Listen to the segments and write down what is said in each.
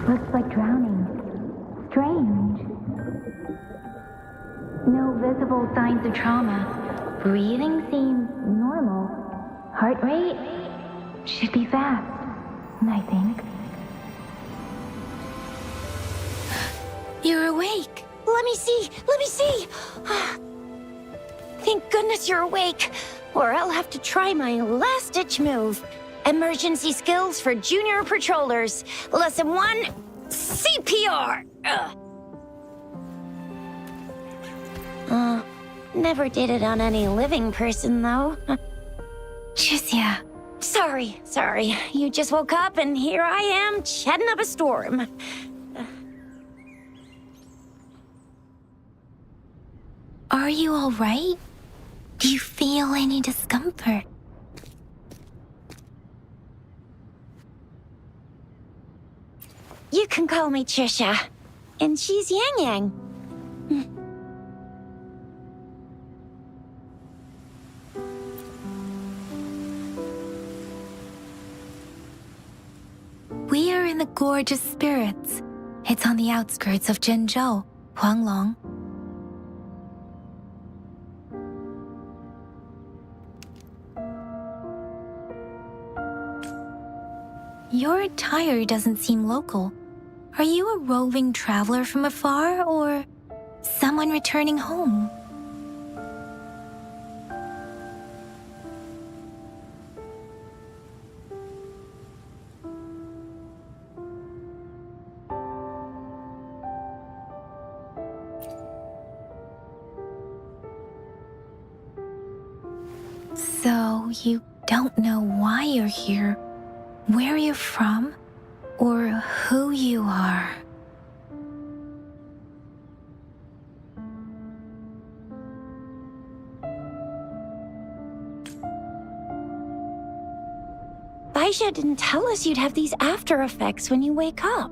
Looks like drowning. Strange. No visible signs of trauma. Breathing seems normal. Heart rate should be fast, I think. You're awake. Let me see. Let me see. Thank goodness you're awake, or I'll have to try my last-ditch move. Emergency skills for junior patrollers. Lesson 1, CPR. Never did it on any living person, though. Tricia. Sorry. You just woke up, and here I am, chatting up a storm. Are you all right? Do you feel any discomfort? You can call me Trisha, and she's Yang Yang. We are in the Gorge of Spirits. It's on the outskirts of Zhenzhou, Huanglong. Your attire doesn't seem local. Are you a roving traveler from afar, or someone returning home? So, you don't know why you're here, where you're from, or who you are. Baisha didn't tell us you'd have these after effects when you wake up.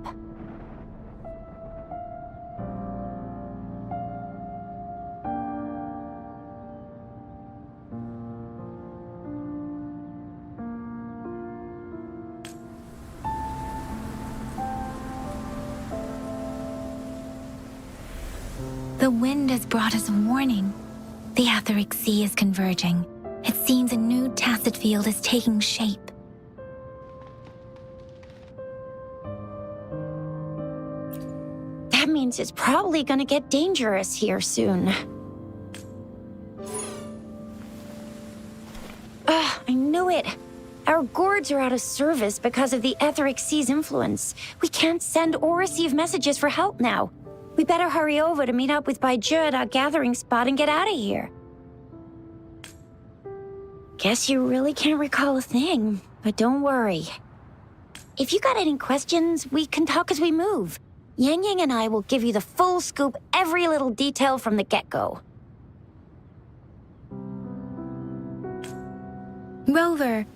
The wind has brought us a warning. The Etheric Sea is converging. It seems a new tacit field is taking shape. That means it's probably gonna get dangerous here soon. I knew it. Our gourds are out of service because of the Etheric Sea's influence. We can't send or receive messages for help now. We better hurry over to meet up with Baizhi at our gathering spot and get out of here. Guess you really can't recall a thing, but don't worry. If you got any questions, we can talk as we move. Yang Yang and I will give you the full scoop, every little detail from the get-go. Rover,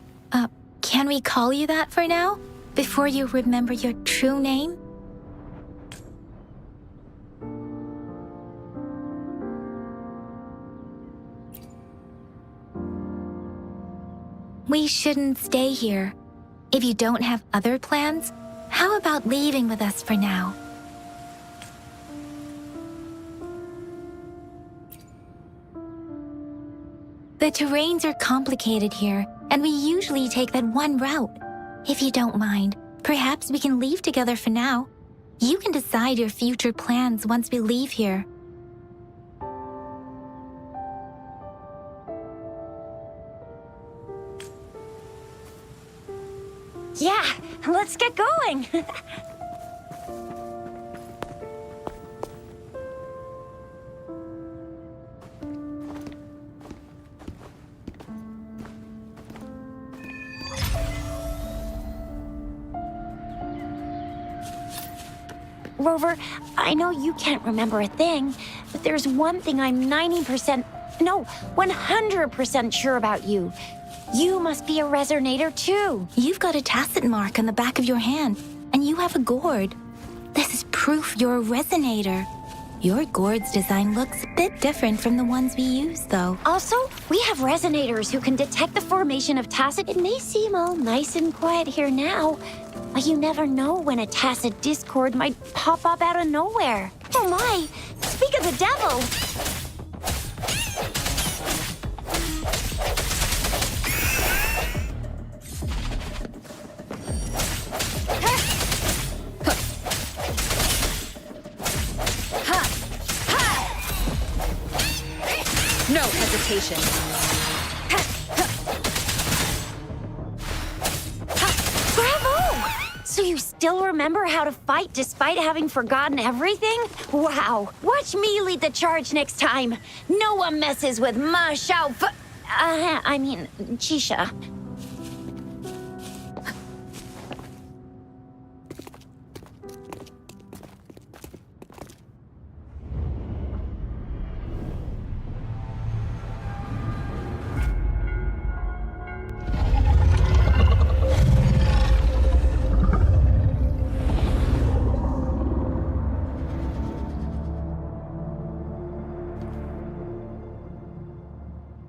can we call you that for now? Before you remember your true name? We shouldn't stay here. If you don't have other plans, how about leaving with us for now? The terrains are complicated here, and we usually take that one route. If you don't mind, perhaps we can leave together for now. You can decide your future plans once we leave here. Yeah, let's get going. Rover, I know you can't remember a thing, but there's one thing I'm 100% sure about you. You must be a resonator too. You've got a tacit mark on the back of your hand, and you have a gourd. This is proof you're a resonator. Your gourd's design looks a bit different from the ones we use, though. Also, we have resonators who can detect the formation of tacit. It may seem all nice and quiet here now, But you never know when a tacit discord might pop up out of nowhere. Oh my! Speak of the devil! No hesitation. Bravo! So you still remember how to fight despite having forgotten everything? Wow! Watch me lead the charge next time. No one messes with Ma Xiao Fu- Chisha.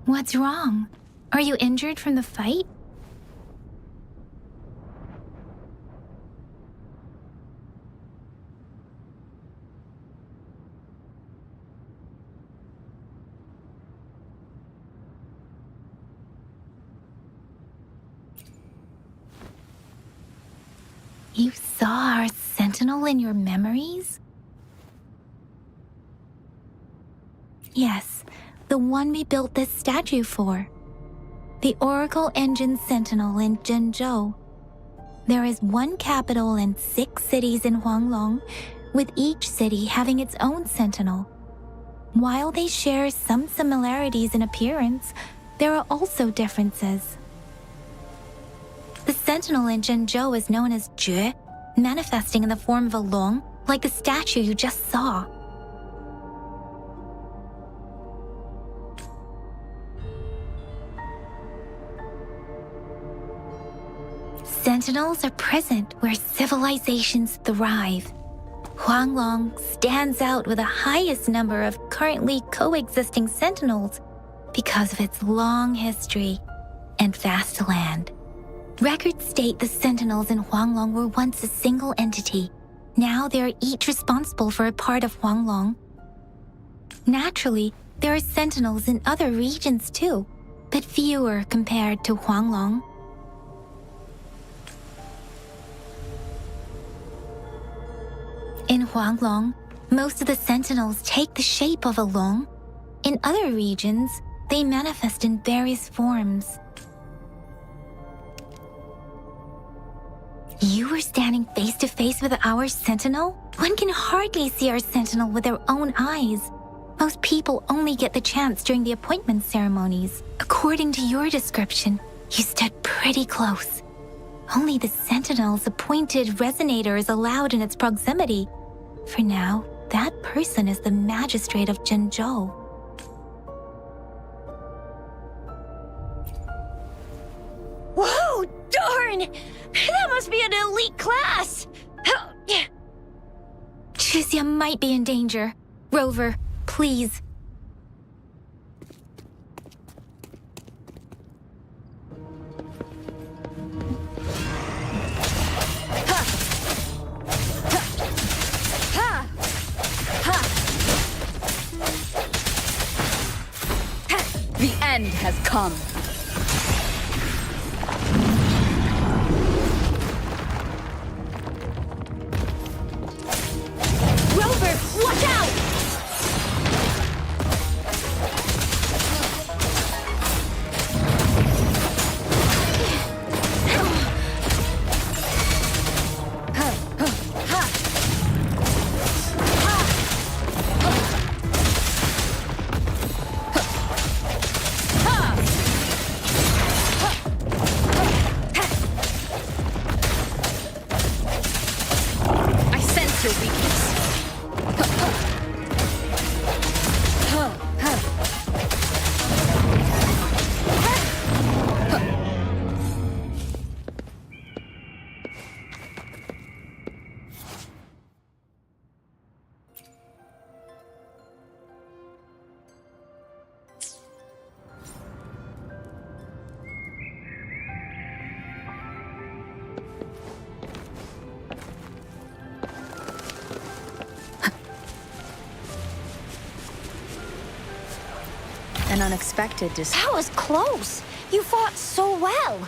What's wrong? Are you injured from the fight? You saw our sentinel in your memories? Yes, the one we built this statue for. The Oracle Engine Sentinel in Zhenzhou. There is one capital and 6 cities in Huanglong, with each city having its own sentinel. While they share some similarities in appearance, there are also differences. The sentinel in Zhenzhou is known as Jue, manifesting in the form of a long, like the statue you just saw. Sentinels are present where civilizations thrive. Huanglong stands out with the highest number of currently coexisting sentinels because of its long history and vast land. Records state the sentinels in Huanglong were once a single entity. Now they are each responsible for a part of Huanglong. Naturally, there are sentinels in other regions too, but fewer compared to Huanglong. In Huanglong, most of the sentinels take the shape of a long. In other regions, they manifest in various forms. You were standing face to face with our sentinel? One can hardly see our sentinel with their own eyes. Most people only get the chance during the appointment ceremonies. According to your description, you stood pretty close. Only the sentinel's appointed resonator is allowed in its proximity. For now, that person is the magistrate of Zhenzhou. Whoa, darn! That must be an elite class! Chixia might be in danger. Rover, please. The end has come. Rover, watch out! An unexpected That was close. You fought so well.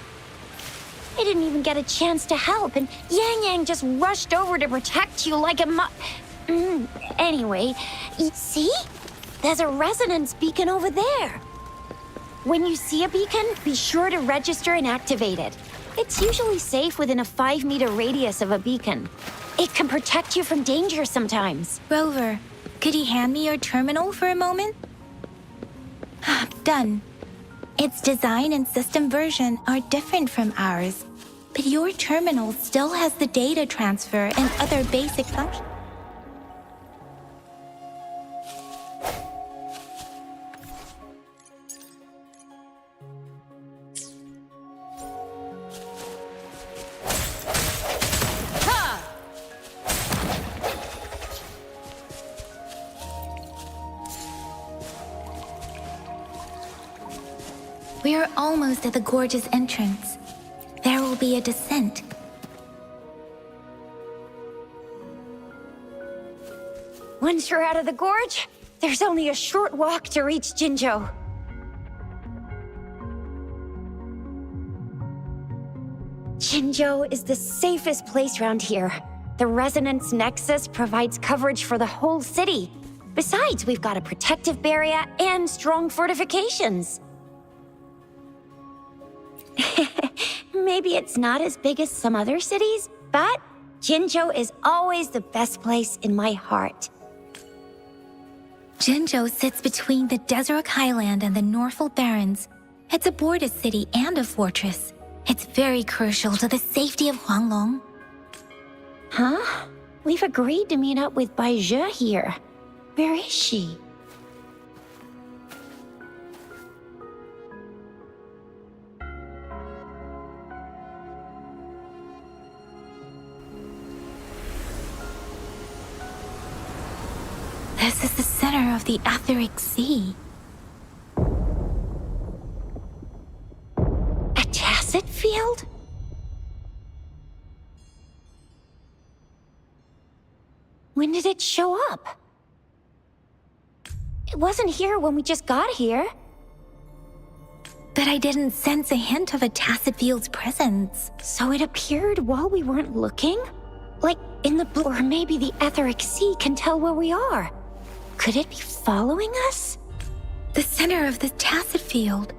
I didn't even get a chance to help, and Yang Yang just rushed over to protect you like a Anyway, see? There's a resonance beacon over there. When you see a beacon, be sure to register and activate it. It's usually safe within a 5-meter radius of a beacon. It can protect you from danger sometimes. Rover, could you hand me your terminal for a moment? Done. Its design and system version are different from ours, but your terminal still has the data transfer and other basic functions. We are almost at the gorge's entrance. There will be a descent. Once you're out of the gorge, there's only a short walk to reach Jinzhou. Jinzhou is the safest place around here. The Resonance Nexus provides coverage for the whole city. Besides, we've got a protective barrier and strong fortifications. Maybe it's not as big as some other cities, but Jinzhou is always the best place in my heart. Jinzhou sits between the Desert Highland and the Norfolk Barrens. It's a border city and a fortress. It's very crucial to the safety of Huanglong. Huh? We've agreed to meet up with Bai Zhe here. Where is she? This is the center of the Etheric Sea. A tacit field? When did it show up? It wasn't here when we just got here. But I didn't sense a hint of a tacit field's presence. So it appeared while we weren't looking? Like in the blue, or maybe the Etheric Sea can tell where we are. Could it be following us? The center of the tacit field.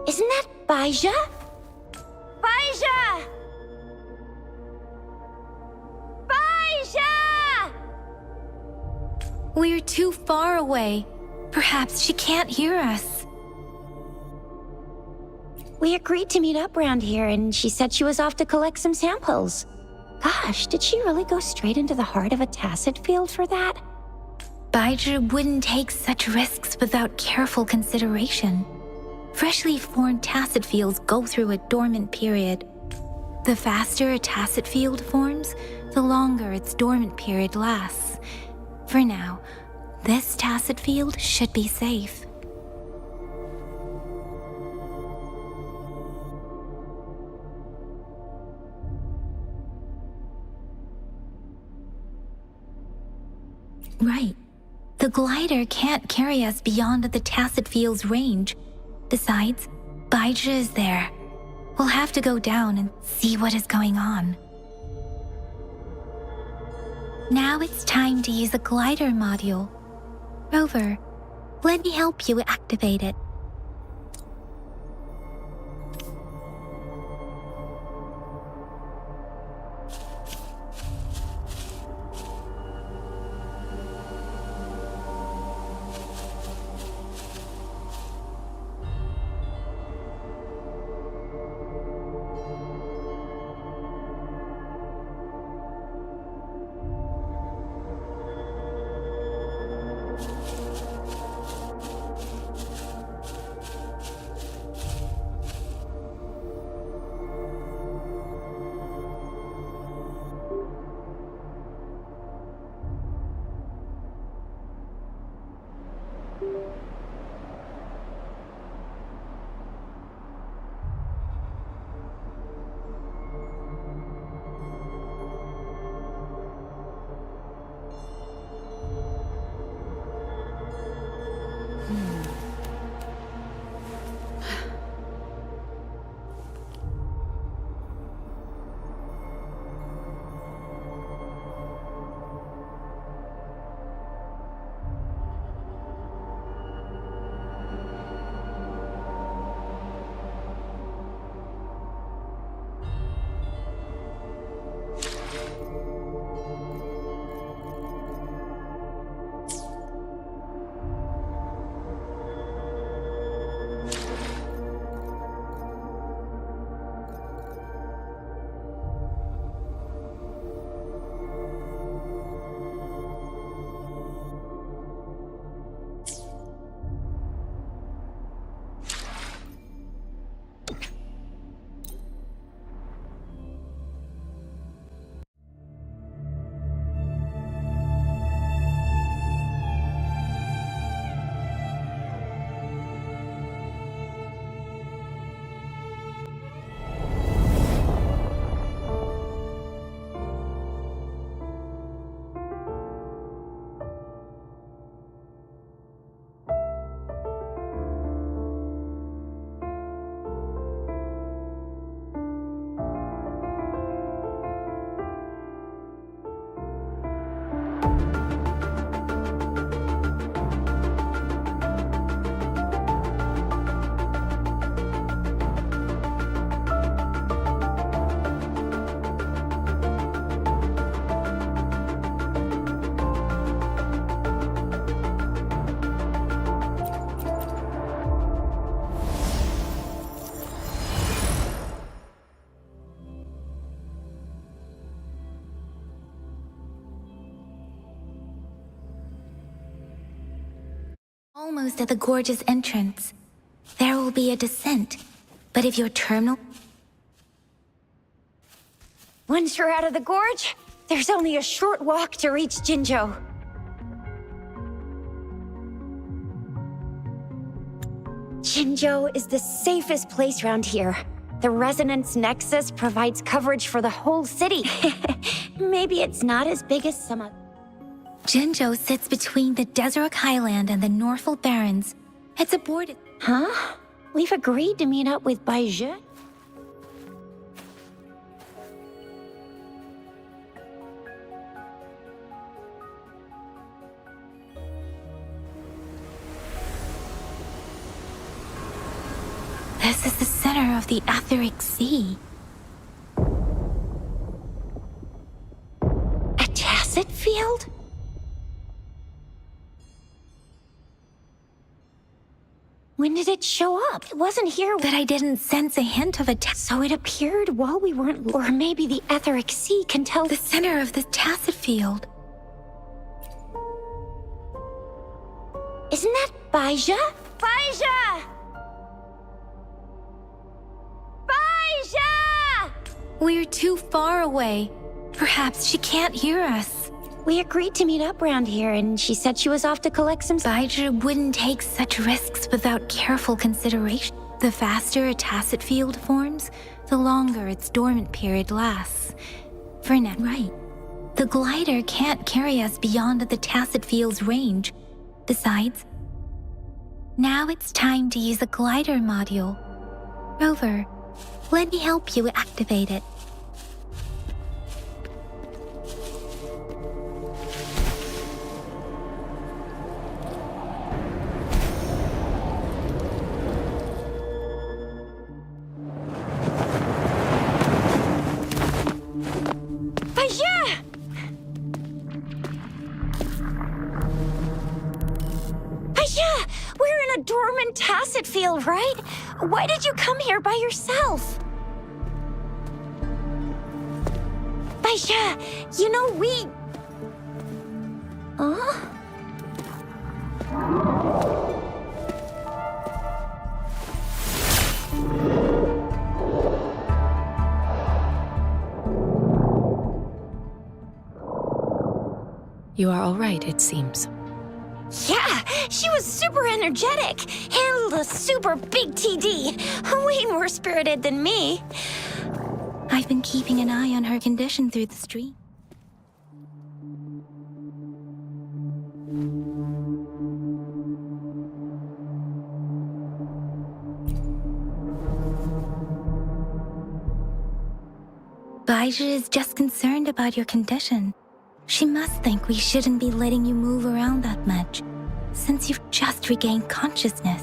Isn't that Bai Zhe? Bai Zhe! Bai Zhe! We're too far away. Perhaps she can't hear us. We agreed to meet up around here, and she said she was off to collect some samples. Gosh, did she really go straight into the heart of a tacit field for that? Baizhi wouldn't take such risks without careful consideration. Freshly formed tacit fields go through a dormant period. The faster a tacit field forms, the longer its dormant period lasts. For now, this tacit field should be safe. Right. The glider can't carry us beyond the tacit field's range. Besides, Baizhi is there. We'll have to go down and see what is going on. Now it's time to use the glider module. Rover, let me help you activate it. Almost at the gorge's entrance. There will be a descent. But if your terminal... Once you're out of the gorge, there's only a short walk to reach Jinzhou. Jinzhou is the safest place around here. The Resonance Nexus provides coverage for the whole city. Maybe it's not as big as some other... Jinzhou sits between the Desert Highland and the Norfolk Barrens. It's a border... Huh? We've agreed to meet up with Baizhi? This is the center of the Etheric Sea. A tacit field? When did it show up? It wasn't here. That I didn't sense a hint of a So it appeared while we weren't... Or maybe the Etheric Sea can tell... the center of the tacit field. Isn't that Baizhi? Baizhi! Baizhi! We're too far away. Perhaps she can't hear us. We agreed to meet up around here, and she said she was off to collect some... Baizhi wouldn't take such risks without careful consideration. The faster a tacit field forms, the longer its dormant period lasts. For now, right. The glider can't carry us beyond the tacit field's range. Besides, now it's time to use a glider module. Rover, let me help you activate it. We're in a dormant tacit field, right? Why did you come here by yourself? Baizhi, you know we... Huh? You are all right, it seems. Yeah, she was super energetic. Handled a super big TD. Way more spirited than me. I've been keeping an eye on her condition through the stream. Baizhi is just concerned about your condition. She must think we shouldn't be letting you move around that much, since you've just regained consciousness.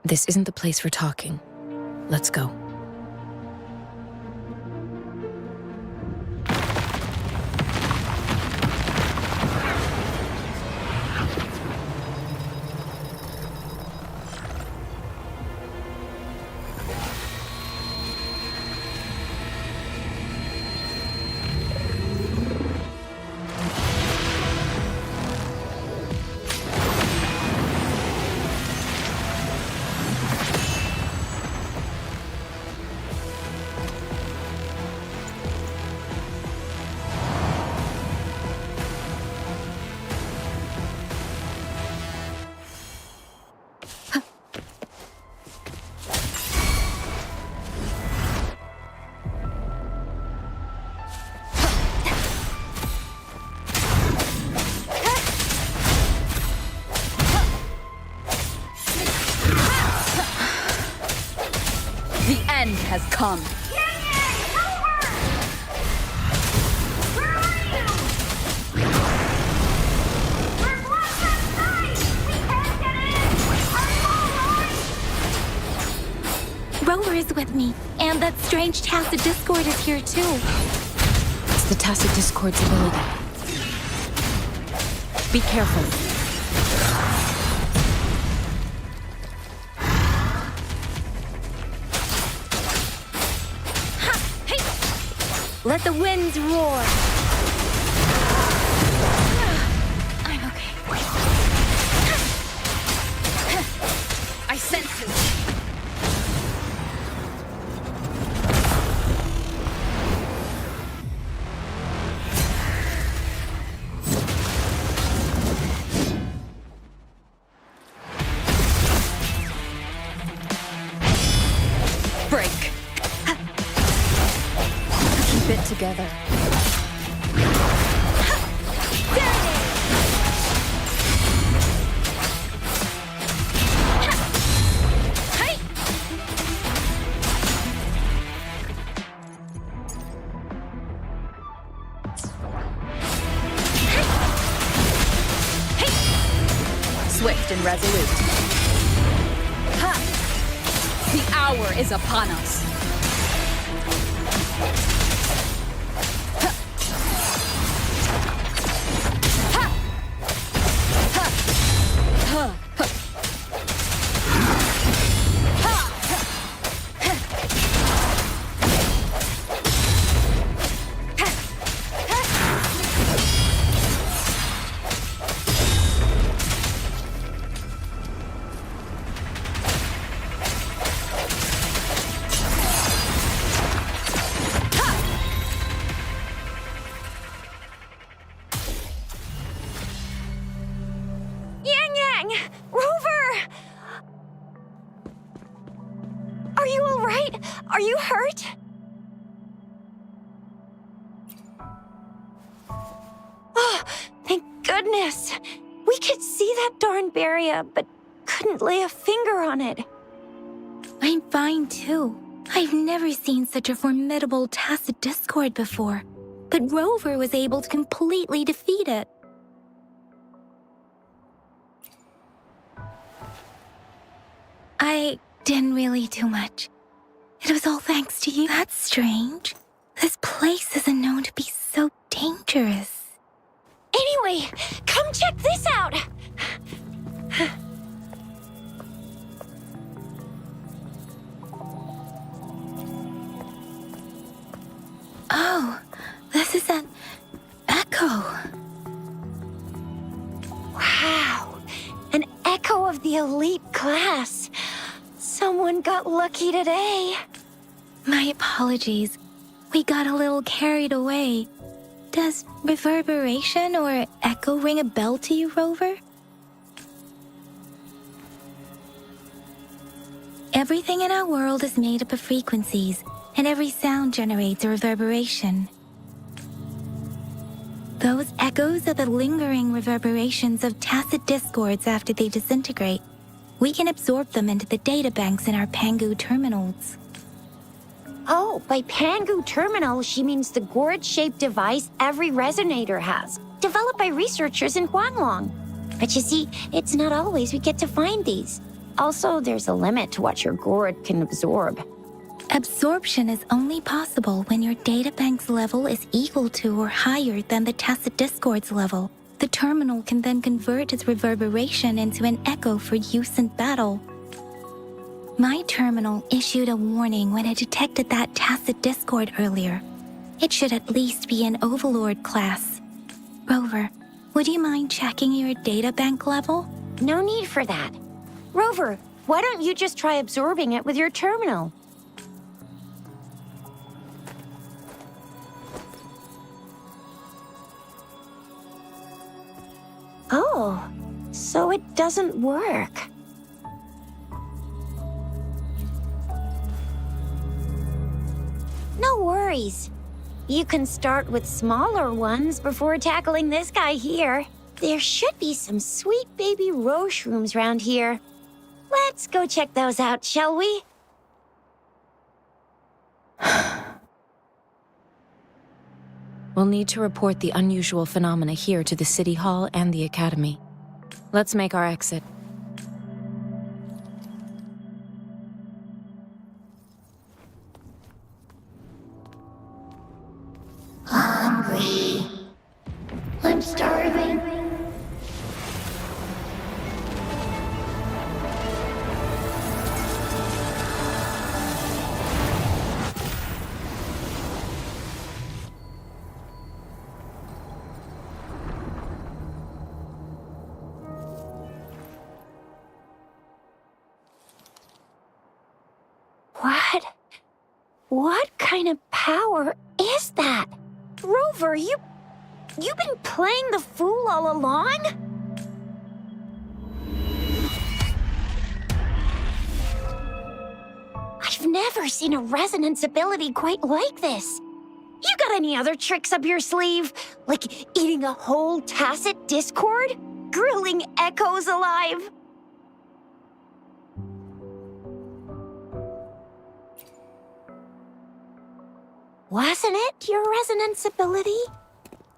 This isn't the place for talking. Let's go. The end has come. Rover is with me, and that strange Tacit Discord is here too. It's the Tacit Discord's ability. Be careful. Let the winds roar! I'm okay. I sense it! Break! Keep it together. Swift and resolute. Ha! The hour is upon us. Ha! Ha! Ha! Ha! Rover! Are you all right? Are you hurt? Oh, thank goodness. We could see that darn barrier, but couldn't lay a finger on it. I'm fine too. I've never seen such a formidable tacit discord before, but Rover was able to completely defeat it. I didn't really do much. It was all thanks to you. That's strange. This place isn't known to be so dangerous. Anyway, come check this out! Oh, this is an echo. Wow, an echo of the elite class. Someone got lucky today. My apologies. We got a little carried away. Does reverberation or echo ring a bell to you, Rover? Everything in our world is made up of frequencies, and every sound generates a reverberation. Those echoes are the lingering reverberations of tacit discords after they disintegrate. We can absorb them into the databanks in our Pangu terminals. Oh, by Pangu terminal, she means the gourd-shaped device every resonator has, developed by researchers in Huanglong. But you see, it's not always we get to find these. Also, there's a limit to what your gourd can absorb. Absorption is only possible when your databank's level is equal to or higher than the tacit discord's level. The terminal can then convert its reverberation into an echo for use in battle. My terminal issued a warning when it detected that tacit discord earlier. It should at least be an Overlord class. Rover, would you mind checking your databank level? No need for that. Rover, why don't you just try absorbing it with your terminal? Oh, so it doesn't work. No worries. You can start with smaller ones before tackling this guy here. There should be some sweet baby roshrooms around here. Let's go check those out, shall we? We'll need to report the unusual phenomena here to the City Hall and the Academy. Let's make our exit. Hungry. I'm starving. What kind of power is that? Rover, you've been playing the fool all along? I've never seen a resonance ability quite like this. You got any other tricks up your sleeve? Like eating a whole tacit discord? Grilling echoes alive? Wasn't it your resonance ability?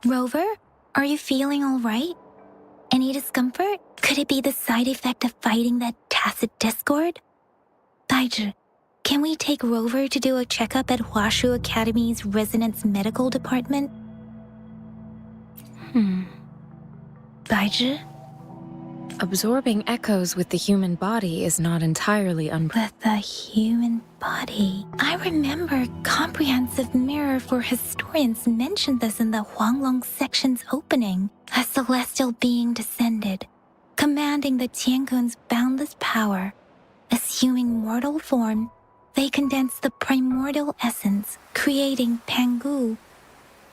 Rover, are you feeling all right? Any discomfort? Could it be the side effect of fighting that tacit discord? Daiji, can we take Rover to do a checkup at Hwashu Academy's Resonance Medical Department? Daiji? Absorbing echoes with the human body is not entirely With the human body. I remember Comprehensive Mirror for Historians mentioned this in the Huanglong section's opening. A celestial being descended, commanding the Tiankun's boundless power. Assuming mortal form, they condensed the primordial essence, creating Pangu.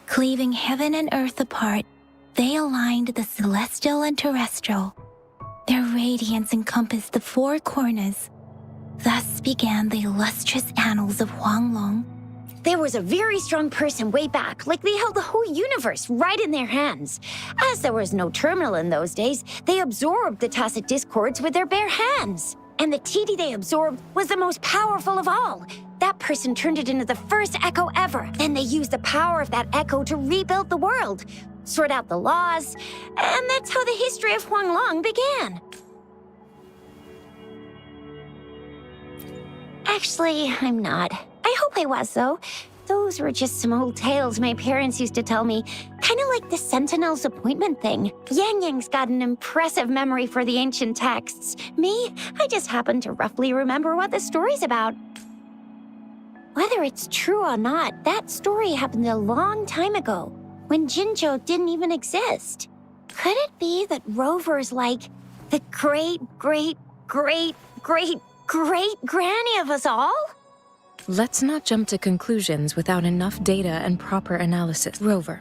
Cleaving heaven and earth apart, they aligned the celestial and terrestrial. Their radiance encompassed the four corners. Thus began the illustrious annals of Huanglong. There was a very strong person way back, like they held the whole universe right in their hands. As there was no terminal in those days, they absorbed the tacit discords with their bare hands. And the TD they absorbed was the most powerful of all. That person turned it into the first echo ever. Then they used the power of that echo to rebuild the world, sort out the laws, and that's how the history of Huanglong began. Actually, I'm not. I hope I was, though. Those were just some old tales my parents used to tell me, kind of like the Sentinel's appointment thing. Yang Yang's got an impressive memory for the ancient texts. Me, I just happen to roughly remember what the story's about. Whether it's true or not, that story happened a long time ago, when Jinzhou didn't even exist. Could it be that Rover's like the great-great-great-great-great-granny of us all? Let's not jump to conclusions without enough data and proper analysis. Rover.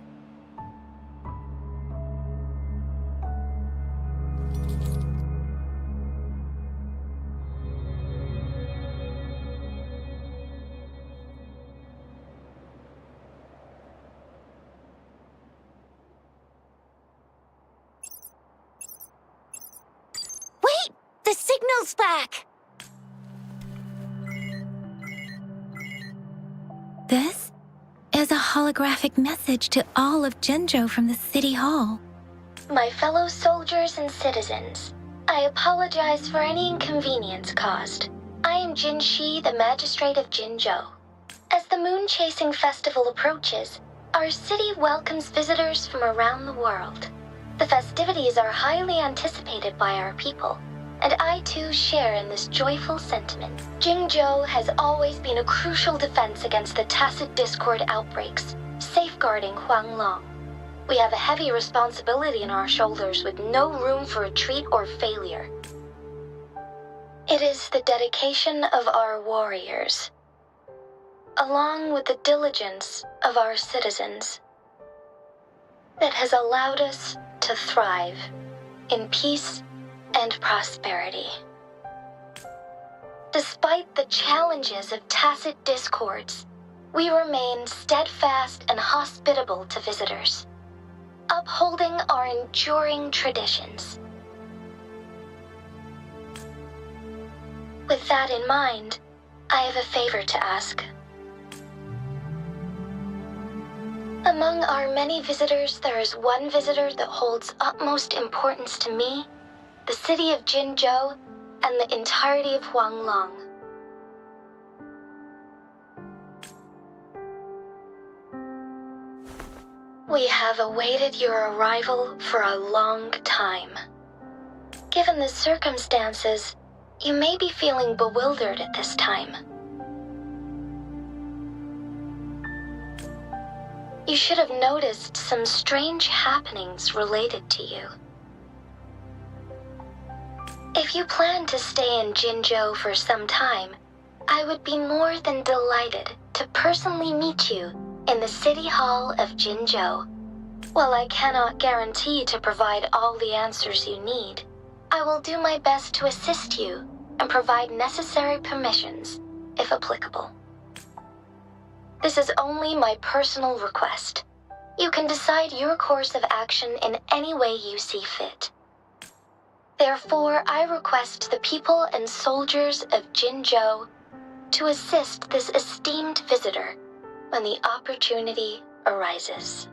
Wait! The signal's back! This is a holographic message to all of Jinzhou from the City Hall. My fellow soldiers and citizens, I apologize for any inconvenience caused. I am Jin Shi, the magistrate of Jinzhou. As the moon-chasing festival approaches, our city welcomes visitors from around the world. The festivities are highly anticipated by our people, and I too share in this joyful sentiment. Jingzhou has always been a crucial defense against the tacit discord outbreaks, safeguarding Huanglong. We have a heavy responsibility on our shoulders with no room for retreat or failure. It is the dedication of our warriors, along with the diligence of our citizens, that has allowed us to thrive in peace and prosperity. Despite the challenges of tacit discords, we remain steadfast and hospitable to visitors, upholding our enduring traditions. With that in mind, I have a favor to ask. Among our many visitors, there is one visitor that holds utmost importance to me, the city of Jinzhou, and the entirety of Huanglong. We have awaited your arrival for a long time. Given the circumstances, you may be feeling bewildered at this time. You should have noticed some strange happenings related to you. If you plan to stay in Jinzhou for some time, I would be more than delighted to personally meet you in the City Hall of Jinzhou. While I cannot guarantee to provide all the answers you need, I will do my best to assist you and provide necessary permissions, if applicable. This is only my personal request. You can decide your course of action in any way you see fit. Therefore, I request the people and soldiers of Jinzhou to assist this esteemed visitor when the opportunity arises.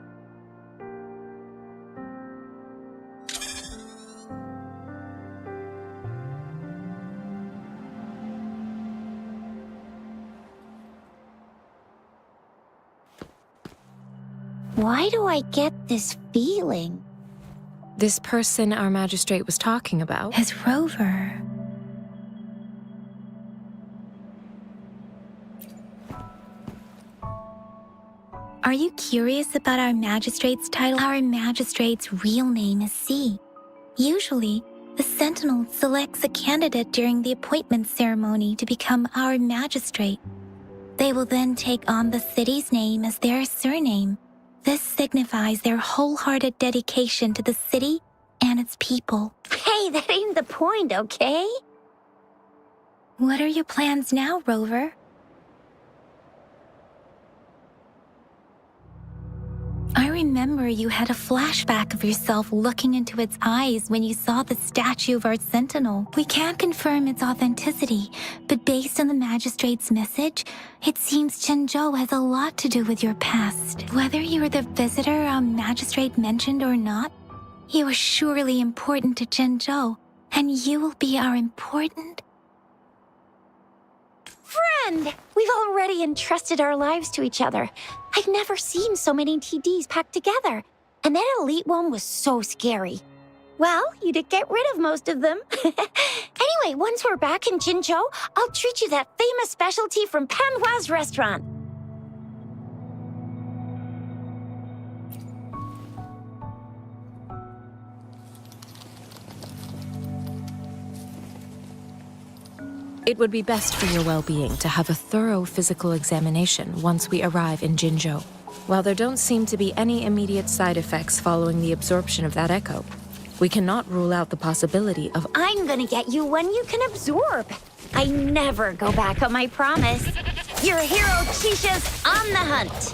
Why do I get this feeling? This person our magistrate was talking about? Is Rover. Are you curious about our magistrate's title? Our magistrate's real name is C. Usually, the Sentinel selects a candidate during the appointment ceremony to become our magistrate. They will then take on the city's name as their surname. This signifies their wholehearted dedication to the city and its people. Hey, that ain't the point, okay? What are your plans now, Rover? I remember you had a flashback of yourself looking into its eyes when you saw the statue of our sentinel. We can't confirm its authenticity, but based on the magistrate's message, it seems Jinzhou has a lot to do with your past. Whether you were the visitor our magistrate mentioned or not, you are surely important to Jinzhou, and you will be our important Friend! We've already entrusted our lives to each other. I've never seen so many TDs packed together. And that elite one was so scary. Well, you did get rid of most of them. Anyway, once we're back in Jinzhou, I'll treat you that famous specialty from Panhua's restaurant. It would be best for your well-being to have a thorough physical examination once we arrive in Jinzhou. While there don't seem to be any immediate side effects following the absorption of that echo, we cannot rule out the possibility of— I'm gonna get you one you can absorb. I never go back on my promise. Your hero Chisha's on the hunt.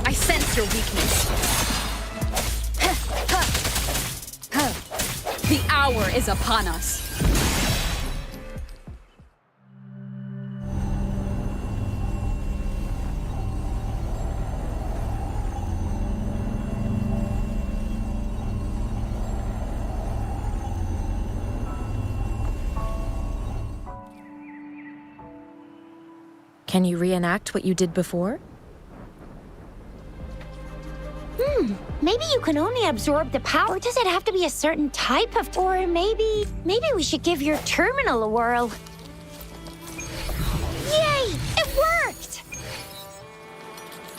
I sense your weakness. The hour is upon us. Can you reenact what you did before? Maybe you can only absorb the power. Or does it have to be a certain type of... Or maybe we should give your terminal a whirl. Yay! It worked!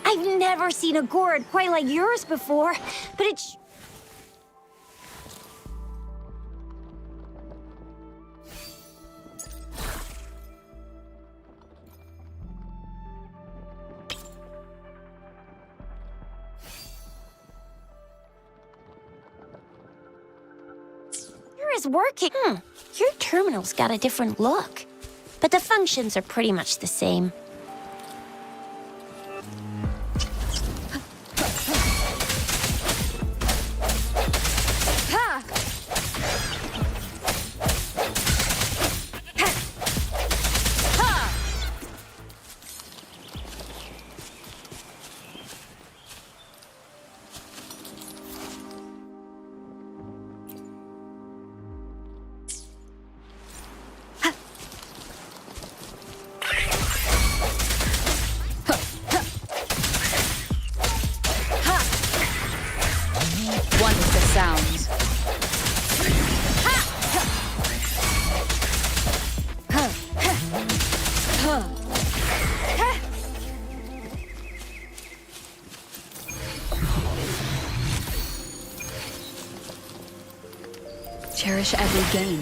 I've never seen a gourd quite like yours before, but it's... is working. Your terminal's got a different look, but the functions are pretty much the same. cherish every gain.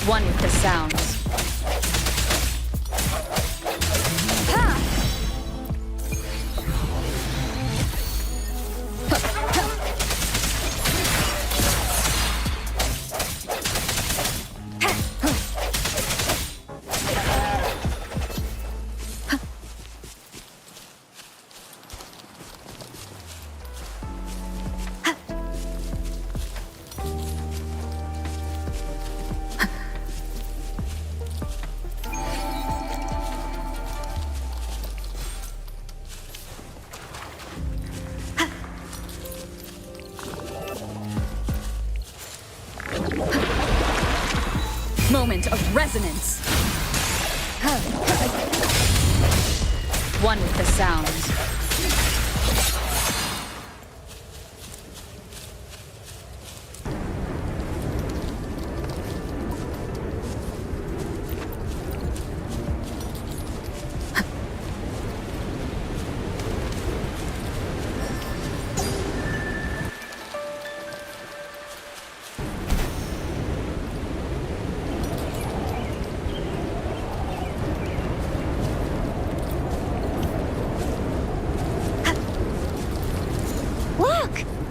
One with the sounds. Moment of resonance. One with the sounds.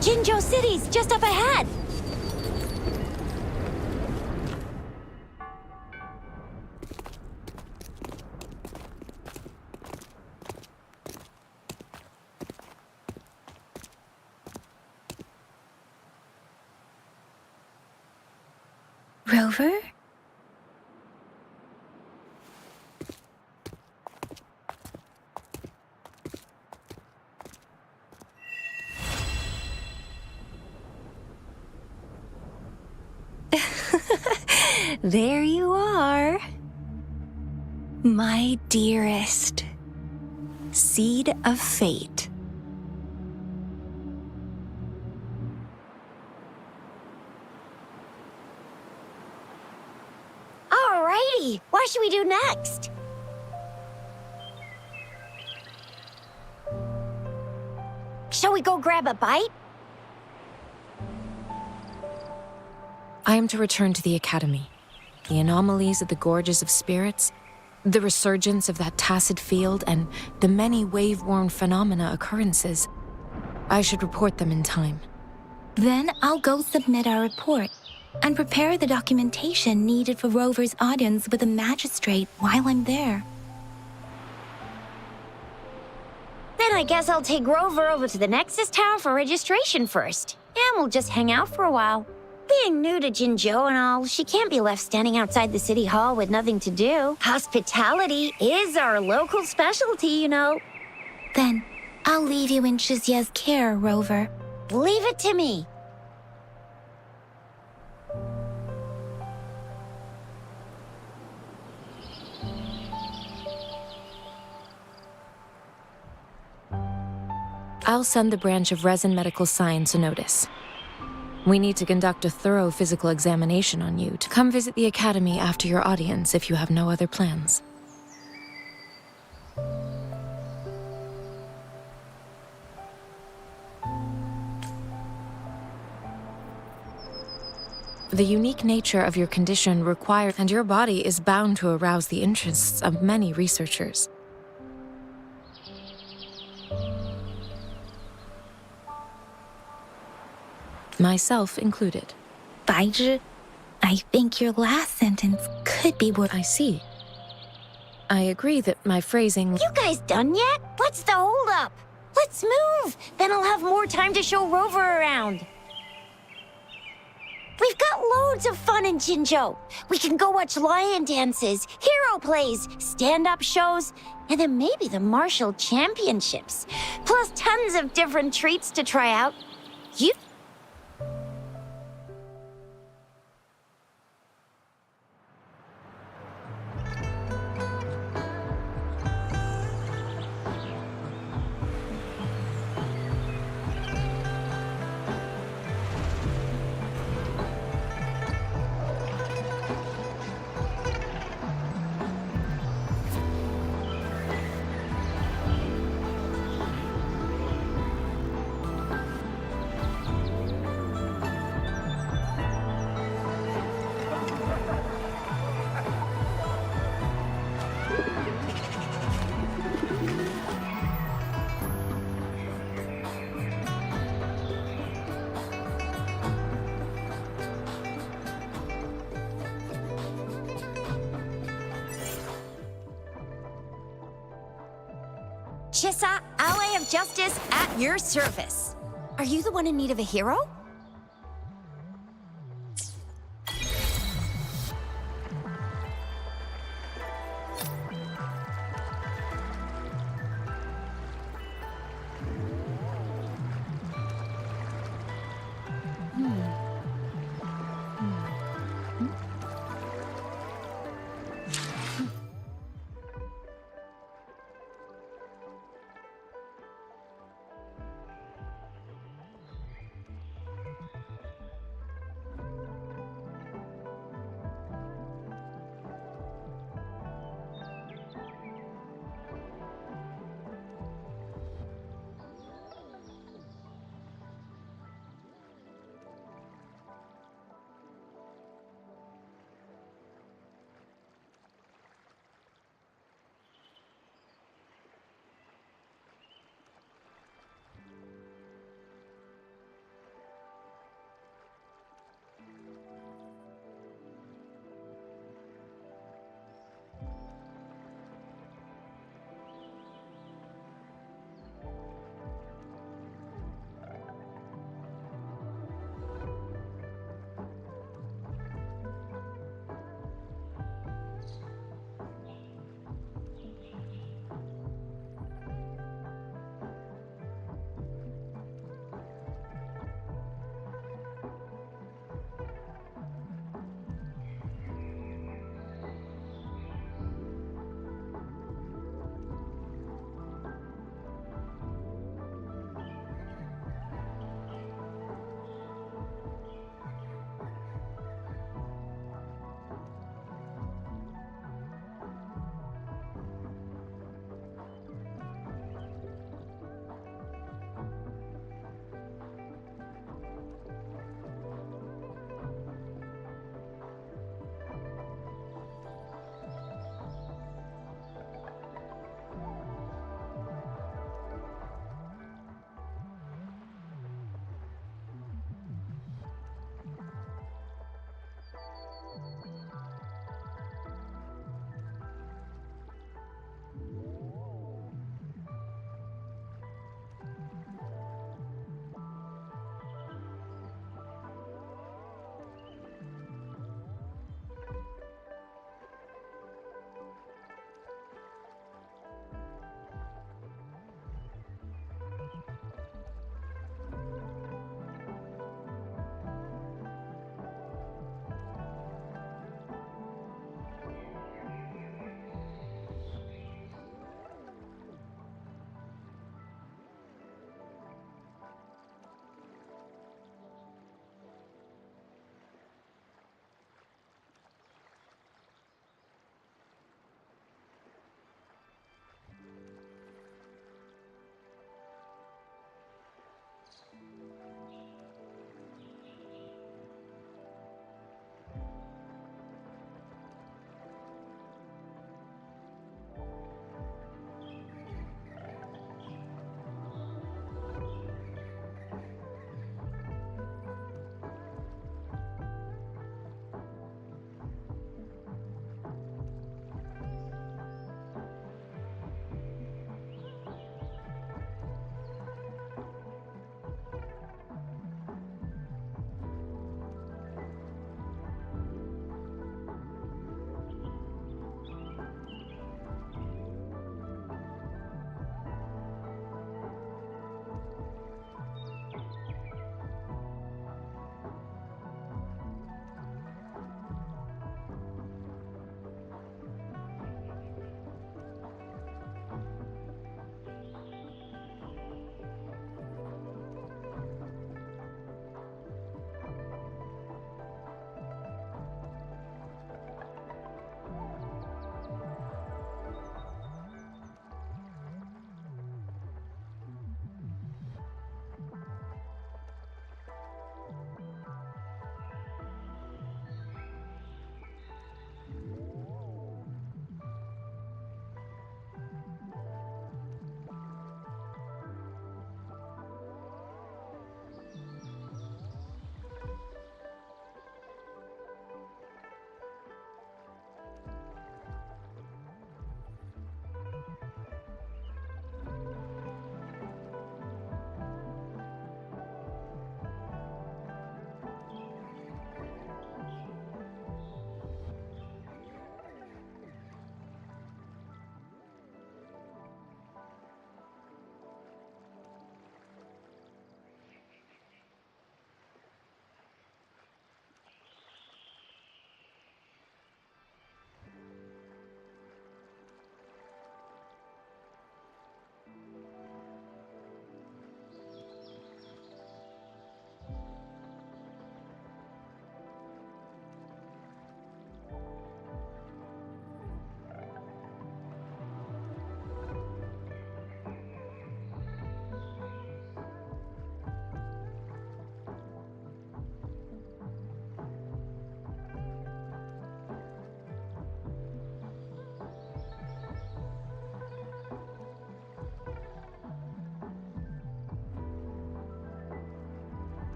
Jinzhou City's just up ahead! Rover? There you are. My dearest. Seed of fate. Alrighty, what should we do next? Shall we go grab a bite? I am to return to the Academy. The anomalies of the Gorges of Spirits, the resurgence of that tacit field, and the many wave-worn phenomena occurrences. I should report them in time. Then I'll go submit our report and prepare the documentation needed for Rover's audience with the magistrate while I'm there. Then I guess I'll take Rover over to the Nexus Tower for registration first. And we'll just hang out for a while. Being new to Jinzhou and all, she can't be left standing outside the city hall with nothing to do. Hospitality is our local specialty, you know. Then I'll leave you in Shizye's care, Rover. Leave it to me. I'll send the branch of Resin Medical Science a notice. We need to conduct a thorough physical examination on you to come visit the Academy after your audience if you have no other plans. The unique nature of your condition requires, and your body is bound to arouse the interests of many researchers. Myself included. Baizhi, I think your last sentence could be worth. I see. I agree that my phrasing... You guys done yet? What's the holdup? Let's move! Then I'll have more time to show Rover around. We've got loads of fun in Jinzhou. We can go watch lion dances, hero plays, stand-up shows, and then maybe the martial championships. Plus tons of different treats to try out. You... Chissa, ally of justice, at your service. Are you the one in need of a hero?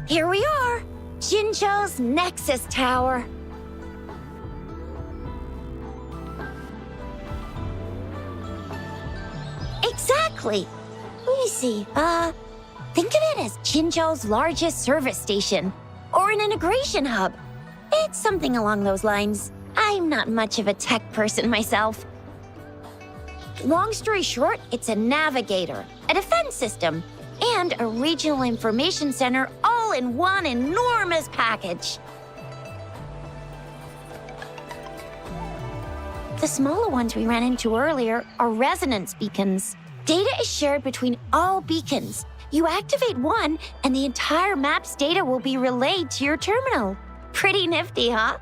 Here we are, Jinzhou's Nexus Tower. Exactly. Let me see. Think of it as Jinzhou's largest service station, or an integration hub. It's something along those lines. I'm not much of a tech person myself. Long story short, it's a navigator, a defense system, and a regional information center all in one enormous package. The smaller ones we ran into earlier are resonance beacons. Data is shared between all beacons. You activate one, and the entire map's data will be relayed to your terminal. Pretty nifty, huh?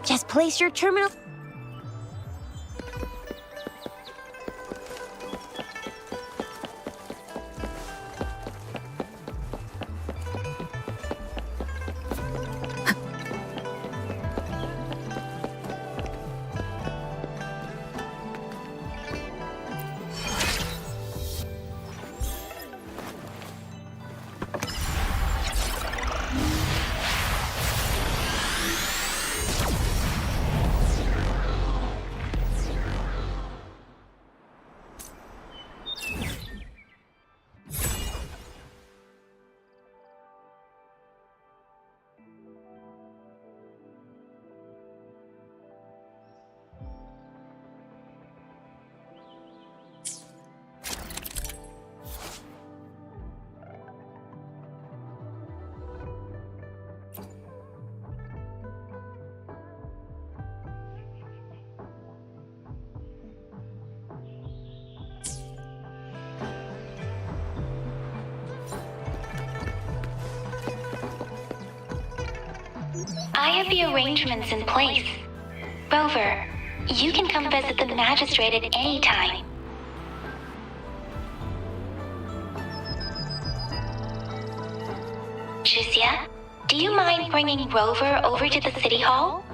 Just place your terminal. I have the arrangements in place. Rover, you can come visit the magistrate at any time. Juzia, do you mind bringing Rover over to the city hall?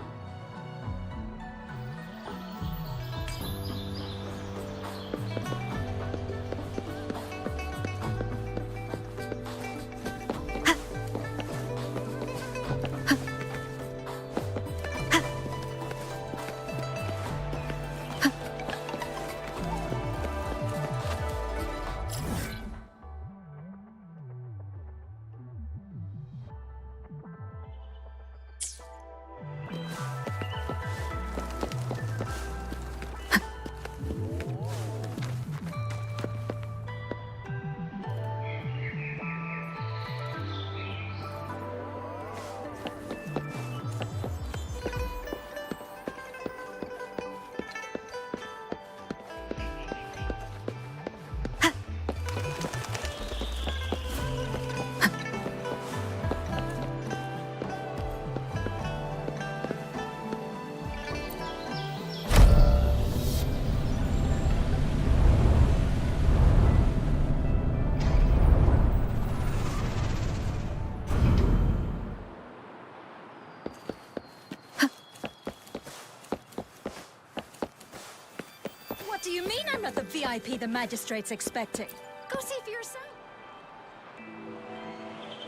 What do you mean I'm not the VIP the magistrate's expecting? Go see for yourself.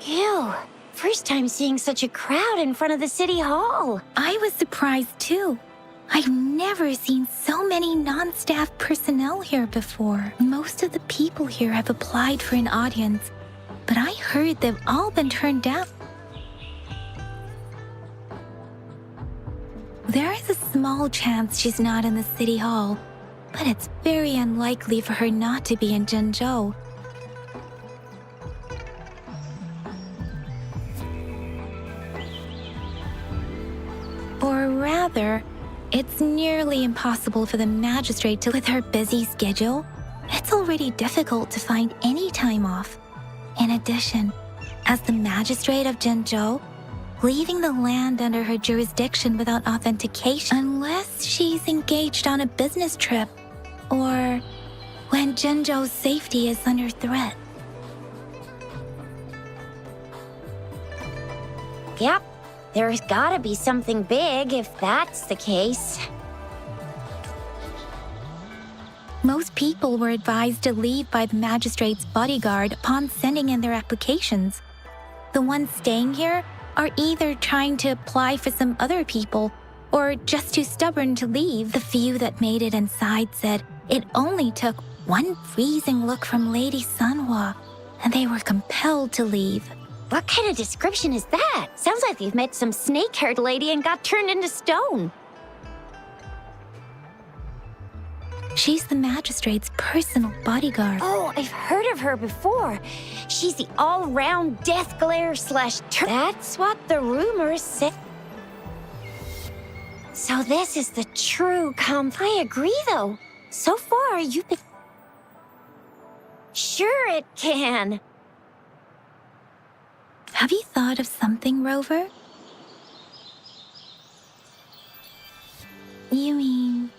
Ew. First time seeing such a crowd in front of the city hall. I was surprised too. I've never seen so many non-staff personnel here before. Most of the people here have applied for an audience, but I heard they've all been turned down. There is a small chance she's not in the city hall, but it's very unlikely for her not to be in Jinzhou. Or rather, it's nearly impossible for the magistrate to, with her busy schedule, it's already difficult to find any time off. In addition, as the magistrate of Jinzhou, leaving the land under her jurisdiction without authentication unless she's engaged on a business trip or when Jinzhou's safety is under threat. Yep, there's gotta be something big if that's the case. Most people were advised to leave by the magistrate's bodyguard upon sending in their applications. The ones staying here are either trying to apply for some other people or just too stubborn to leave. The few that made it inside said it only took one freezing look from Lady Sanhua, and they were compelled to leave. What kind of description is that? Sounds like they've met some snake-haired lady and got turned into stone. She's the magistrate's personal bodyguard. Oh, I've heard of her before. She's the all-round death glare / That's what the rumors say. So this is the true I agree, though. So far, you've been... Sure it can. Have you thought of something, Rover? You mean...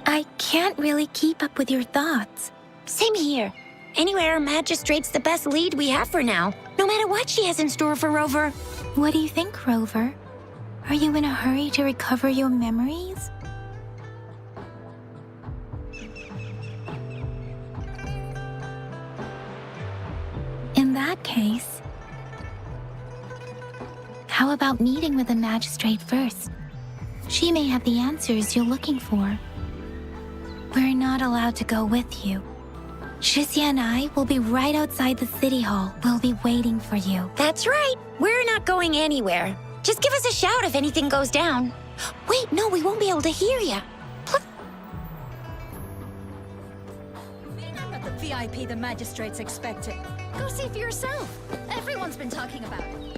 I can't really keep up with your thoughts. Same here. Anyway, our magistrate's the best lead we have for now, no matter what she has in store for Rover. What do you think, Rover? Are you in a hurry to recover your memories? In that case, how about meeting with the magistrate first? She may have the answers you're looking for. We're not allowed to go with you. Shizia and I will be right outside the city hall. We'll be waiting for you. That's right. We're not going anywhere. Just give us a shout if anything goes down. Wait, no, we won't be able to hear you. I'm not the VIP the magistrate's expecting. Go see for yourself. Everyone's been talking about it.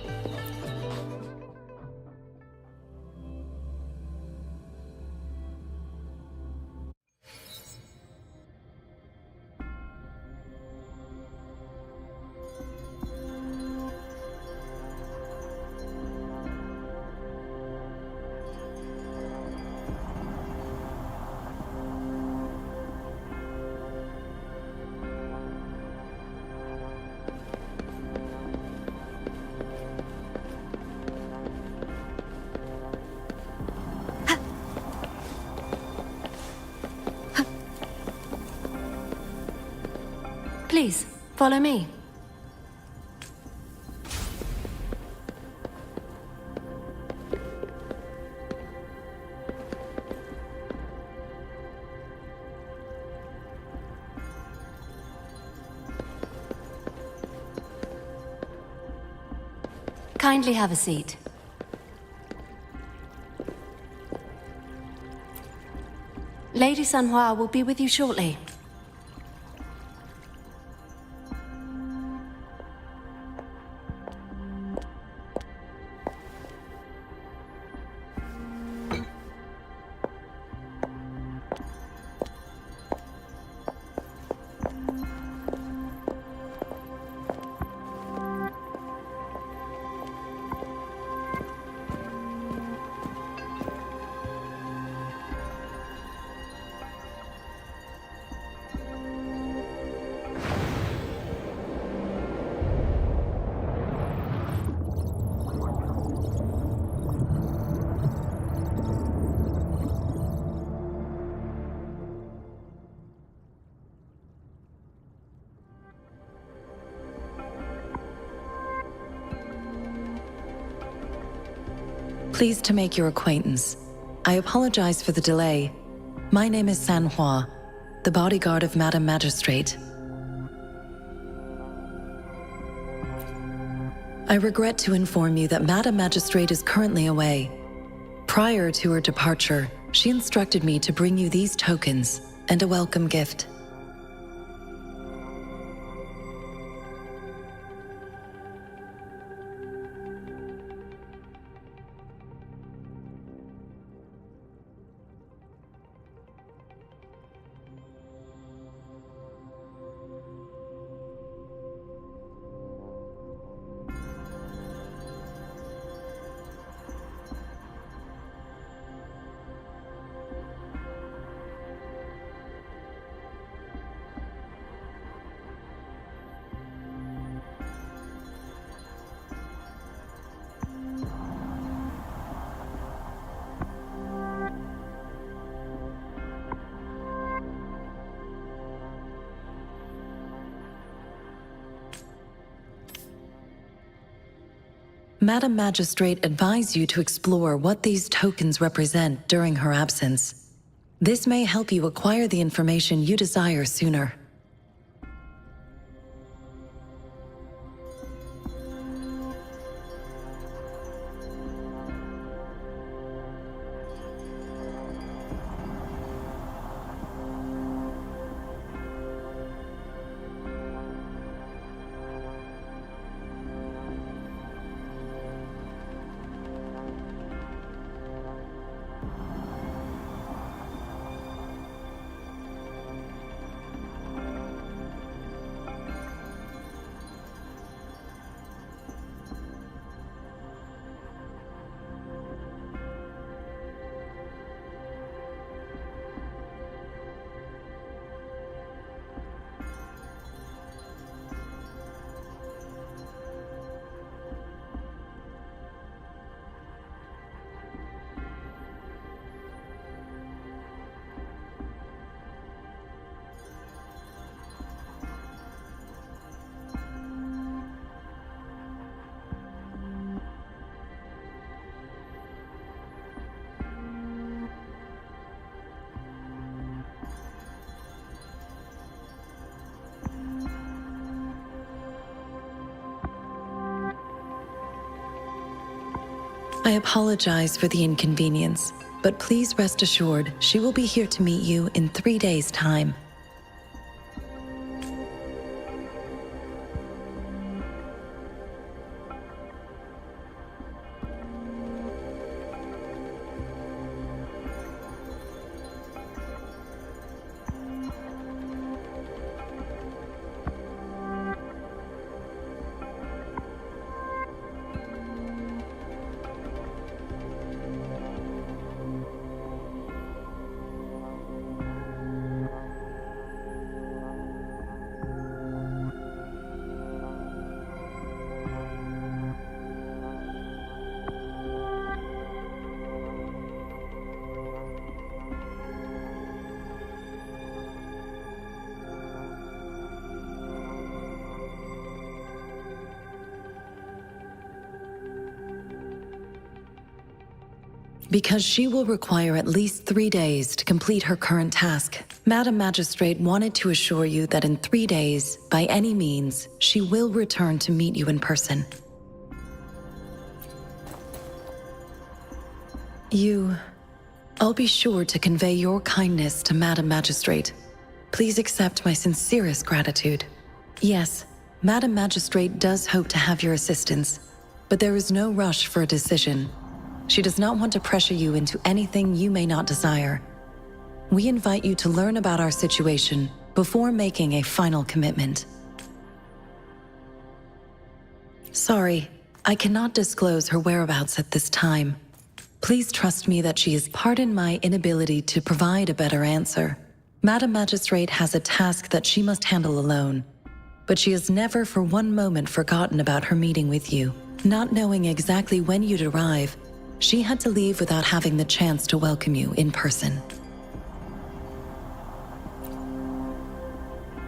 Please, follow me. Kindly have a seat. Lady Sanhua will be with you shortly. Pleased to make your acquaintance. I apologize for the delay. My name is Sanhua, the bodyguard of Madam Magistrate. I regret to inform you that Madam Magistrate is currently away. Prior to her departure, she instructed me to bring you these tokens and a welcome gift. Madam Magistrate advised you to explore what these tokens represent during her absence. This may help you acquire the information you desire sooner. I apologize for the inconvenience, but please rest assured she will be here to meet you in 3 days' time. Because she will require at least 3 days to complete her current task, Madam Magistrate wanted to assure you that in 3 days, by any means, she will return to meet you in person. I'll be sure to convey your kindness to Madam Magistrate. Please accept my sincerest gratitude. Yes, Madam Magistrate does hope to have your assistance, but there is no rush for a decision. She does not want to pressure you into anything you may not desire. We invite you to learn about our situation before making a final commitment. Sorry, I cannot disclose her whereabouts at this time. Please trust me that she has pardoned my inability to provide a better answer. Madam Magistrate has a task that she must handle alone, but she has never for one moment forgotten about her meeting with you. Not knowing exactly when you'd arrive, she had to leave without having the chance to welcome you in person.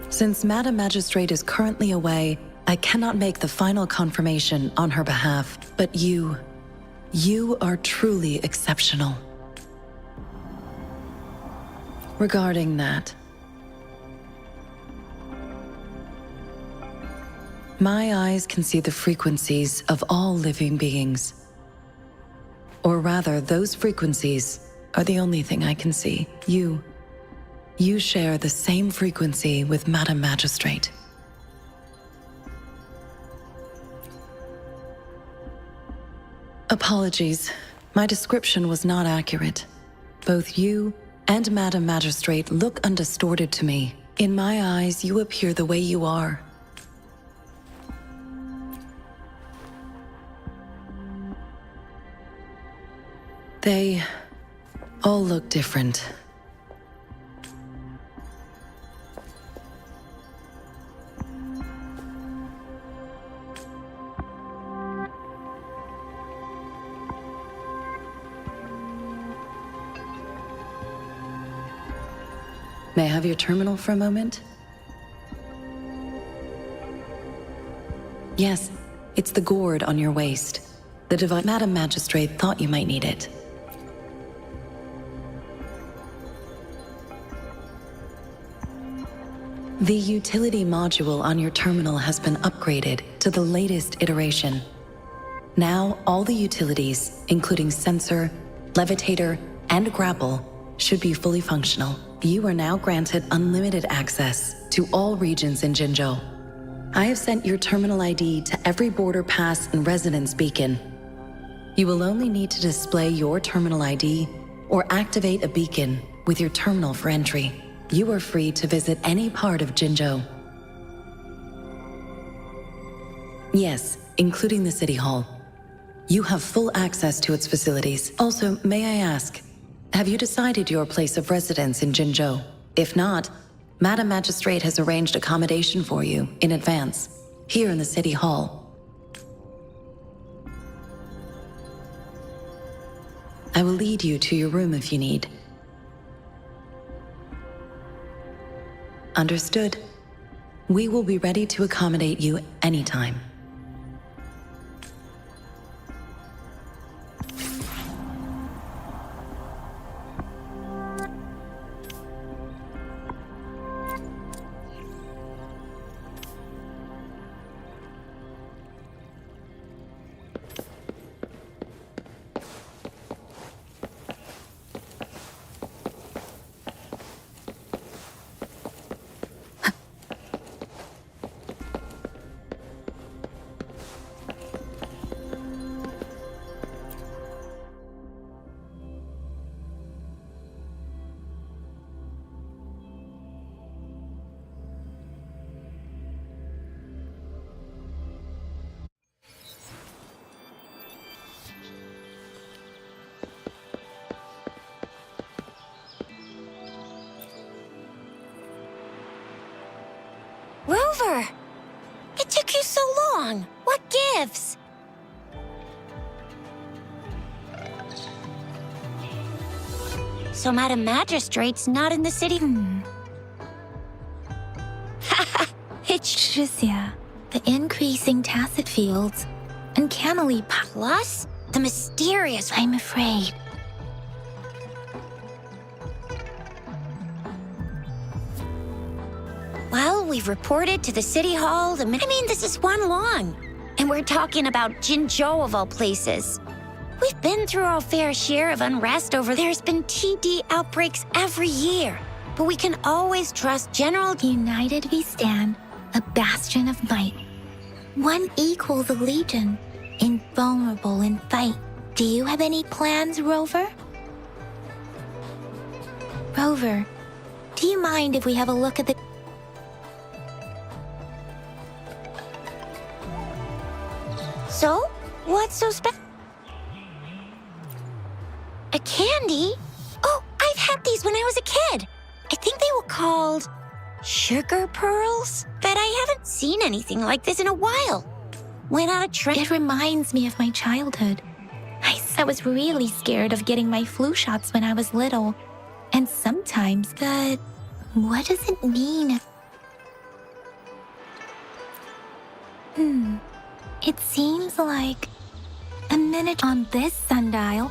Since Madam Magistrate is currently away, I cannot make the final confirmation on her behalf, but you are truly exceptional. Regarding that, my eyes can see the frequencies of all living beings. Or rather, those frequencies are the only thing I can see. You share the same frequency with Madam Magistrate. Apologies, my description was not accurate. Both you and Madam Magistrate look undistorted to me. In my eyes, you appear the way you are. They all look different. May I have your terminal for a moment? Yes, it's the gourd on your waist. The divine Madam Magistrate thought you might need it. The utility module on your terminal has been upgraded to the latest iteration. Now, all the utilities, including sensor, levitator, and grapple, should be fully functional. You are now granted unlimited access to all regions in Jinzhou. I have sent your terminal ID to every border pass and residence beacon. You will only need to display your terminal ID or activate a beacon with your terminal for entry. You are free to visit any part of Jinzhou. Yes, including the City Hall. You have full access to its facilities. Also, may I ask, have you decided your place of residence in Jinzhou? If not, Madam Magistrate has arranged accommodation for you in advance, here in the City Hall. I will lead you to your room if you need. Understood. We will be ready to accommodate you anytime. Rover! It took you so long. What gives? So Madam Magistrate's not in the city? It's Tricia, the increasing tacit fields, uncannily plus the mysterious... I'm afraid. Well, we've reported to the City Hall I mean, this is one long. And we're talking about Jinzhou of all places. We've been through our fair share of unrest over there's been TD outbreaks every year. But we can always trust General... United we stand, a bastion of might. One equals a legion, invulnerable in fight. Do you have any plans, Rover? Rover, do you mind if we have a look at the... So? What's so special? A candy? Oh, I've had these when I was a kid. I think they were called sugar pearls, but I haven't seen anything like this in a while. Went on a trip. It reminds me of my childhood. I was really scared of getting my flu shots when I was little. And sometimes, but what does it mean? It seems like a minute on this sundial.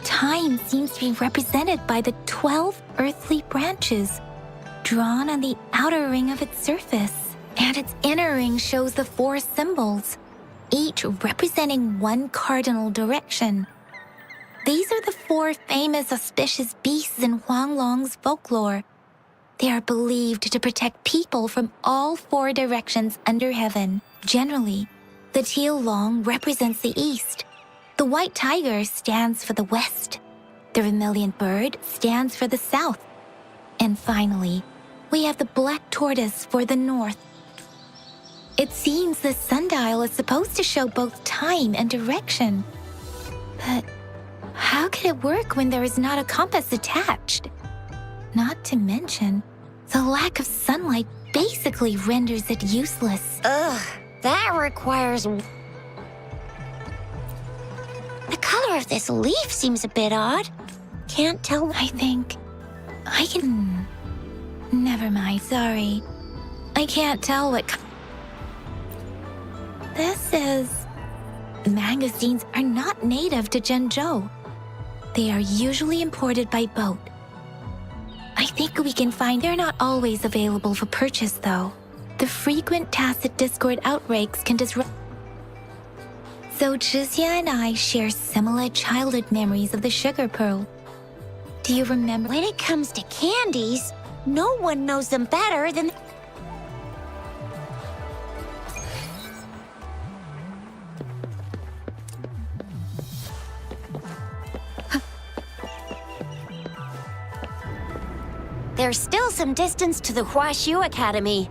Time seems to be represented by the 12 earthly branches drawn on the outer ring of its surface. And its inner ring shows the 4 symbols, each representing one cardinal direction. These are the 4 famous auspicious beasts in Huanglong's folklore. They are believed to protect people from all 4 directions under heaven. Generally, the teal long represents the east. The white tiger stands for the west. The vermilion bird stands for the south. And finally, we have the black tortoise for the north. It seems the sundial is supposed to show both time and direction. But how could it work when there is not a compass attached? Not to mention, the lack of sunlight basically renders it useless. Ugh, that requires... The color of this leaf seems a bit odd. Can't tell... I think I can... Never mind, sorry. I can't tell what... This is Magazines are not native to Zhengzhou. They are usually imported by boat. I think we can find they're not always available for purchase, though. The frequent tacit discord outbreaks can disrupt. So Zhixia and I share similar childhood memories of the sugar pearl. Do you remember? When it comes to candies, no one knows them better than... There's still some distance to the Huaxu Academy.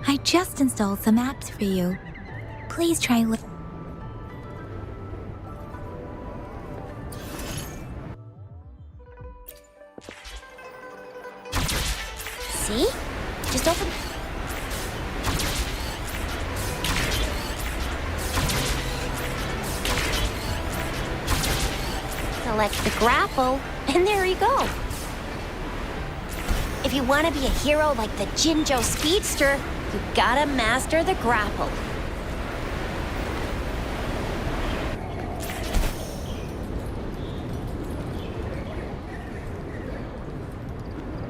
I just installed some apps for you. Please try See? Just open... Select the grapple, and there you go. If you want to be a hero like the Jinzhou Speedster, you gotta master the grapple.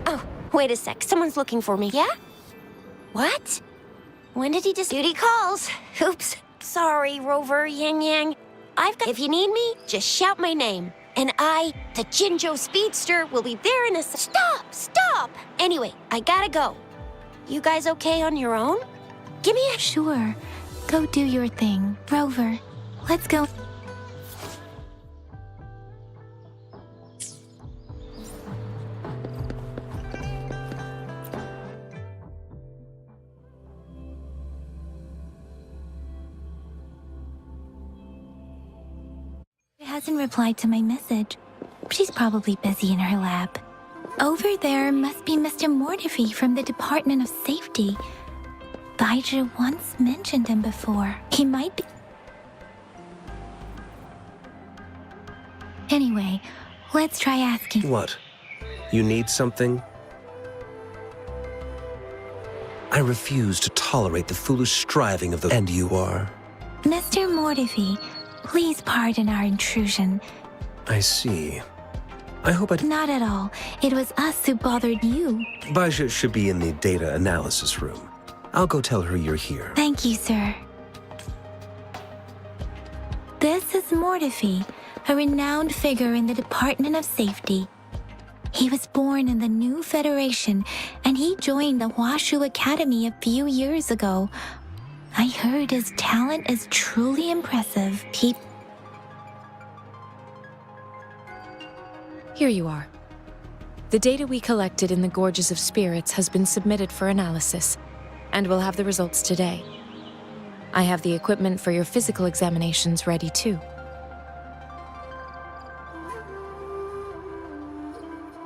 Oh, wait a sec. Someone's looking for me, yeah? What? When did he just... Duty calls. Oops. Sorry, Rover Yang Yang. If you need me, just shout my name. And I, the Jinzhou Speedster, will be there in a... Stop! Anyway, I gotta go. You guys okay on your own? Give me a... Sure. Go do your thing. Rover, let's go. Hasn't replied to my message. She's probably busy in her lab. Over there must be Mr. Mortifee from the Department of Safety. Baizhi once mentioned him before. He might be... Anyway, let's try asking... What? You need something? I refuse to tolerate the foolish striving of the... And you are? Mr. Mortifee, please pardon our intrusion. I see. I hope I... Not at all. It was us who bothered you. Baizhi should be in the data analysis room. I'll go tell her you're here. Thank you, sir. This is Mortifee, a renowned figure in the Department of Safety. He was born in the new Federation, and he joined the Huaxu Academy a few years ago. I heard his talent is truly impressive. Here you are. The data we collected in the Gorges of Spirits has been submitted for analysis, and we'll have the results today. I have the equipment for your physical examinations ready too.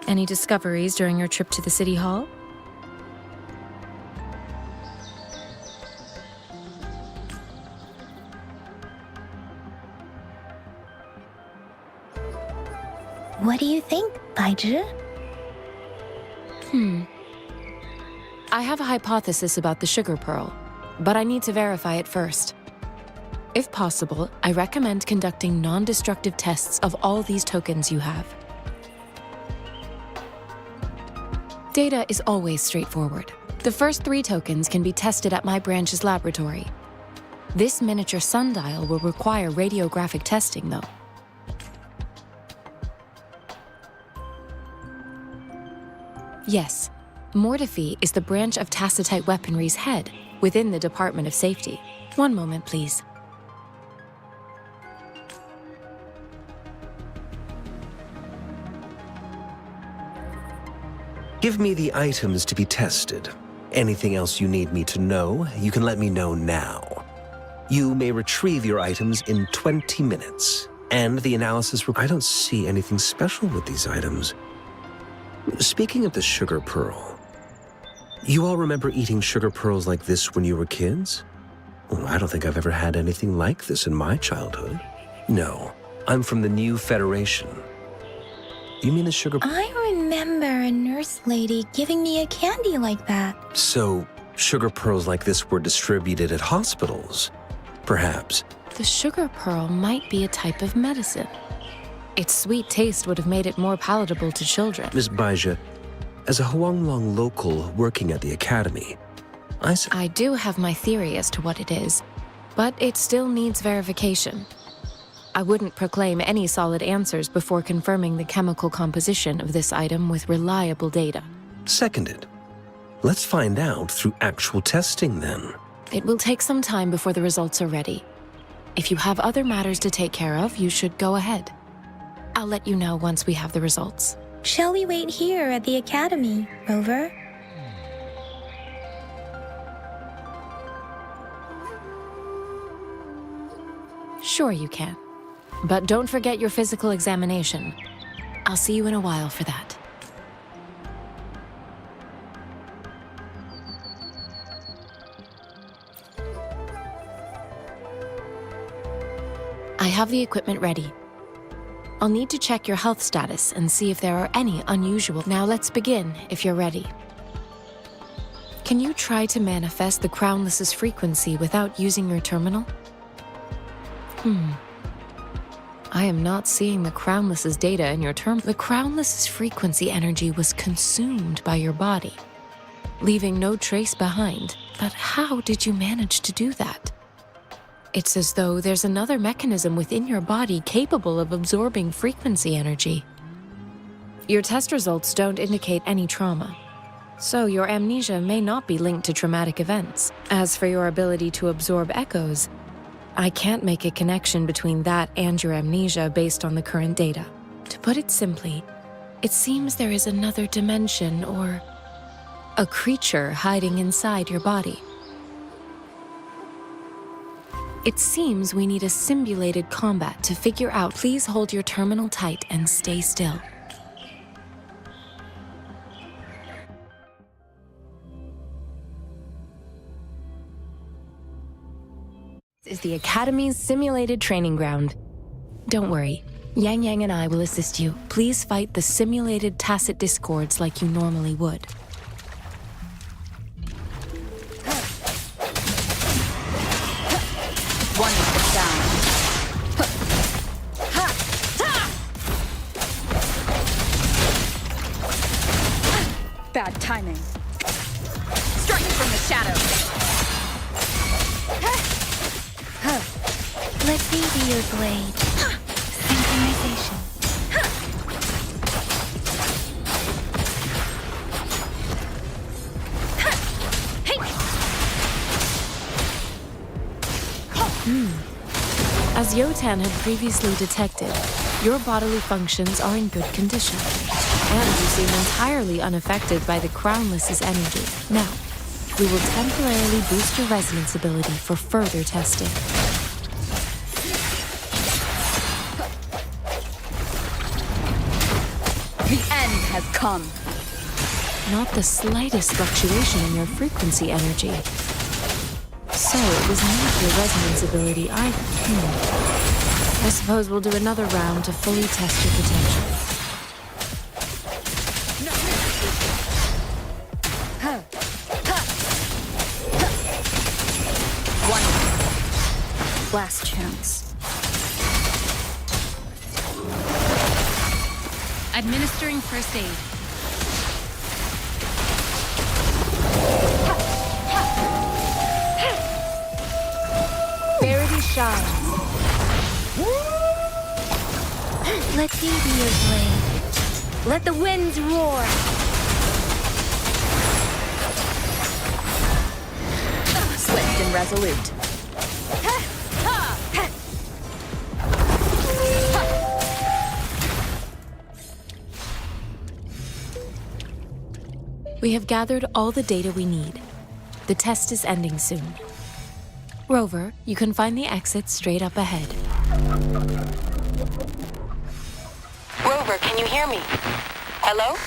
Any discoveries during your trip to the City Hall? What do you think, Baizhi? I have a hypothesis about the sugar pearl, but I need to verify it first. If possible, I recommend conducting non-destructive tests of all these tokens you have. Data is always straightforward. The first 3 tokens can be tested at my branch's laboratory. This miniature sundial will require radiographic testing, though. Yes, Mortifee is the branch of Tacitite Weaponry's head within the Department of Safety. One moment, please. Give me the items to be tested. Anything else you need me to know, you can let me know now. You may retrieve your items in 20 minutes. And the analysis... I don't see anything special with these items. Speaking of the sugar pearl, you all remember eating sugar pearls like this when you were kids? Well, I don't think I've ever had anything like this in my childhood. No, I'm from the new Federation. You mean the sugar... I remember a nurse lady giving me a candy like that. So, sugar pearls like this were distributed at hospitals? Perhaps. The sugar pearl might be a type of medicine. Its sweet taste would have made it more palatable to children. Miss Baija, as a Huanglong local working at the academy, I do have my theory as to what it is, but it still needs verification. I wouldn't proclaim any solid answers before confirming the chemical composition of this item with reliable data. Seconded. Let's find out through actual testing then. It will take some time before the results are ready. If you have other matters to take care of, you should go ahead. I'll let you know once we have the results. Shall we wait here at the academy, Rover? Sure you can. But don't forget your physical examination. I'll see you in a while for that. I have the equipment ready. I'll need to check your health status and see if there are any unusual. Now let's begin, if you're ready. Can you try to manifest the Crownless's frequency without using your terminal? I am not seeing the Crownless's data in your term. The Crownless's frequency energy was consumed by your body, leaving no trace behind. But how did you manage to do that? It's as though there's another mechanism within your body capable of absorbing frequency energy. Your test results don't indicate any trauma, so your amnesia may not be linked to traumatic events. As for your ability to absorb echoes, I can't make a connection between that and your amnesia based on the current data. To put it simply, it seems there is another dimension or a creature hiding inside your body. It seems we need a simulated combat to figure out. Please hold your terminal tight and stay still. This is the Academy's simulated training ground. Don't worry, Yang Yang and I will assist you. Please fight the simulated tacit discords like you normally would. One is down. Bad timing. Strike from the shadows. Let me be your blade. Synchronization. As Yotan had previously detected, your bodily functions are in good condition, and you seem entirely unaffected by the Crownless's energy. Now, we will temporarily boost your resonance ability for further testing. The end has come. Not the slightest fluctuation in your frequency energy. So it was not your resonance ability either. I suppose we'll do another round to fully test your potential. One. Last chance. Administering first aid. Verity shines. Let me be your blade. Let the winds roar. Swift and resolute. We have gathered all the data we need. The test is ending soon. Rover, you can find the exit straight up ahead. Rover, can you hear me? Hello?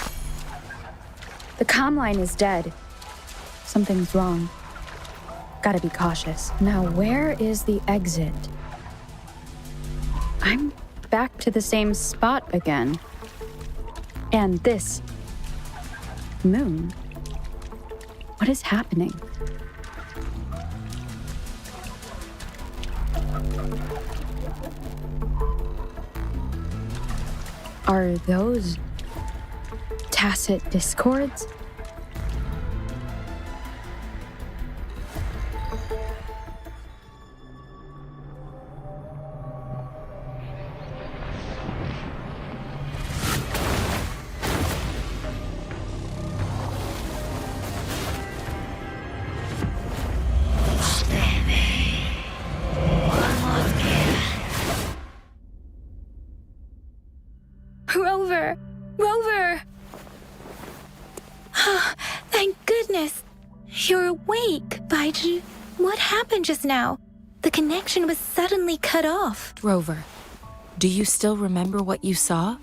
The comm line is dead. Something's wrong. Gotta be cautious. Now, where is the exit? I'm back to the same spot again. And this moon. What is happening? Are those tacit discords? Rover! Rover! Thank goodness! You're awake, Baiju. What happened just now? The connection was suddenly cut off. Rover, do you still remember what you saw?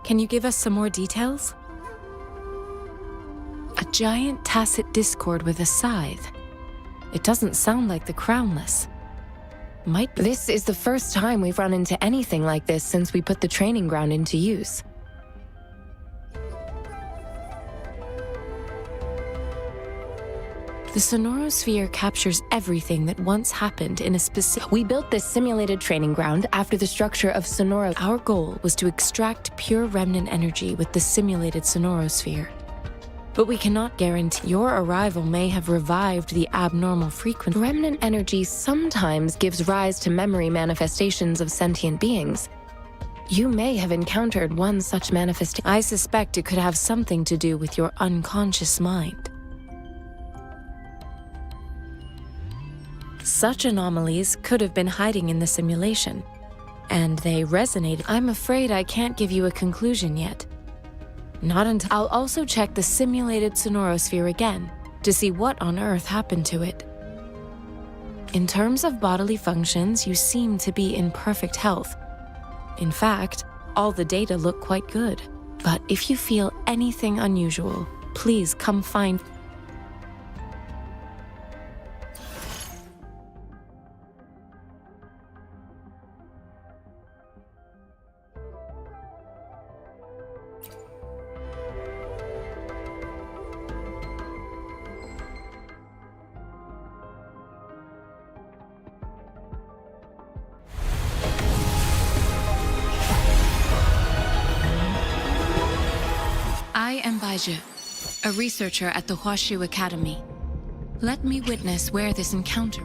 Can you give us some more details? A giant tacit discord with a scythe. It doesn't sound like the Crownless. Might be. This is the first time we've run into anything like this since we put the training ground into use. The sonorosphere captures everything that once happened in a specific... We built this simulated training ground after the structure of Sonoro. Our goal was to extract pure remnant energy with the simulated sonorosphere. But we cannot guarantee your arrival may have revived the abnormal frequency. Remnant energy sometimes gives rise to memory manifestations of sentient beings. You may have encountered one such manifestation. I suspect it could have something to do with your unconscious mind. Such anomalies could have been hiding in the simulation, and they resonated. I'm afraid I can't give you a conclusion yet. Not until... I'll also check the simulated sonorosphere again to see what on earth happened to it. In terms of bodily functions, you seem to be in perfect health. In fact, all the data look quite good. But if you feel anything unusual, please come find... I am Baiju, a researcher at the Huashu Academy. Let me witness where this encounter...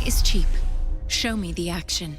Talk is cheap. Show me the action.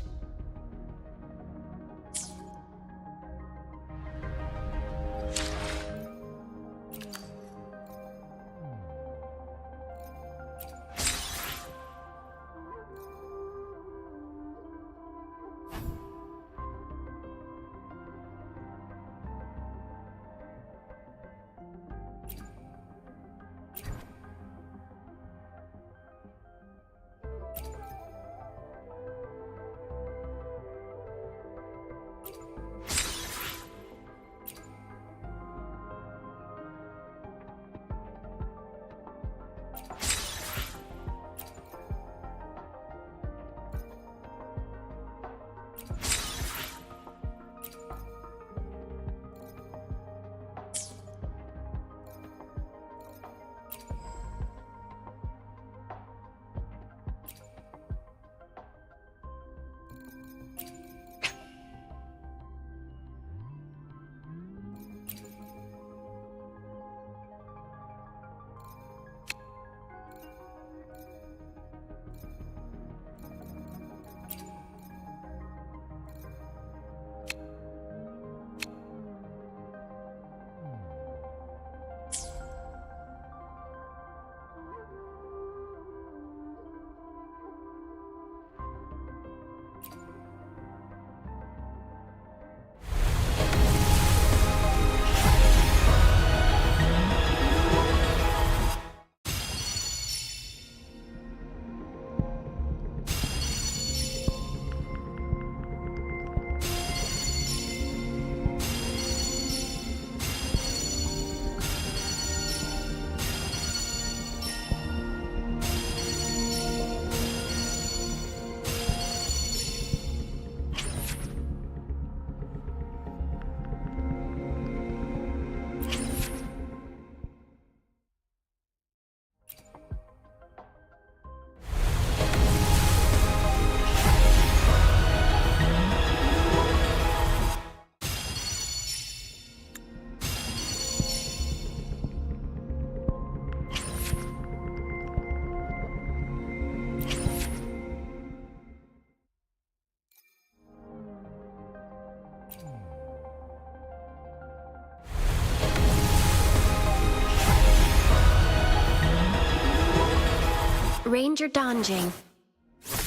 Ranger Donjing.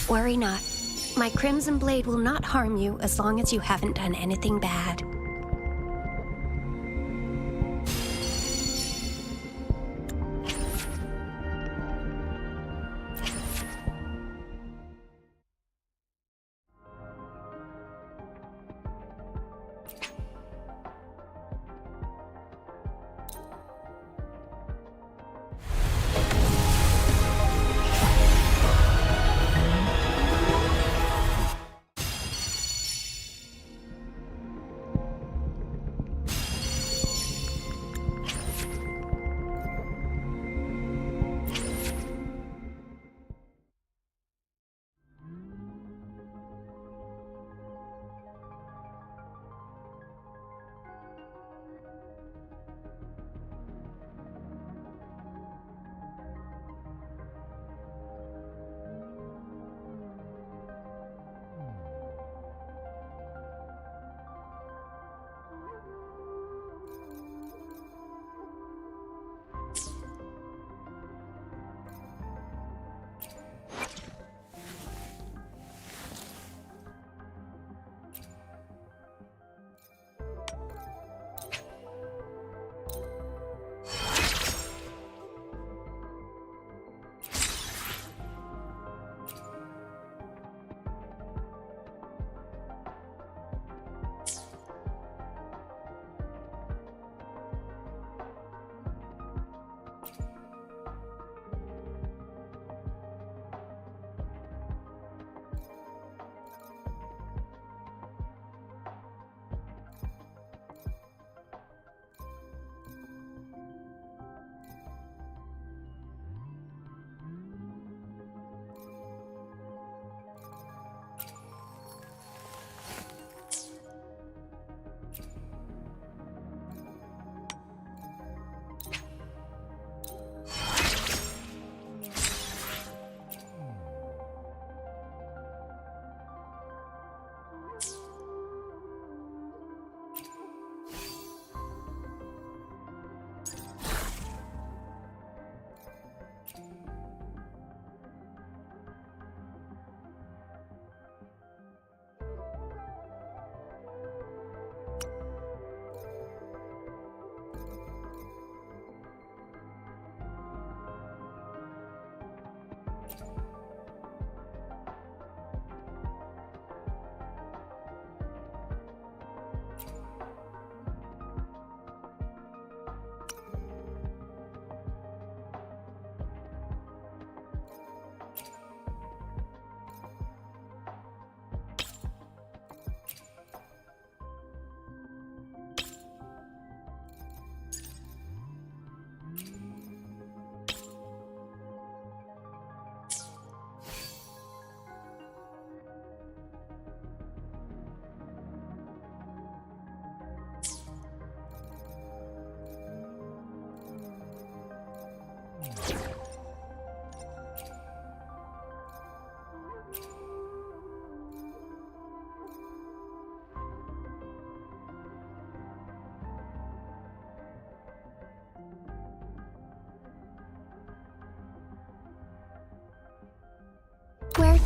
Worry not. My Crimson Blade will not harm you as long as you haven't done anything bad.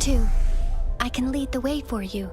too. I can lead the way for you.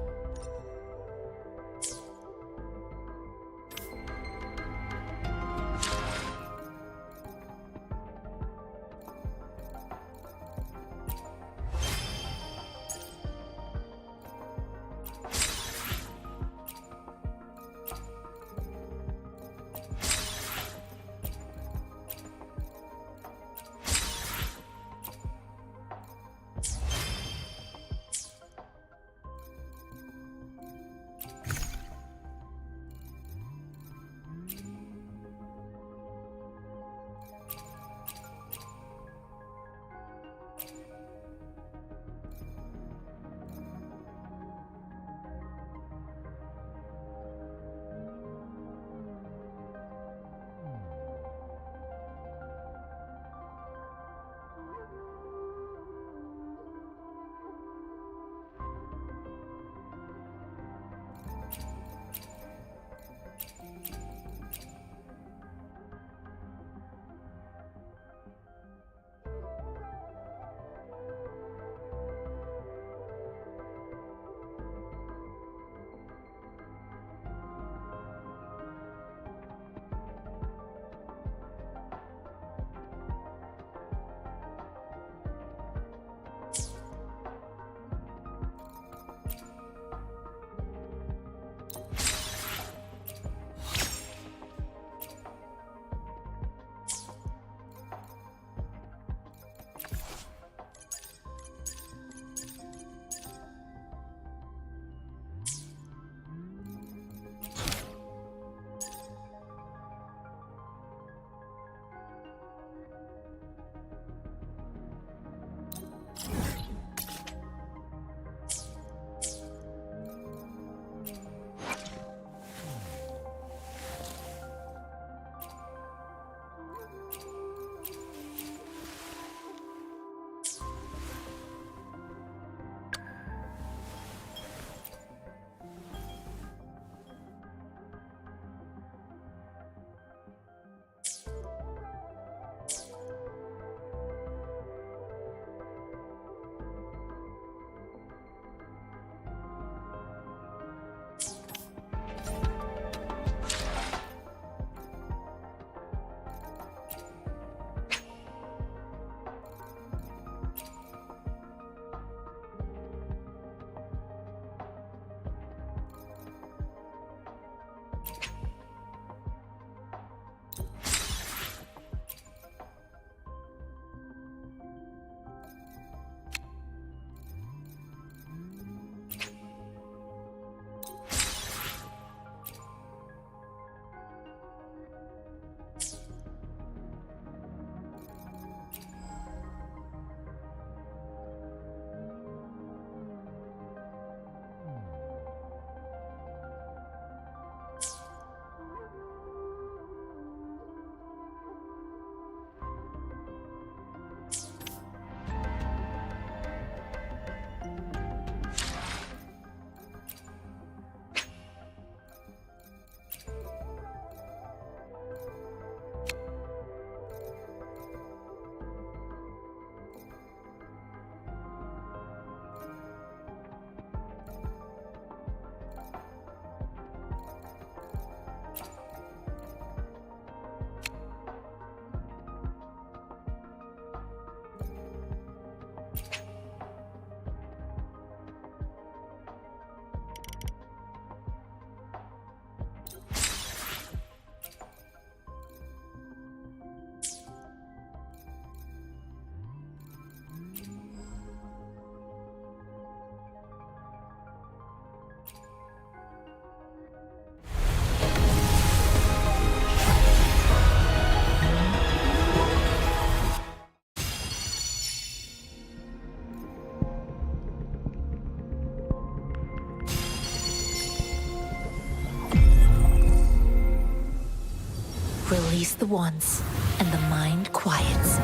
Release the wands, and the mind quiets.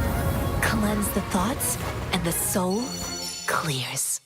Cleanse the thoughts, and the soul clears.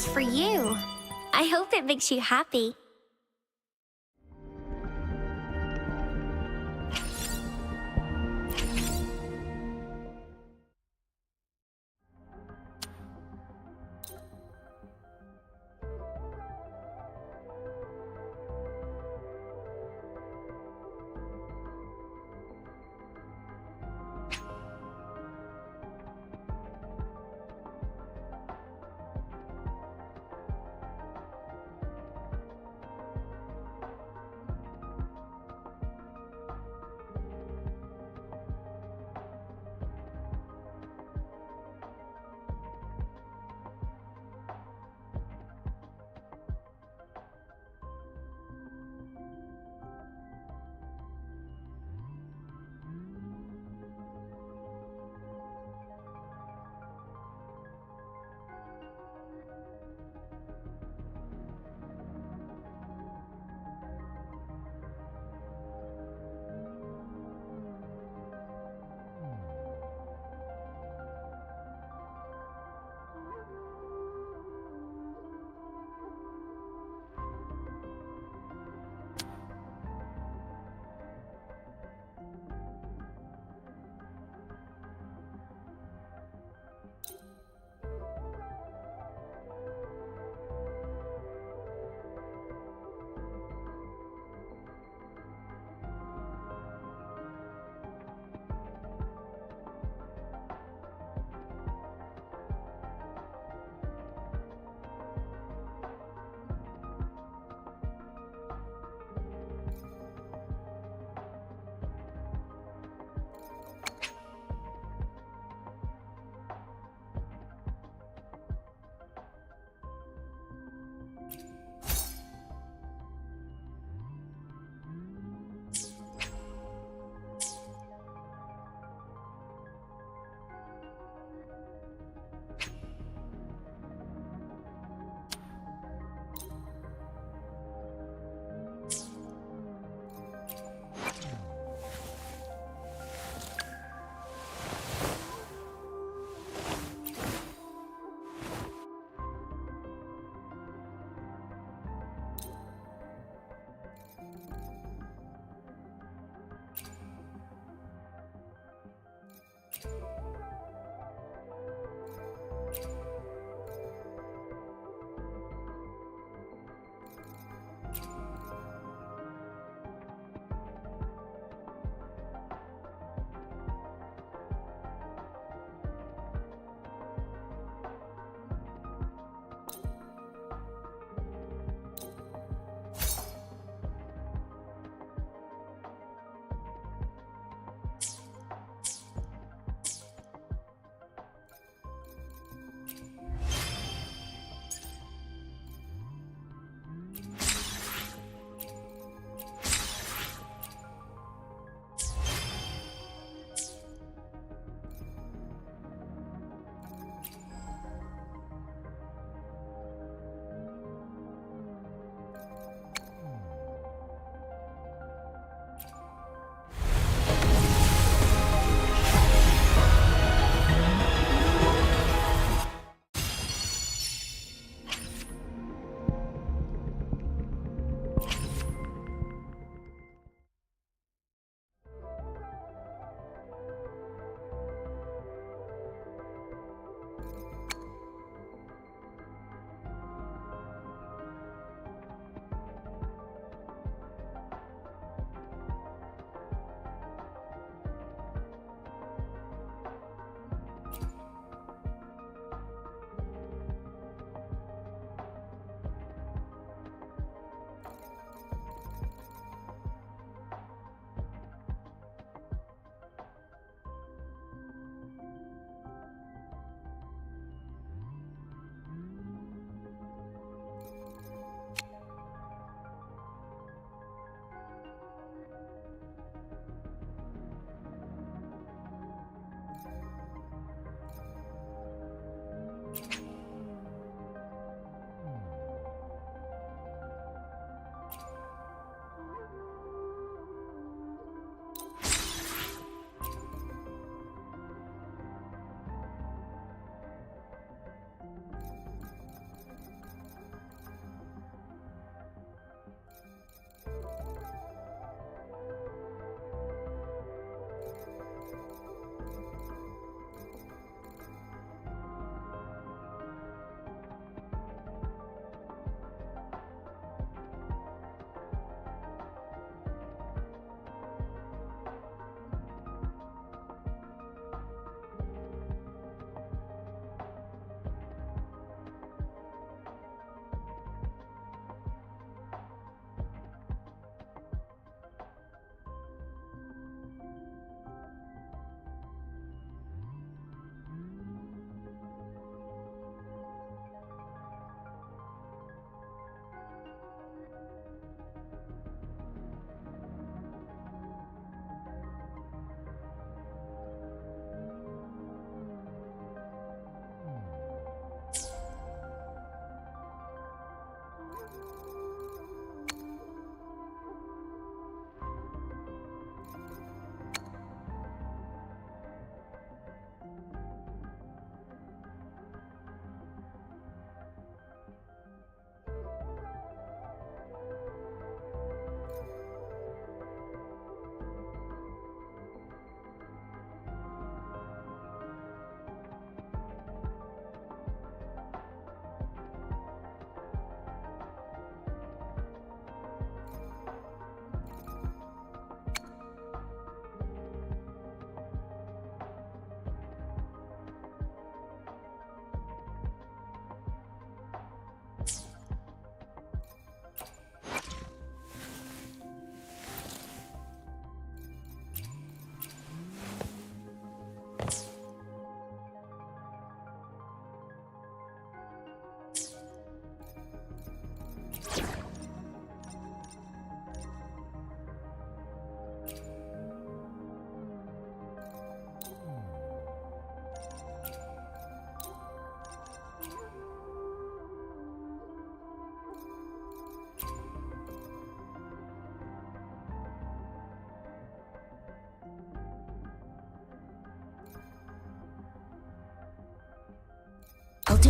just for you. I hope it makes you happy.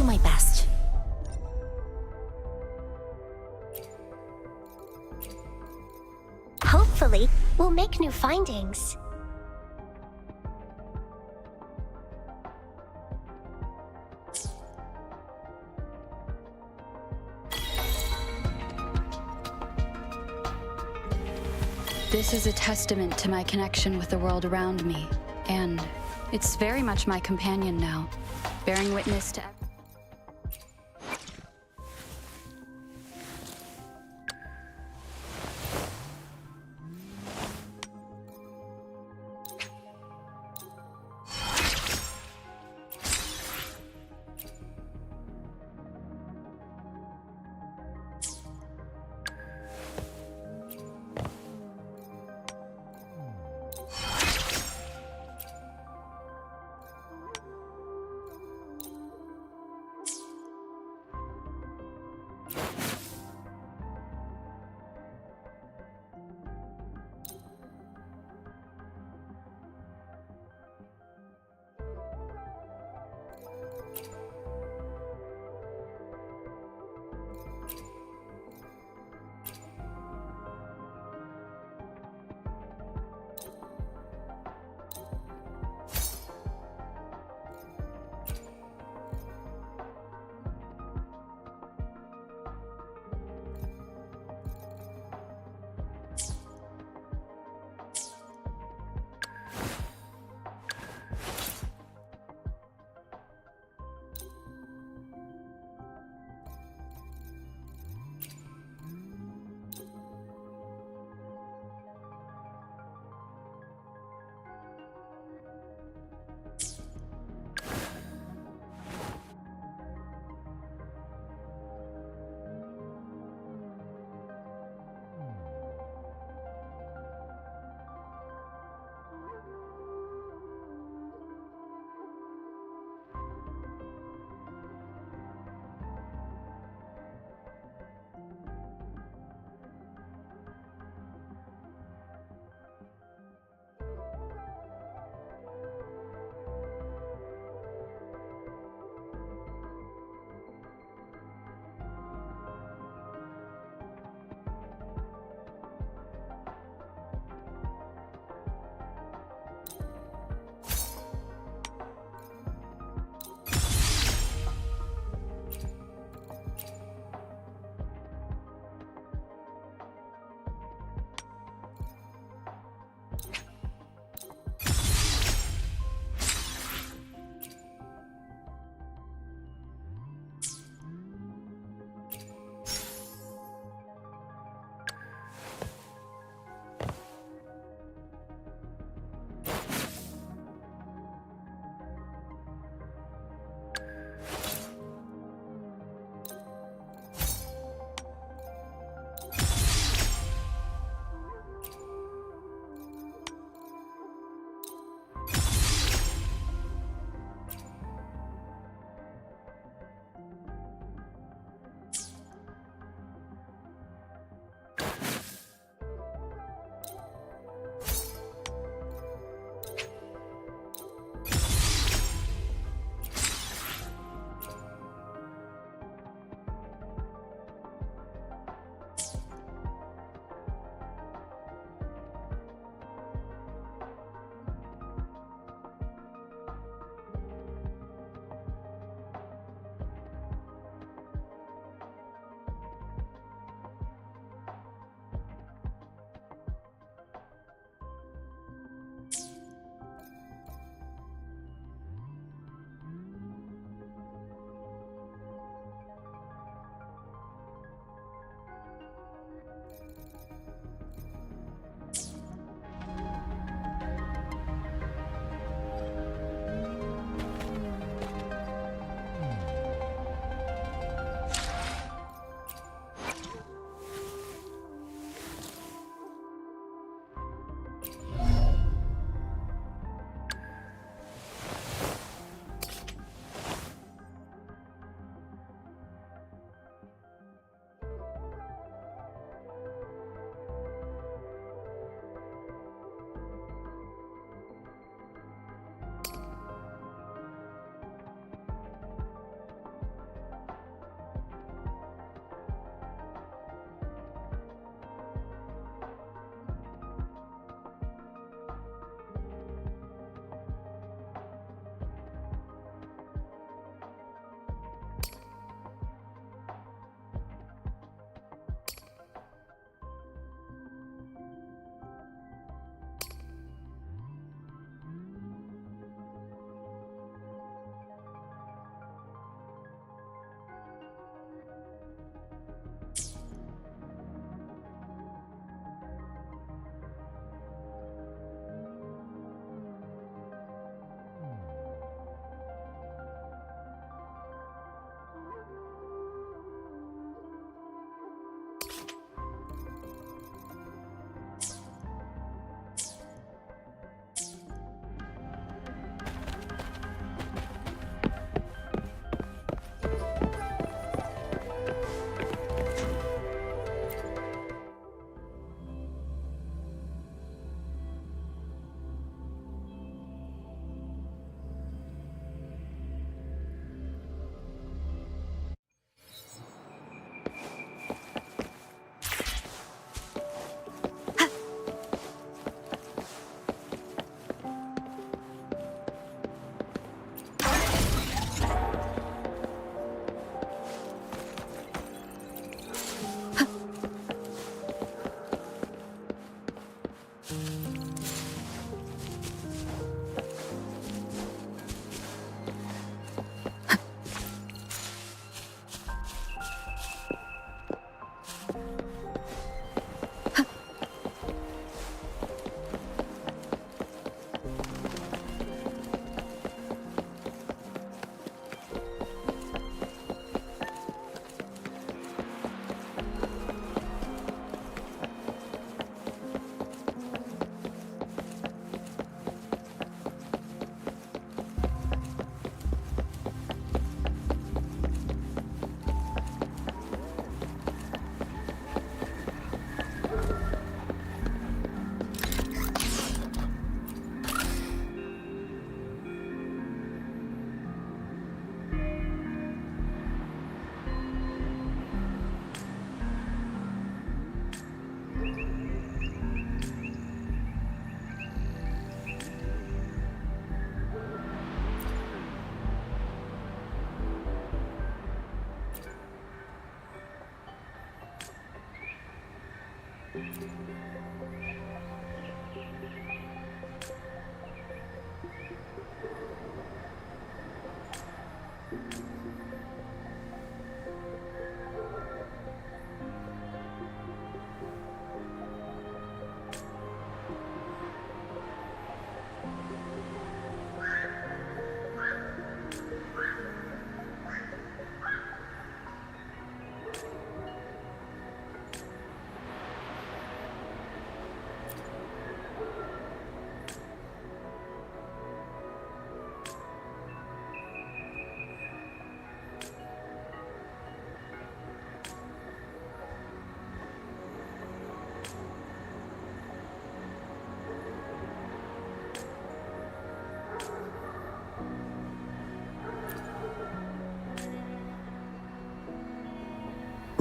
do my best. Hopefully, we'll make new findings. This is a testament to my connection with the world around me, and it's very much my companion now, bearing witness to...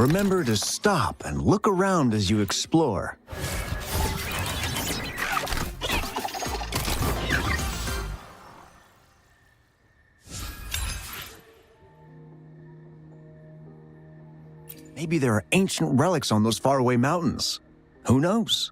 Remember to stop and look around as you explore. Maybe there are ancient relics on those faraway mountains. Who knows?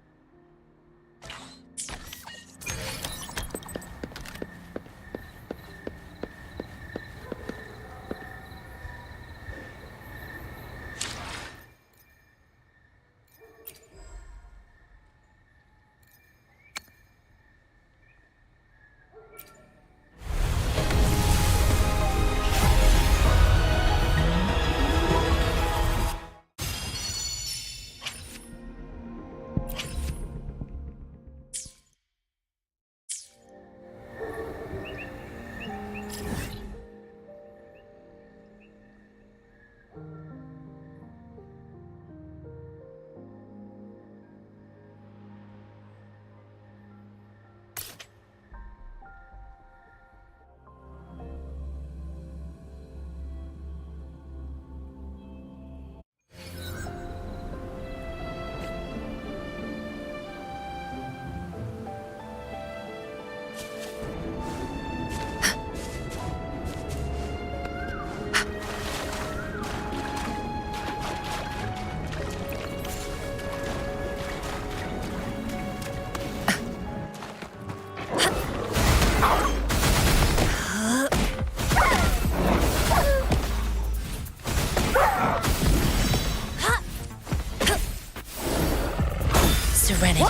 Serenity.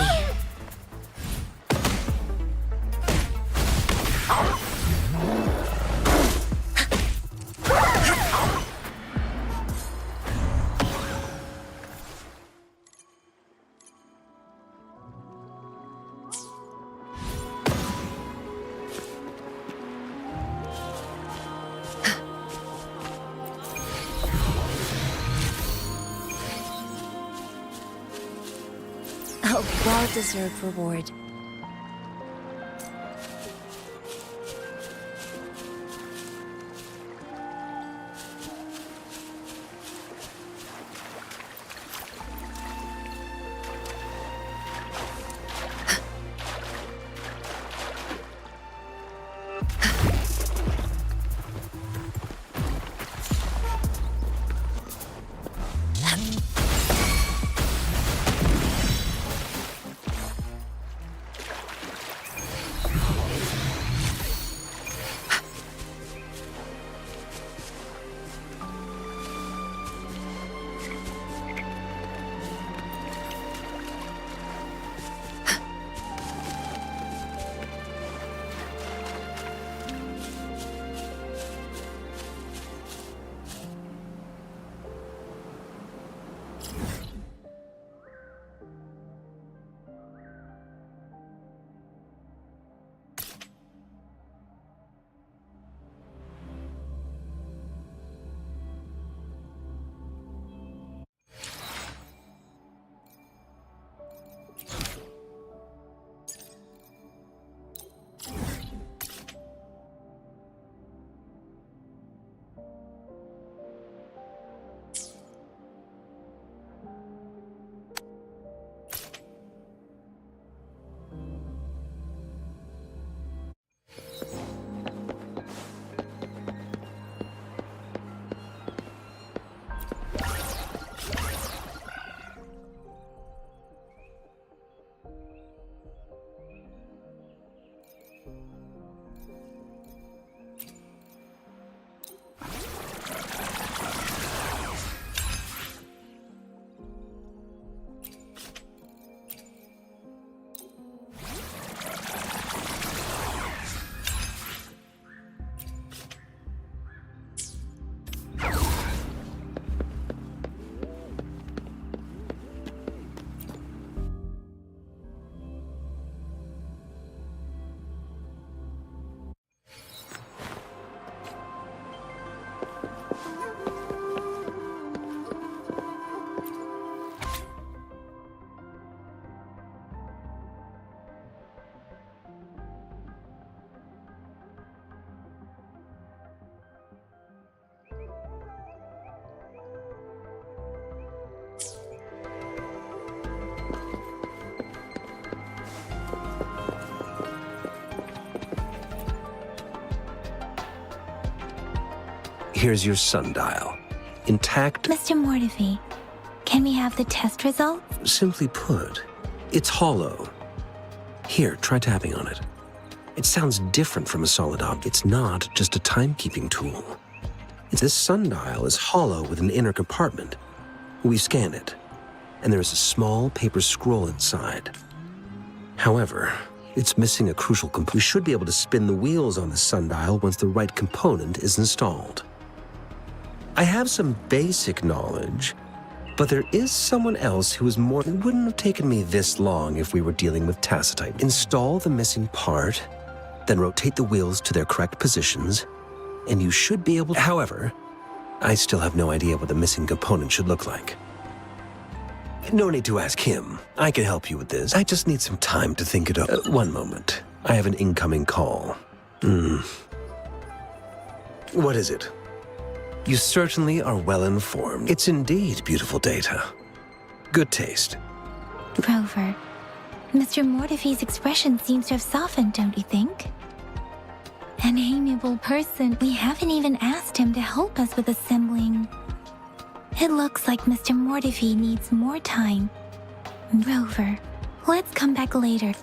A well-deserved reward. Here's your sundial. Intact. Mr. Mortivy, can we have the test results? Simply put, it's hollow. Here, try tapping on it. It sounds different from a solid object. It's not just a timekeeping tool. This sundial is hollow with an inner compartment. We scanned it, and there is a small paper scroll inside. However, it's missing a crucial component. We should be able to spin the wheels on the sundial once the right component is installed. I have some basic knowledge, but there is someone else who is more. It wouldn't have taken me this long if we were dealing with tacitite. Install the missing part, then rotate the wheels to their correct positions, and you should be able to. However, I still have no idea what the missing component should look like. No need to ask him. I can help you with this. I just need some time to think it over. One moment. I have an incoming call. What is it? You certainly are well informed. It's indeed beautiful data. Good taste. Rover, Mr. Mortivy's expression seems to have softened, don't you think? An amiable person. We haven't even asked him to help us with assembling. It looks like Mr. Mortivy needs more time. Rover, let's come back later.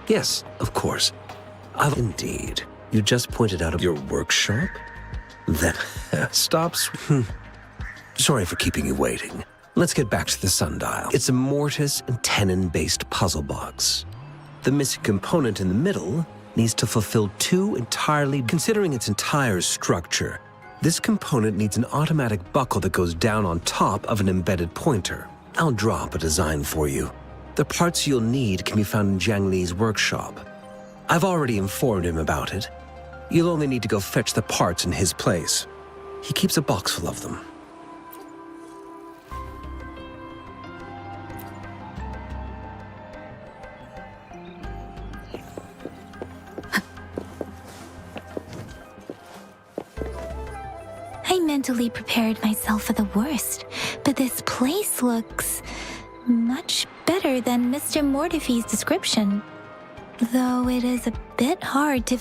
Yes, of course. Indeed. You just pointed out your workshop? That stops. Sorry for keeping you waiting. Let's get back to the sundial. It's a mortise and tenon-based puzzle box. The missing component in the middle needs to fulfill two entirely. Considering its entire structure, this component needs an automatic buckle that goes down on top of an embedded pointer. I'll draw up a design for you. The parts you'll need can be found in Jiang Li's workshop. I've already informed him about it. You'll only need to go fetch the parts in his place. He keeps a box full of them. I mentally prepared myself for the worst, but this place looks much better than Mr. Mortivy's description. Though it is a bit hard to...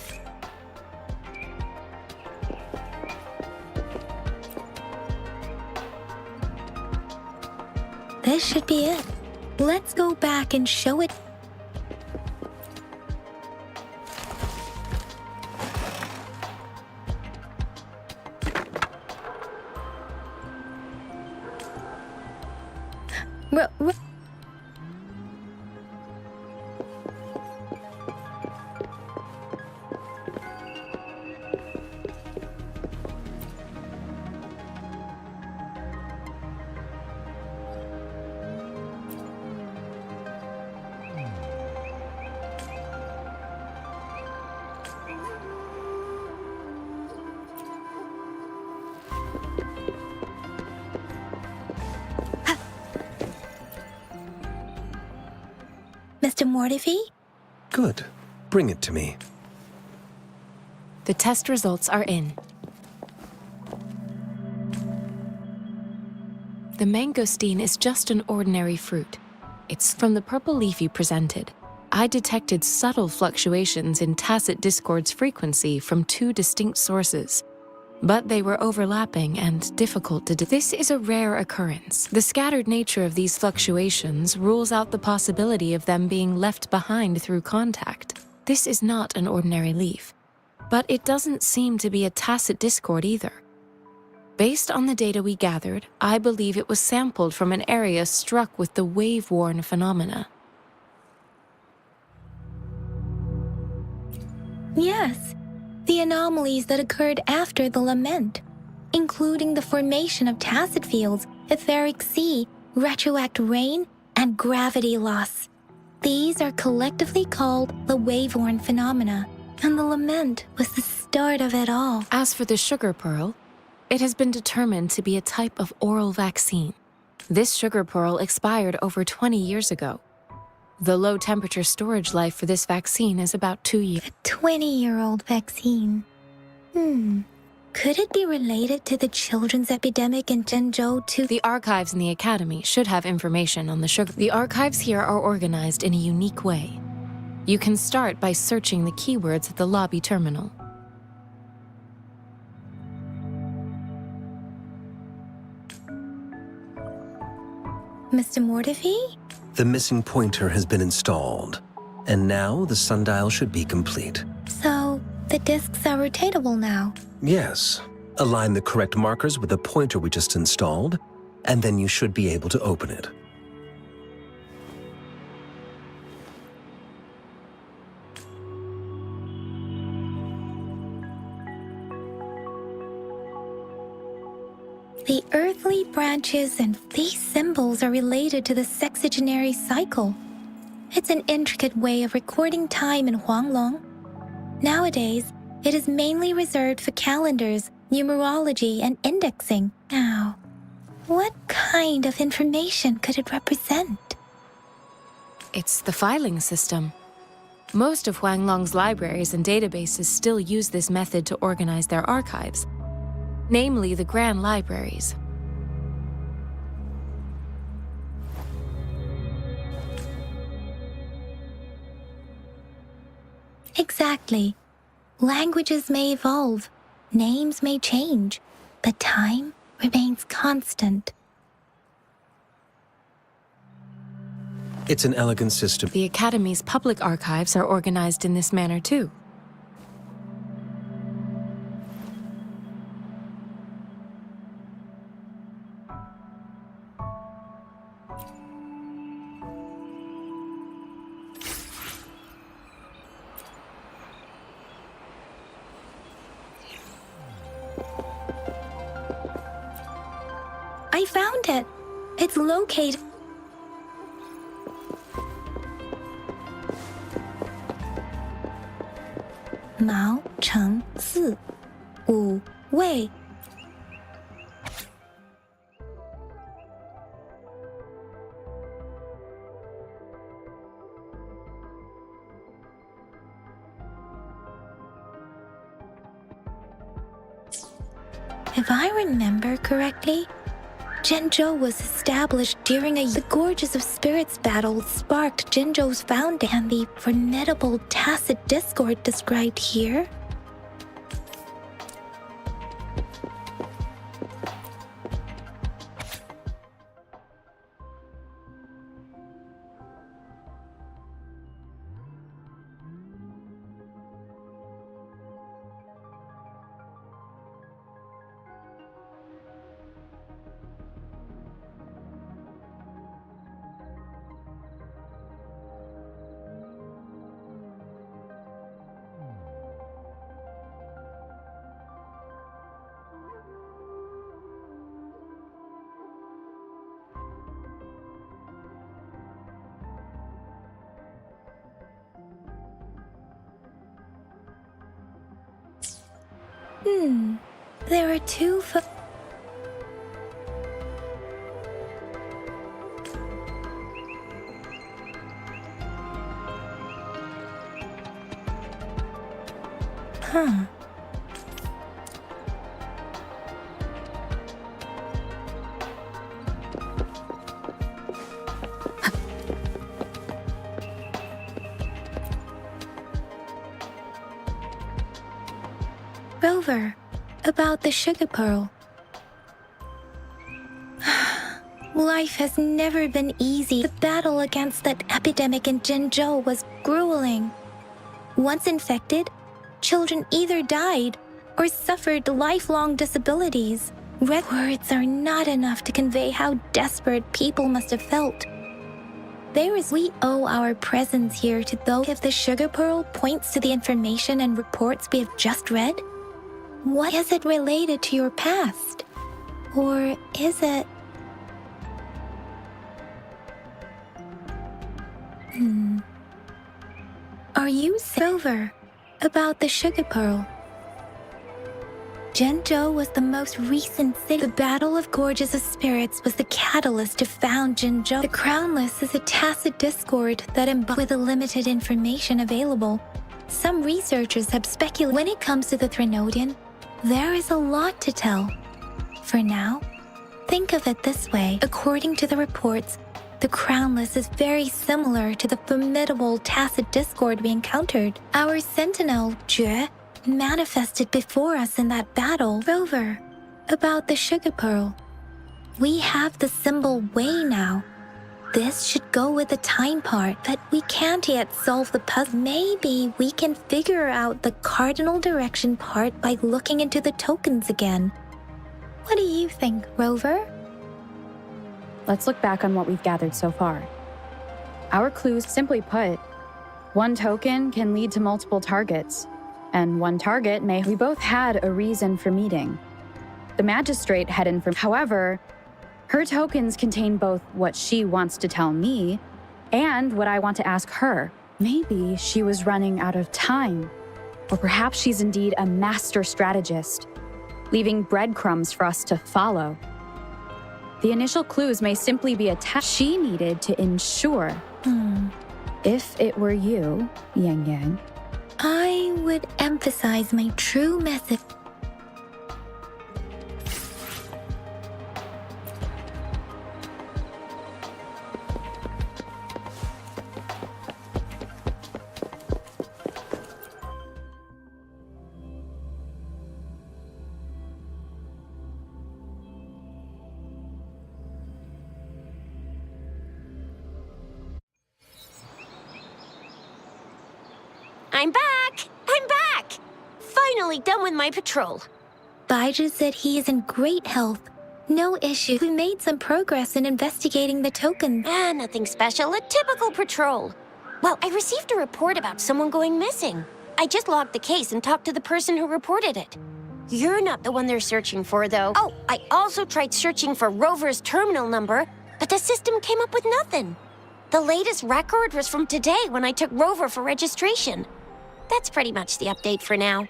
This should be it. Let's go back and show it. Mr. Mortivy? Good. Bring it to me. The test results are in. The mangosteen is just an ordinary fruit. It's from the purple leaf you presented. I detected subtle fluctuations in tacit discord's frequency from two distinct sources. but they were overlapping and difficult to This is a rare occurrence. The scattered nature of these fluctuations rules out the possibility of them being left behind through contact. This is not an ordinary leaf, but it doesn't seem to be a tacit discord either. Based on the data we gathered, I believe it was sampled from an area struck with the wave-worn phenomena. Yes, the anomalies that occurred after the lament, including the formation of tacit fields, etheric sea, retroact rain, and gravity loss. These are collectively called the wave-worn phenomena, and the lament was the start of it all. As for the sugar pearl, it has been determined to be a type of oral vaccine. This sugar pearl expired over 20 years ago. The low-temperature storage life for this vaccine is about 2 years. A 20-year-old vaccine. Could it be related to the children's epidemic in Zhenzhou too? The archives in the Academy should have information on the sugar. The archives here are organized in a unique way. You can start by searching the keywords at the lobby terminal. Mr. Mortefi? The missing pointer has been installed, and now the sundial should be complete. So, the discs are rotatable now? Yes. Align the correct markers with the pointer we just installed, and then you should be able to open it. The earthly branches and these symbols are related to the sexagenary cycle. It's an intricate way of recording time in Huanglong. Nowadays, it is mainly reserved for calendars, numerology, and indexing. Now, what kind of information could it represent? It's the filing system. Most of Huanglong's libraries and databases still use this method to organize their archives, namely the grand libraries. Exactly. Languages may evolve, names may change, but time remains constant. It's an elegant system. The Academy's public archives are organized in this manner too. I found it. It's located. Mao Cheng Si Wu Wei. If I remember correctly, Zhenzhou was established during the Gorges of Spirits battle sparked Zhenzhou's founding, and the formidable tacit discord described here. There are two Rover, about the sugar pearl. Life has never been easy. The battle against that epidemic in Jinzhou was grueling. Once infected, children either died or suffered lifelong disabilities. Red words are not enough to convey how desperate people must have felt. We owe our presence here to those. If the sugar pearl points to the information and reports we have just read, what is it related to your past? Or is it... Are you Silver about the sugar pearl? Jinzhou was the most recent city. The Battle of Gorges of Spirits was the catalyst to found Jinzhou. The Crownless is a tacit discord that with the limited information available. Some researchers have speculated when it comes to the Threnodian, there is a lot to tell. For now, think of it this way. According to the reports, the Crownless is very similar to the formidable tacit discord we encountered. Our sentinel, Jue, manifested before us in that battle. Rover, about the sugar pearl. We have the symbol Wei now. This should go with the time part, but we can't yet solve the puzzle. Maybe we can figure out the cardinal direction part by looking into the tokens again. What do you think, Rover? Let's look back on what we've gathered so far. Our clues, simply put, one token can lead to multiple targets, and one target may... We both had a reason for meeting. The magistrate had information. However, her tokens contain both what she wants to tell me and what I want to ask her. Maybe she was running out of time, or perhaps she's indeed a master strategist, leaving breadcrumbs for us to follow. The initial clues may simply be a task she needed to ensure. If it were you, Yang Yang, I would emphasize my true message. I'm back! I'm back! Finally done with my patrol. Baiju said he is in great health. No issue. We made some progress in investigating the tokens. Nothing special. A typical patrol. Well, I received a report about someone going missing. I just logged the case and talked to the person who reported it. You're not the one they're searching for, though. Oh, I also tried searching for Rover's terminal number, but the system came up with nothing. The latest record was from today when I took Rover for registration. That's pretty much the update for now.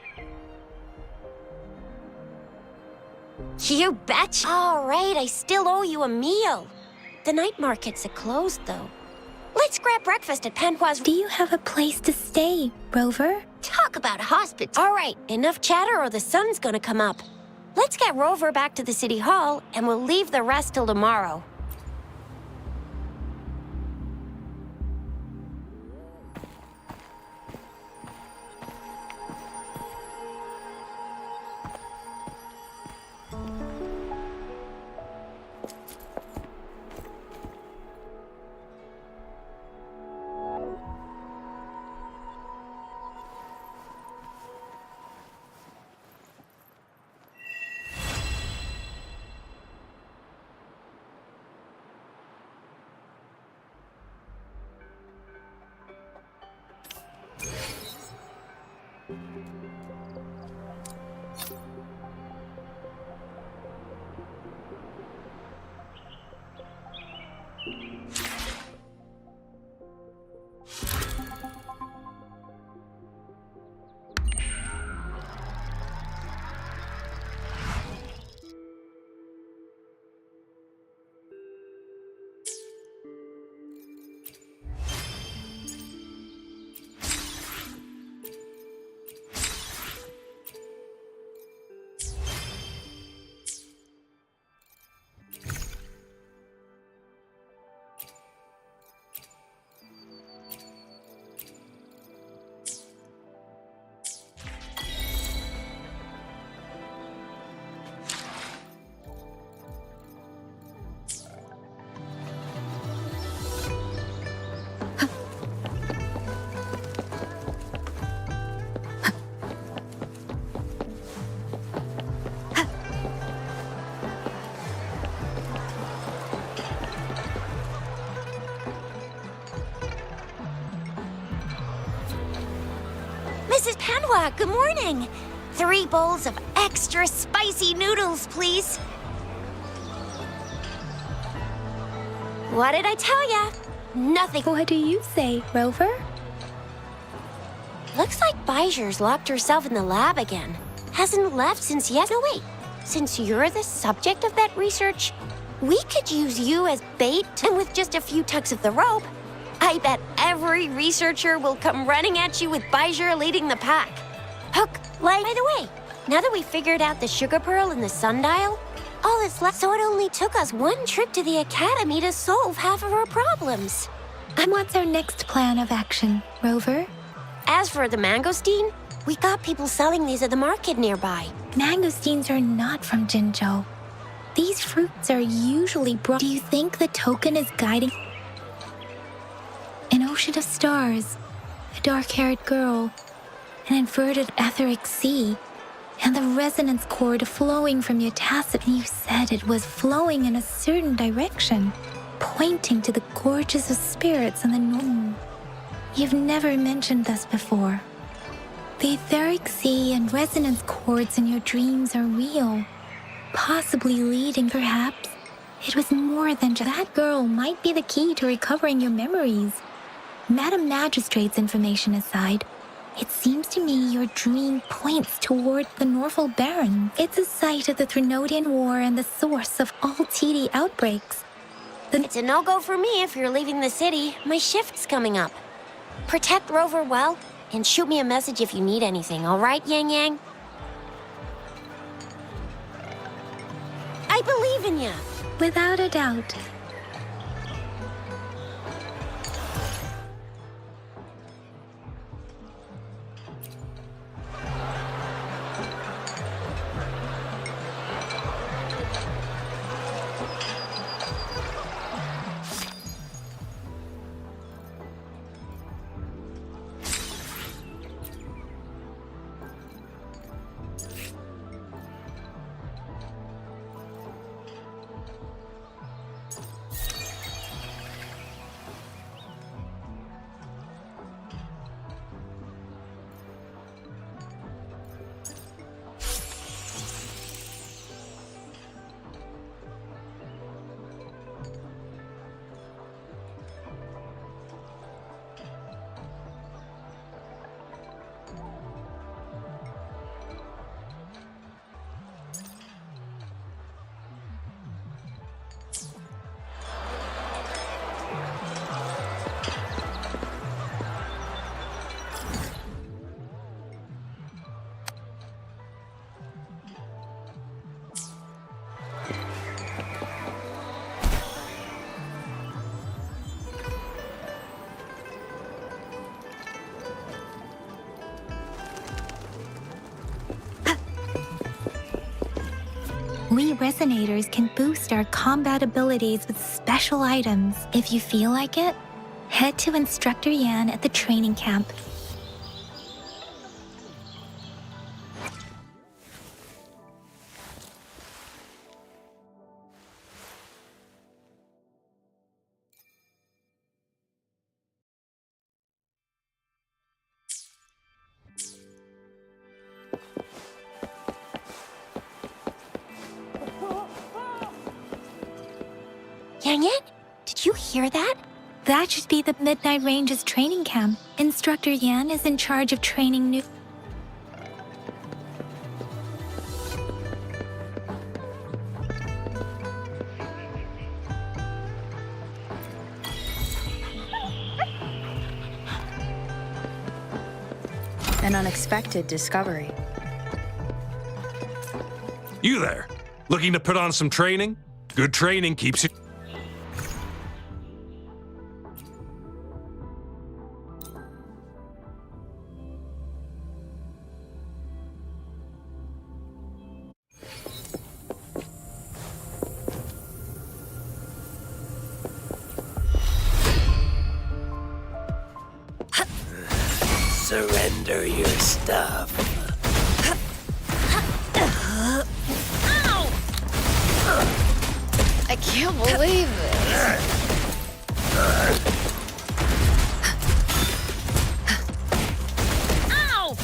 You betcha! All right, I still owe you a meal. The night markets are closed, though. Let's grab breakfast at Panhua's. Do you have a place to stay, Rover? Talk about a hospital. All right, enough chatter or the sun's gonna come up. Let's get Rover back to the city hall, and we'll leave the rest till tomorrow. Mrs. Panhua, good morning. 3 bowls of extra spicy noodles, please. What did I tell ya? Nothing. What do you say, Rover? Looks like Bijur's locked herself in the lab again. Hasn't left since No, wait. Since you're the subject of that research, we could use you as bait, and with just a few tugs of the rope, I bet every researcher will come running at you with Bijur leading the pack. Hook, line. By the way, now that we figured out the sugar pearl and the sundial, all that's left, so it only took us 1 trip to the academy to solve half of our problems. And what's our next plan of action, Rover? As for the mangosteen, we got people selling these at the market nearby. Mangosteens are not from Jinzhou. These fruits are usually brought. Do you think the token is guiding? An ocean of stars, a dark-haired girl, an inverted etheric sea, and the resonance cord flowing from your tacit. You said it was flowing in a certain direction, pointing to the gorges of spirits and the north. You've never mentioned this before. The etheric sea and resonance cords in your dreams are real, possibly leading, perhaps. It was more than just that girl might be the key to recovering your memories. Madam Magistrate's information aside, it seems to me your dream points toward the Norval Baron. It's a site of the Trinodian War and the source of all TD outbreaks. It's a no-go for me if you're leaving the city. My shift's coming up. Protect Rover well, and shoot me a message if you need anything, all right, Yang Yang? I believe in you. Without a doubt. We Resonators can boost our combat abilities with special items. If you feel like it, head to Instructor Yan at the training camp. Yang Yang, did you hear that? That should be the Midnight Ranges training camp. Instructor Yan is in charge of training new... An unexpected discovery. You there, looking to put on some training? Good training keeps you... Surrender your stuff. I can't believe this. Ow!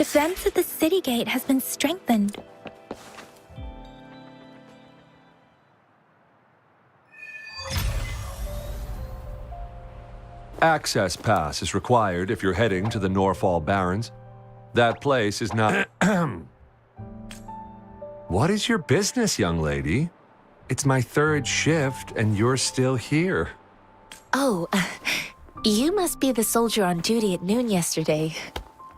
defense at the city gate has been strengthened. Access pass is required if you're heading to the Norfall Barrens. That place is not... What is your business, young lady? It's my third shift, and you're still here. Oh, you must be the soldier on duty at noon yesterday.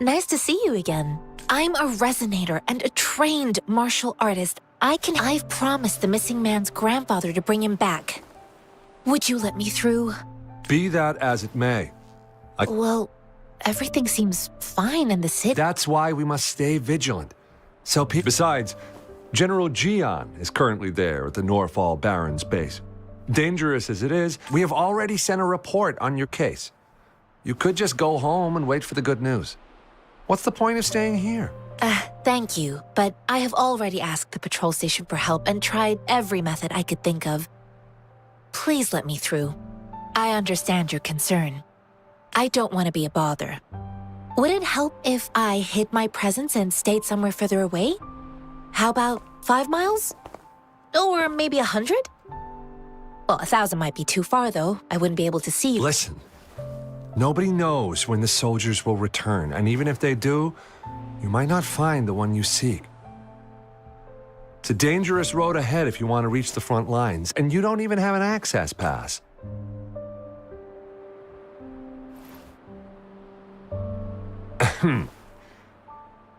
Nice to see you again. I'm a resonator and a trained martial artist. I've promised the missing man's grandfather to bring him back. Would you let me through? Be that as it may. Well, everything seems fine in the city. That's why we must stay vigilant. So besides, General Gian is currently there at the Norfall Barrens base. Dangerous as it is, we have already sent a report on your case. You could just go home and wait for the good news. What's the point of staying here? Thank you, but I have already asked the patrol station for help and tried every method I could think of. Please let me through. I understand your concern. I don't want to be a bother. Would it help if I hid my presence and stayed somewhere further away? How about 5 miles? Or maybe 100? Well, 1,000 might be too far, though. I wouldn't be able to see you. Listen, nobody knows when the soldiers will return, and even if they do, you might not find the one you seek. It's a dangerous road ahead if you want to reach the front lines, and you don't even have an access pass.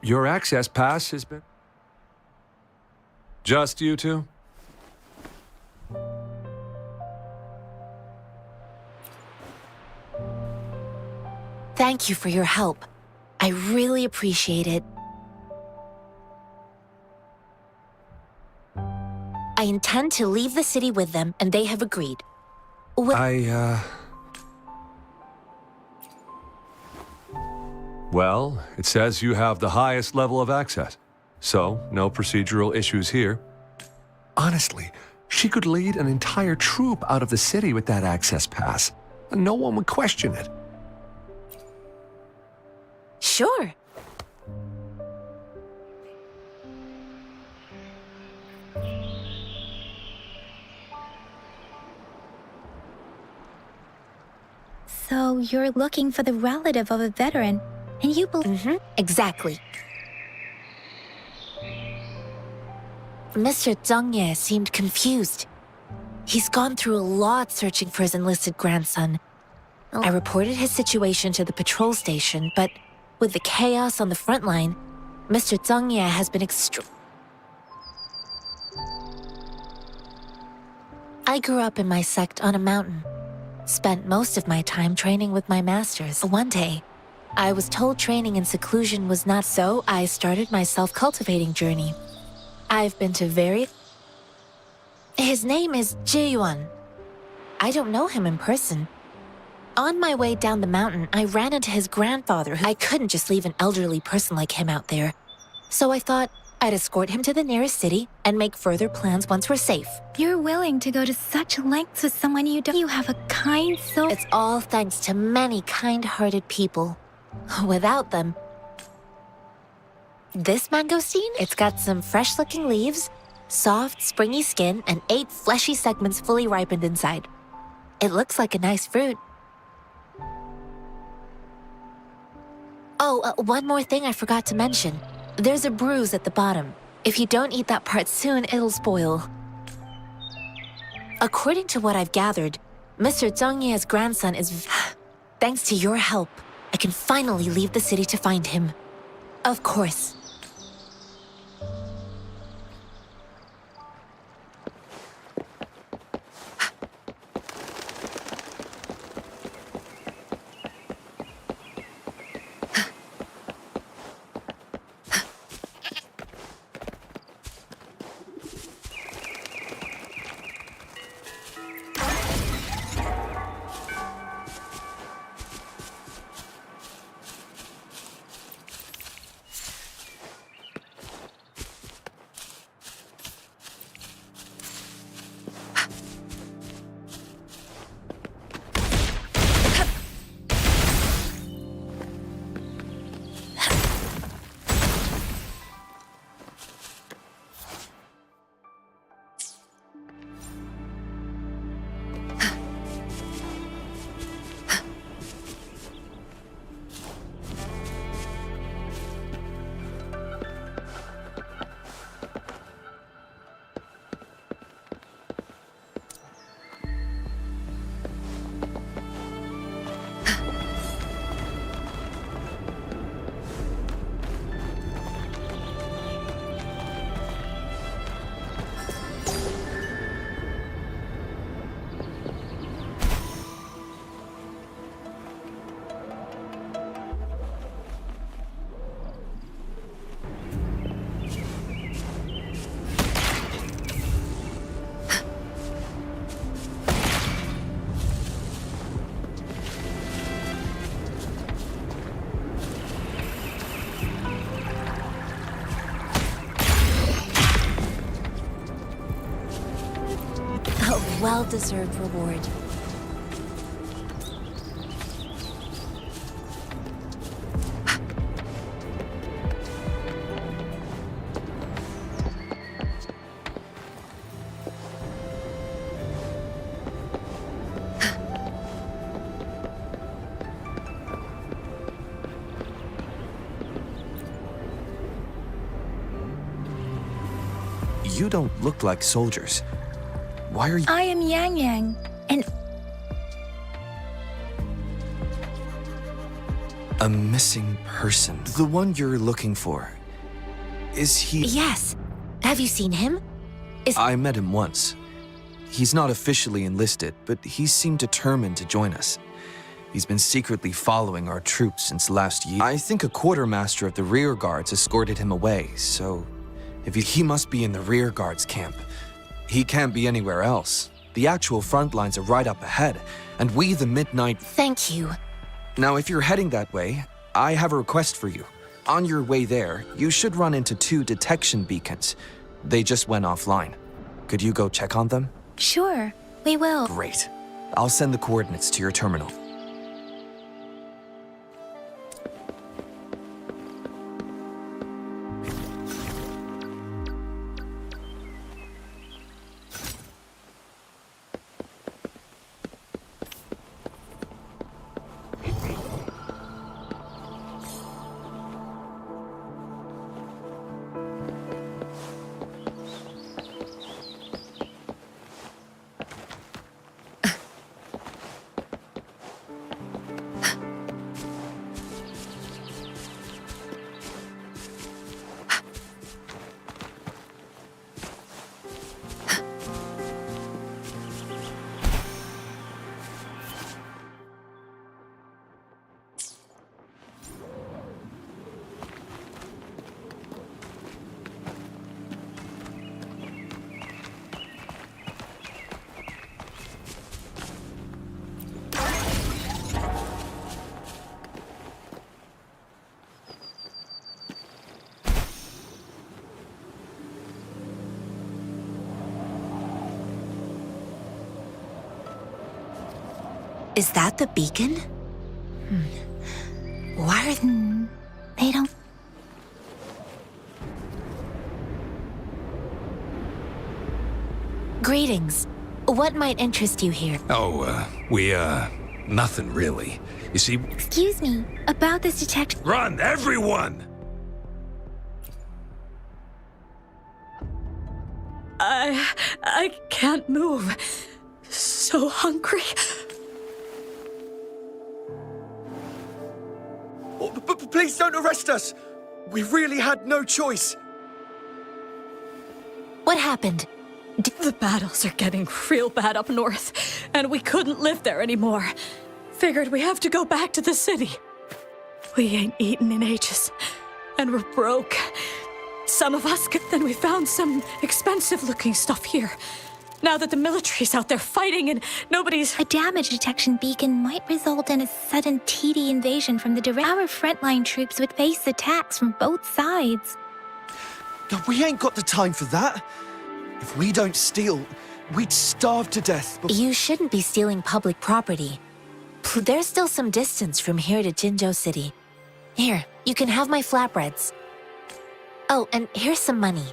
Your access pass has been... Just you two? Thank you for your help. I really appreciate it. I intend to leave the city with them, and they have agreed. Well, it says you have the highest level of access, so no procedural issues here. Honestly, she could lead an entire troop out of the city with that access pass, and no one would question it. Sure. So you're looking for the relative of a veteran, and you believe... Exactly. Mr. Zhang Ye seemed confused. He's gone through a lot searching for his enlisted grandson. I reported his situation to the patrol station, but with the chaos on the front line, Mr. Zhang Ye has been I grew up in my sect on a mountain. Spent most of my time training with my masters. One day, I was told training in seclusion was not so. I started my self-cultivating journey. I've been to His name is Jiyuan. I don't know him in person. On my way down the mountain, I ran into his grandfather. I couldn't just leave an elderly person like him out there. So I thought I'd escort him to the nearest city and make further plans once we're safe. You're willing to go to such lengths with someone you don't... You have a kind soul... It's all thanks to many kind-hearted people. Without them... This mangosteen? It's got some fresh-looking leaves, soft, springy skin, and 8 fleshy segments fully ripened inside. It looks like a nice fruit. Oh, one more thing I forgot to mention. There's a bruise at the bottom. If you don't eat that part soon, it'll spoil. According to what I've gathered, Mr. Zhang Ye's grandson is... Thanks to your help, I can finally leave the city to find him. Of course. well-deserved reward. You don't look like soldiers. Why are you— I am Yang Yang, and a missing person? The one you're looking for. Is he— Yes. Have you seen him? I met him once. He's not officially enlisted, but he seemed determined to join us. He's been secretly following our troops since last year. I think a quartermaster of the rear guards escorted him away, so if he must be in the rear guards camp. He can't be anywhere else. The actual front lines are right up ahead, and we, the Midnight— Thank you. Now, if you're heading that way, I have a request for you. On your way there, you should run into 2 detection beacons. They just went offline. Could you go check on them? sure, we will. Great. I'll send the coordinates to your terminal. Is that the beacon? Why are they don't... Greetings. What might interest you here? Nothing really. You see— Excuse me, about this detection... Run, everyone! I can't move. So hungry. Please don't arrest us! We really had no choice. What happened? The battles are getting real bad up north, and we couldn't live there anymore. Figured we have to go back to the city. We ain't eaten in ages, and we're broke. Some of us, then we found some expensive-looking stuff here. Now that the military's out there fighting and nobody's... A damage detection beacon might result in a sudden TD invasion from the direct... Our frontline troops would face attacks from both sides. We ain't got the time for that. If we don't steal, we'd starve to death. You shouldn't be stealing public property. There's still some distance from here to Jinzhou City. Here, you can have my flatbreads. Oh, and here's some money.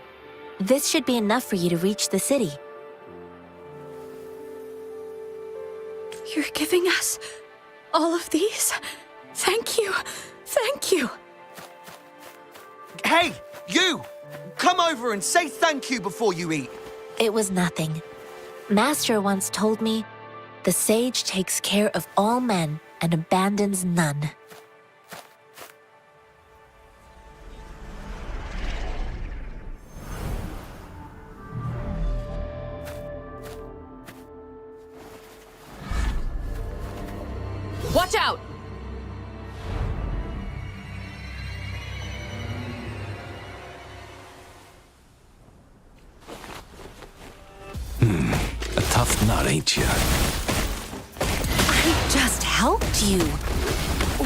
This should be enough for you to reach the city. You're giving us all of these? Thank you. Thank you. Hey, you! Come over and say thank you before you eat. It was nothing. Master once told me, the sage takes care of all men and abandons none. Watch out! A tough nut, ain't you? I just helped you.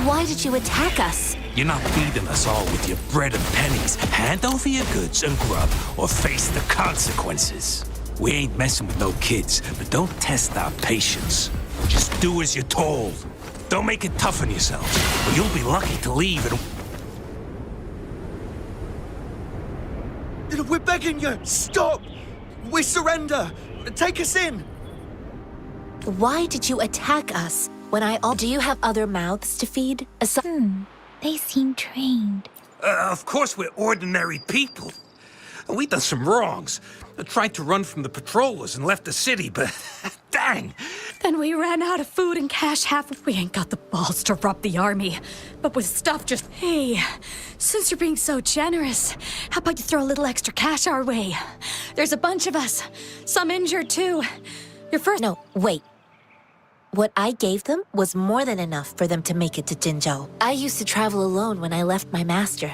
Why did you attack us? You're not feeding us all with your bread and pennies. Hand over your goods and grub, or face the consequences. We ain't messing with no kids, but don't test our patience. Just do as you're told. Don't make it tough on yourselves, or you'll be lucky to leave and... We're begging you! Stop! We surrender! Take us in! Why did you attack us when Do you have other mouths to feed? They seem trained. Of course we're ordinary people. We done some wrongs. Tried to run from the patrollers and left the city, but dang! Then we ran out of food and cash we ain't got the balls to rob the army. But with stuff just... Hey, since you're being so generous, how about you throw a little extra cash our way? There's a bunch of us. Some injured, too. Your first... No, wait. What I gave them was more than enough for them to make it to Jinzhou. I used to travel alone when I left my master.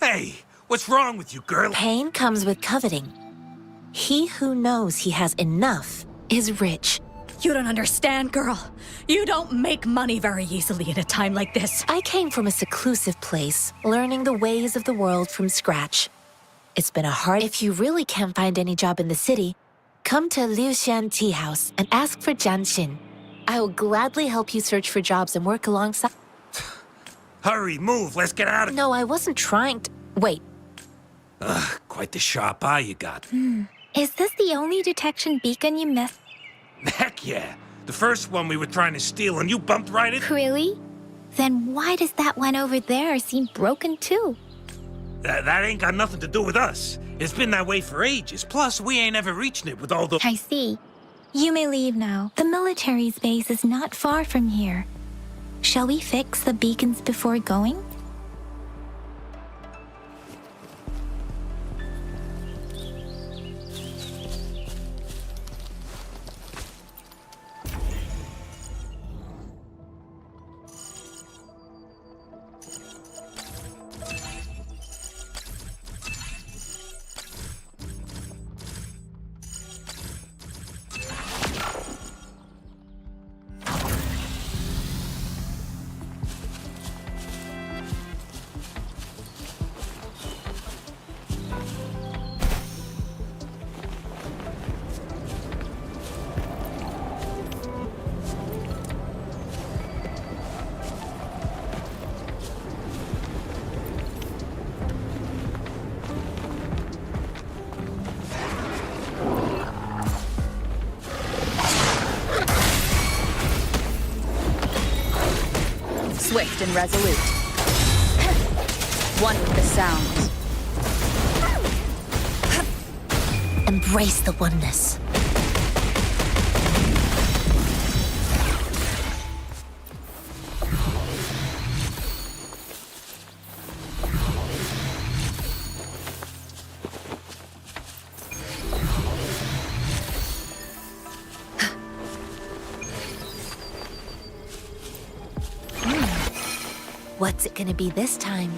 Hey, what's wrong with you, girl? Pain comes with coveting. He who knows he has enough is rich. You don't understand, girl. You don't make money very easily in a time like this. I came from a seclusive place, learning the ways of the world from scratch. It's been a hard... If you really can't find any job in the city, come to Liu Xian Tea House and ask for Jian Xin. I will gladly help you search for jobs and work alongside... Hurry, move, let's get out of... No, I wasn't trying to... Wait. Quite the sharp eye you got. Is this the only detection beacon you missed? Heck yeah. The first one we were trying to steal and you bumped right in... Really? Then why does that one over there seem broken too? That ain't got nothing to do with us. It's been that way for ages. Plus, we ain't ever reaching it with all the... I see. You may leave now. The military's base is not far from here. Shall we fix the beacons before going? Swift and resolute. One with the sound. Embrace the oneness. What's it gonna be this time?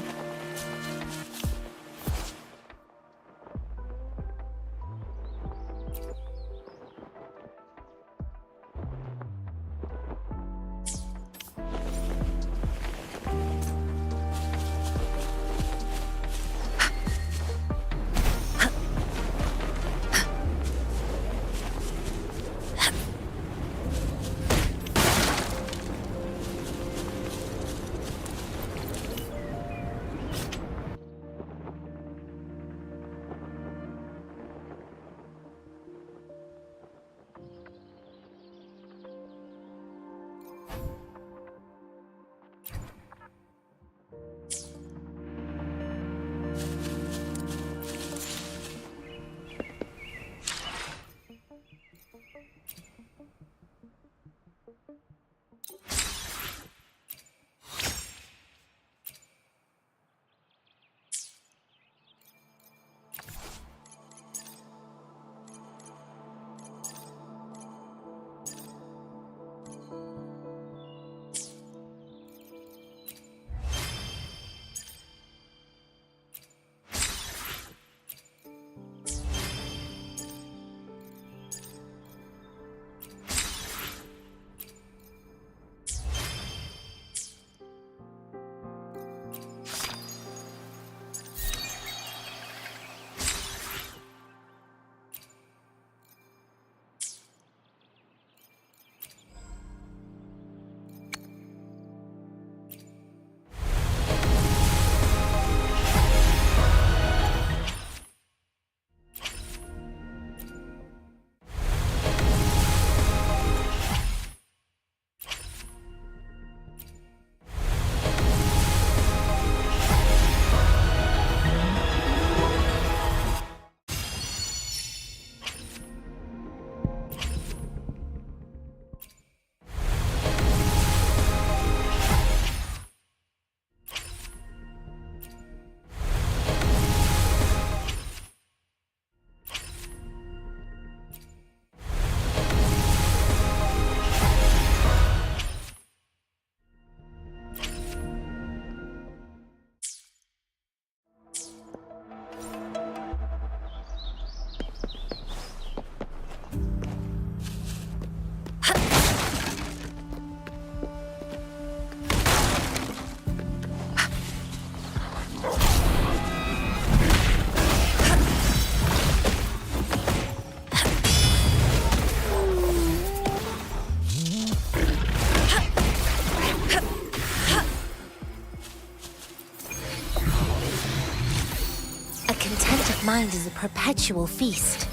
A contented mind is a perpetual feast.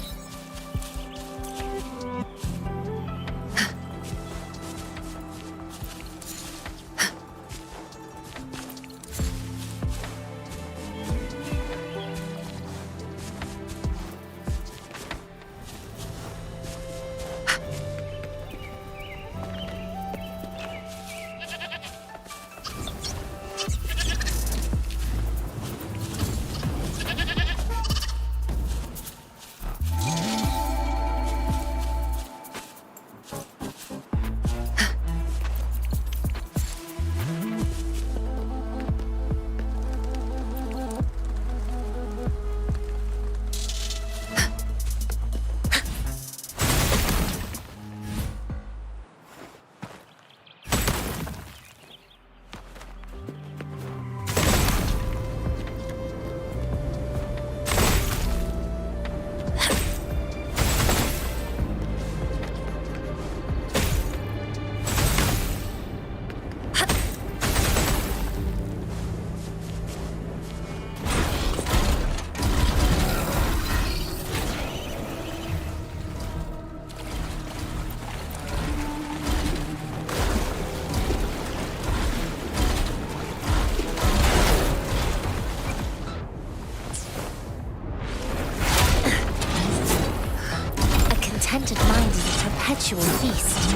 Contented mind is a perpetual feast.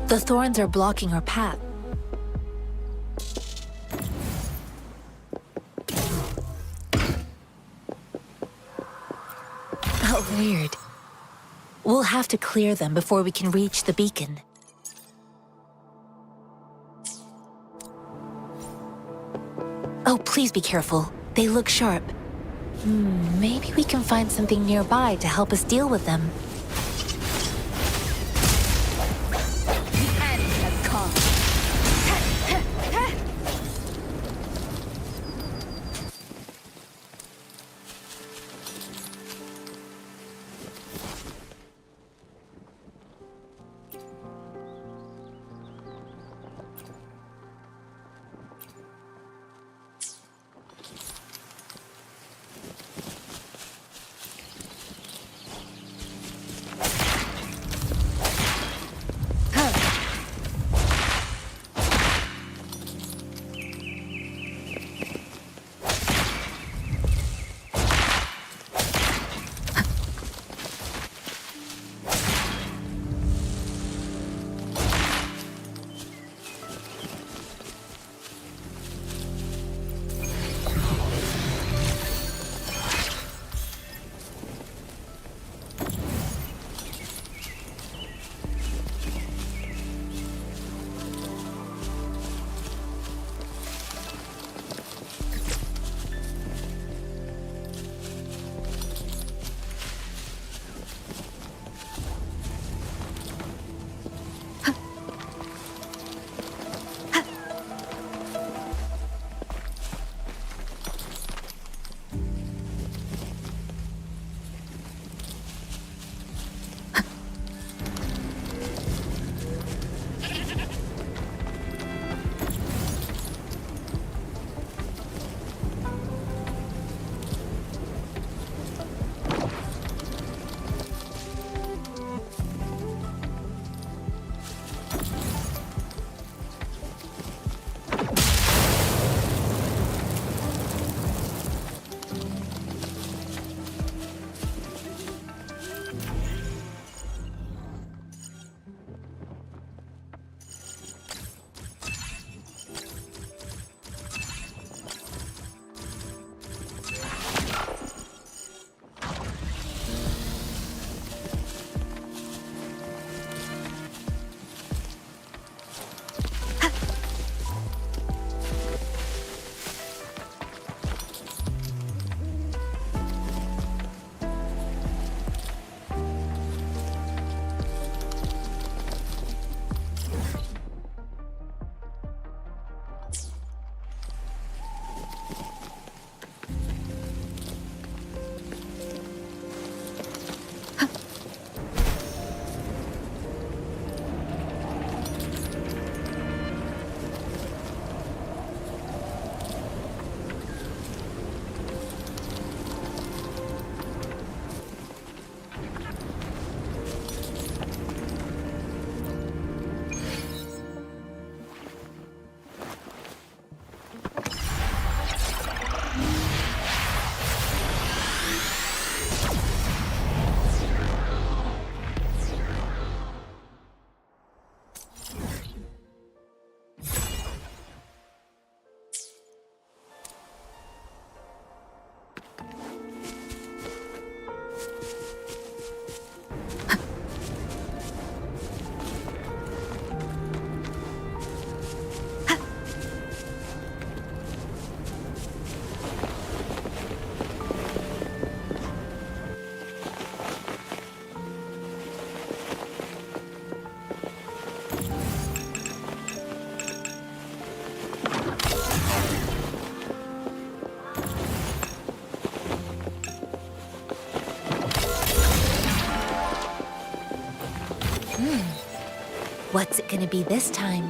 The thorns are blocking our path. How weird. We'll have to clear them before we can reach the beacon. Oh, please be careful. They look sharp. Maybe we can find something nearby to help us deal with them. What's it gonna be this time?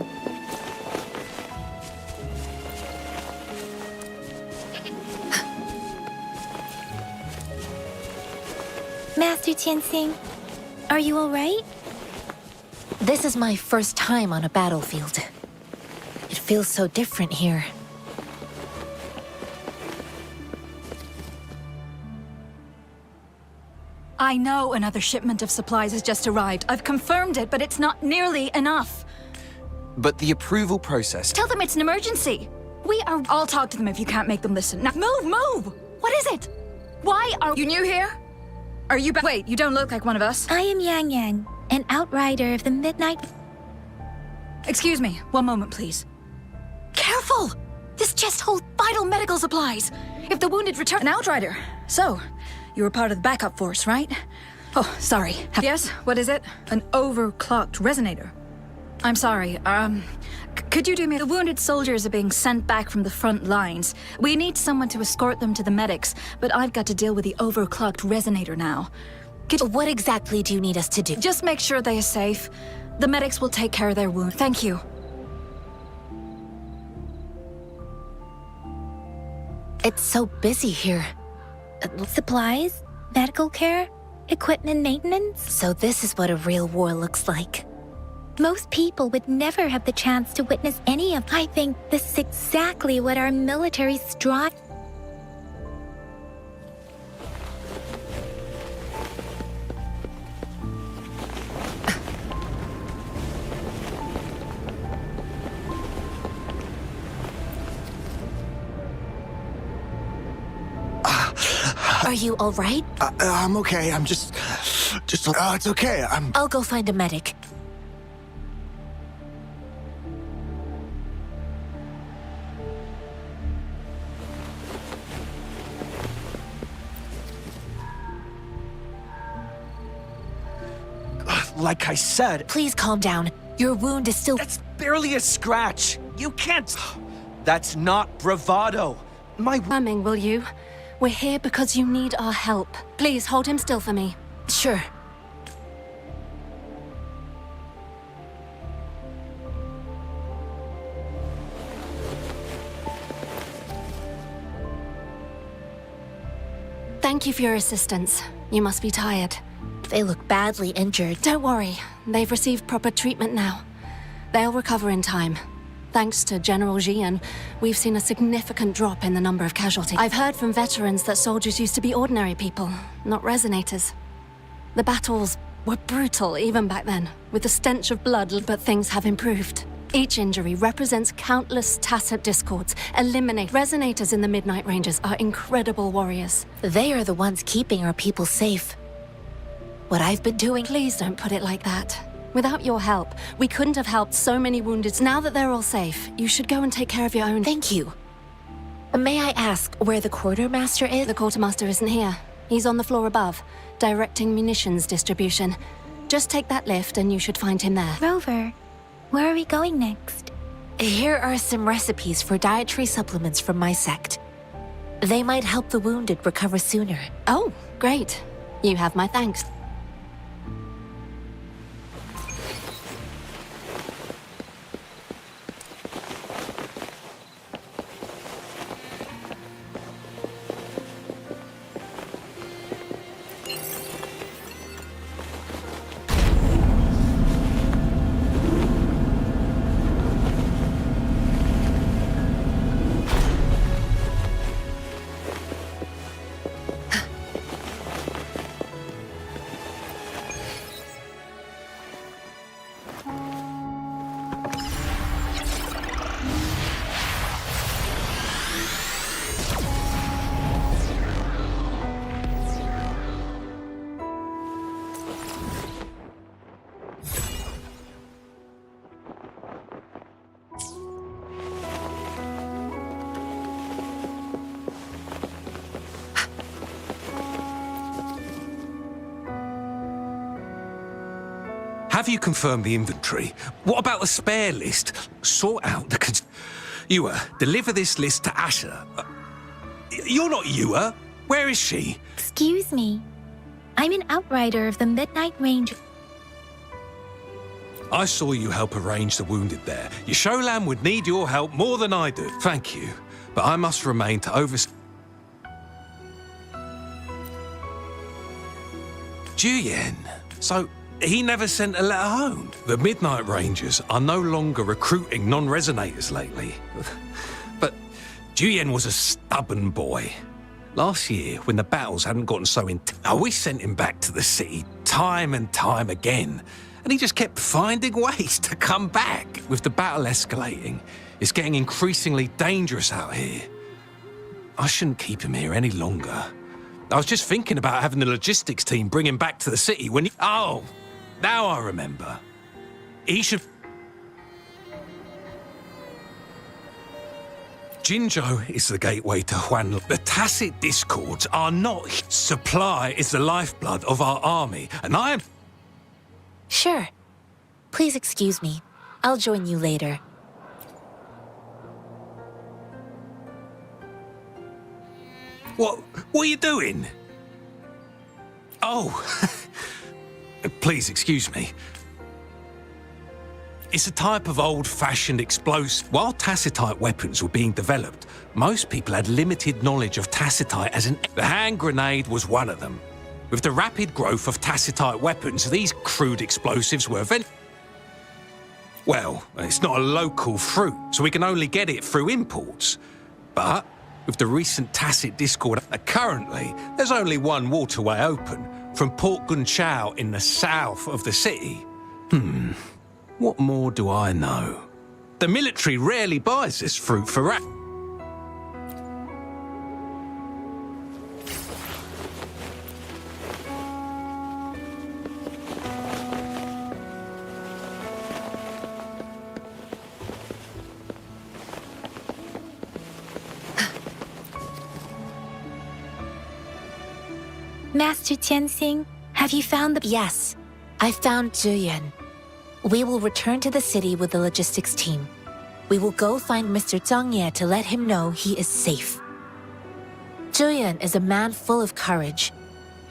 Master Tianxing, are you all right? This is my first time on a battlefield. It feels so different here. I know another shipment of supplies has just arrived. I've confirmed it, but it's not nearly enough. But the approval process... Tell them it's an emergency. I'll talk to them if you can't make them listen. Now, move! What is it? Why are you new here? Are you Wait, you don't look like one of us. I am Yang Yang, an outrider of the Midnight... Excuse me, one moment, please. Careful! This chest holds vital medical supplies. If the wounded return... An outrider. So, you were part of the backup force, right? Oh, sorry. Yes, what is it? An overclocked resonator. I'm sorry, could you do me... The wounded soldiers are being sent back from the front lines. We need someone to escort them to the medics, but I've got to deal with the overclocked resonator now. What exactly do you need us to do? Just make sure they are safe. The medics will take care of their wound. Thank you. It's so busy here. Supplies, medical care, equipment maintenance. So this is what a real war looks like. Most people would never have the chance to witness any of... I think this is exactly what our military strive... Are you all right? I'm okay. I'm just... it's okay. I'll go find a medic. Like I said... Please calm down. Your wound is still... That's barely a scratch. You can't... That's not bravado. Coming, will you? We're here because you need our help. Please, hold him still for me. Sure. Thank you for your assistance. You must be tired. They look badly injured. Don't worry. They've received proper treatment now. They'll recover in time. Thanks to General Jian, we've seen a significant drop in the number of casualties. I've heard from veterans that soldiers used to be ordinary people, not resonators. The battles were brutal even back then, with the stench of blood, but things have improved. Each injury represents countless tacit discords. Eliminate resonators in the Midnight Rangers are incredible warriors. They are the ones keeping our people safe. What I've been doing... Please don't put it like that. Without your help, we couldn't have helped so many wounded. Now that they're all safe, you should go and take care of your own. Thank you. May I ask where the quartermaster is? The quartermaster isn't here. He's on the floor above, directing munitions distribution. Just take that lift and you should find him there. Rover, where are we going next? Here are some recipes for dietary supplements from my sect. They might help the wounded recover sooner. Oh, great. You have my thanks. Have you confirmed the inventory? What about the spare list? Sort out the... Yua, deliver this list to Asher. You're not Yua. Where is she? Excuse me. I'm an outrider of the Midnight Ranger. I saw you help arrange the wounded there. Your Sholan would need your help more than I do. Thank you, but I must remain to oversee. Juyen. So, he never sent a letter home. The Midnight Rangers are no longer recruiting non-resonators lately. But Juyen was a stubborn boy. Last year, when the battles hadn't gotten so intense, we sent him back to the city time and time again. And he just kept finding ways to come back. With the battle escalating, it's getting increasingly dangerous out here. I shouldn't keep him here any longer. I was just thinking about having the logistics team bring him back to the city when he... Oh, now I remember. He should... Jinzhou is the gateway to Huanlu. The tacit discords are not... Supply is the lifeblood of our army, and I am... Sure. Please excuse me. I'll join you later. What are you doing? Oh, please excuse me. It's a type of old-fashioned explosive. While tacitite weapons were being developed, most people had limited knowledge of tacitite as an... The hand grenade was one of them. With the rapid growth of tacitite weapons, these crude explosives were well, it's not a local fruit, so we can only get it through imports. But with the recent tacit discord, currently, there's only one waterway open, from Port Gunchao in the south of the city. What more do I know? The military rarely buys this fruit for Master Tianxing, have you found the... Yes, I found Juyen. We will return to the city with the logistics team. We will go find Mr. Zhang Ye to let him know he is safe. Juyen is a man full of courage.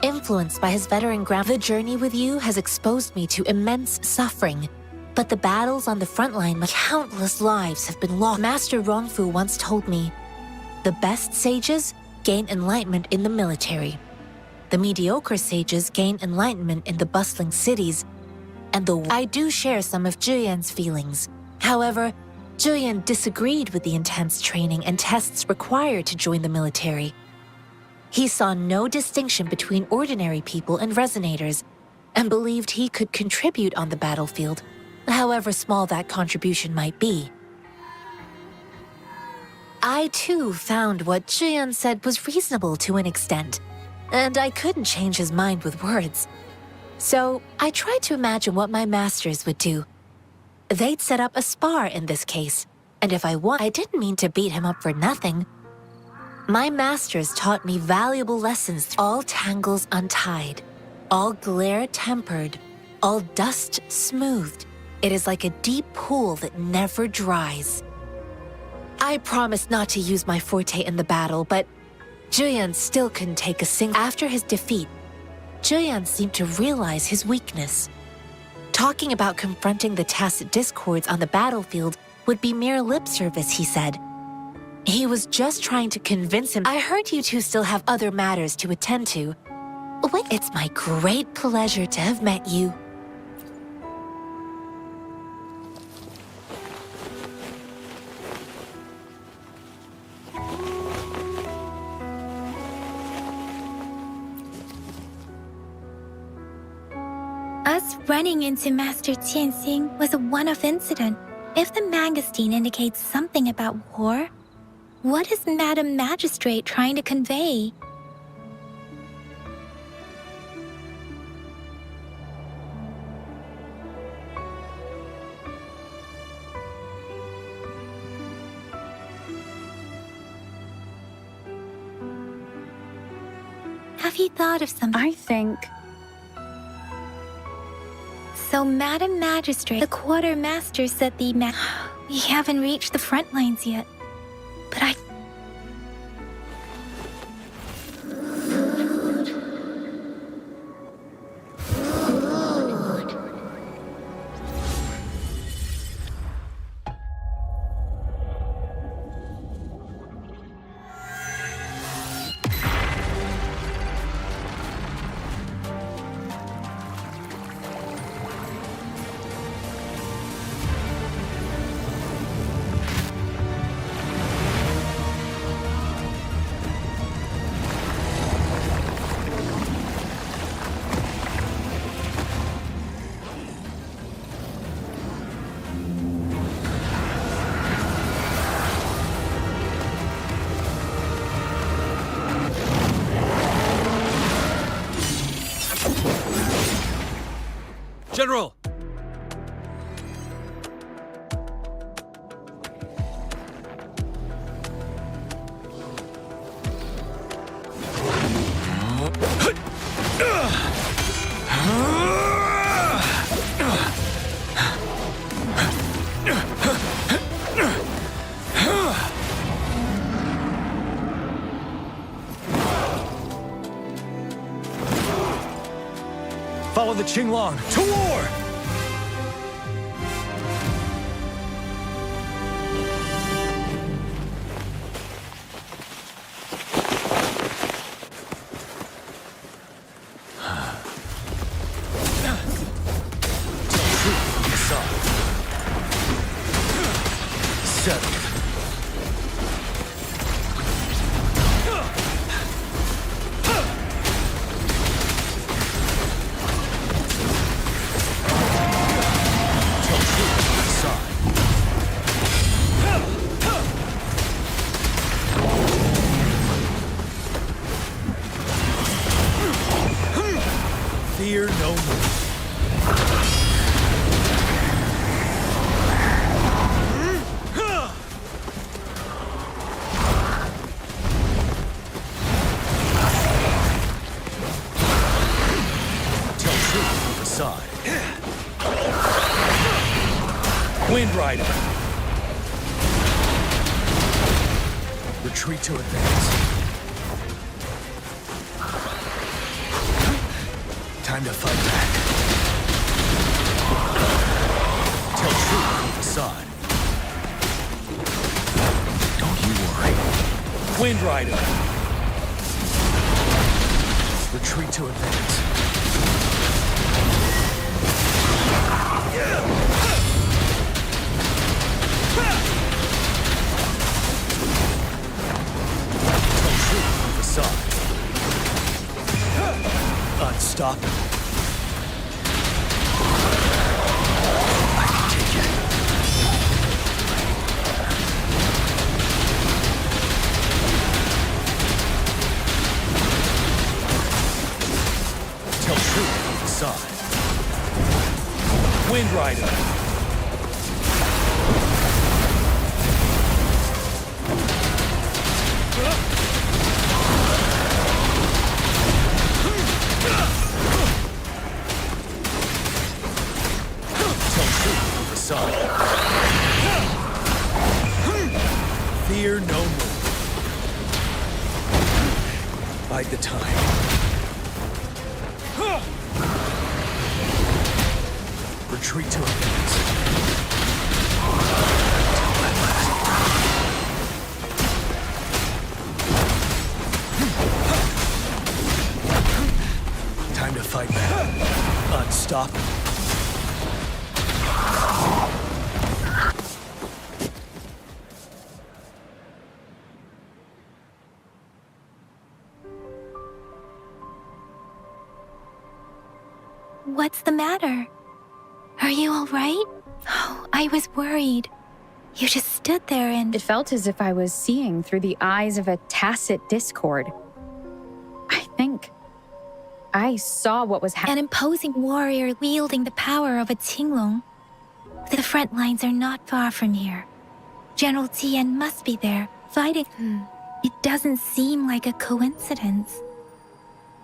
Influenced by his veteran the journey with you has exposed me to immense suffering. But the battles on the front line, countless lives have been lost. Master Rongfu once told me, the best sages gain enlightenment in the military. The mediocre sages gain enlightenment in the bustling cities, and I do share some of Juyen's feelings. However, Juyen disagreed with the intense training and tests required to join the military. He saw no distinction between ordinary people and resonators, and believed he could contribute on the battlefield, however small that contribution might be. I too found what Juyen said was reasonable to an extent, and I couldn't change his mind with words. So I tried to imagine what my masters would do. They'd set up a spar in this case, and if I won, I didn't mean to beat him up for nothing. My masters taught me valuable lessons, all tangles untied, all glare tempered, all dust smoothed. It is like a deep pool that never dries. I promised not to use my forte in the battle, but Juyen still couldn't take a single... After his defeat, Juyen seemed to realize his weakness. Talking about confronting the tacit discords on the battlefield would be mere lip service, he said. He was just trying to convince him. I heard you two still have other matters to attend to. Wait, it's my great pleasure to have met you. Us running into Master Tianxing was a one-off incident. If the Mangosteen indicates something about war, what is Madam Magistrate trying to convey? Have you thought of something? I think... So, Madam Magistrate, the Quartermaster said we haven't reached the front lines yet. But General! Follow the Qinglong to war! Fear no more. Tell truth from the side. Wind Rider. Retreat to advance. Time to fight back. Tell truth from the side. Don't you worry. Wind Rider. Retreat to advance. Tell truth from the side. Unstoppable. I can take it. Tell truth from the side. Wind Rider. Fear no more. Bide the time. Retreat to advance. Time to fight back. Unstoppable. What's the matter? Are you all right? Oh, I was worried. You just stood there and... It felt as if I was seeing through the eyes of a tacit discord. I think I saw what was happening. An imposing warrior wielding the power of a Qinglong. The front lines are not far from here. General Tian must be there, fighting. It doesn't seem like a coincidence.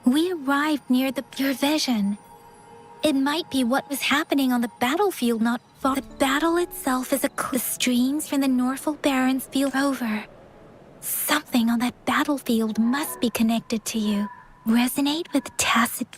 We arrived near your vision. It might be what was happening on the battlefield not far. The battle itself is the streams from the Norfolk Barrens feel over. Something on that battlefield must be connected to you. Resonate with tacit...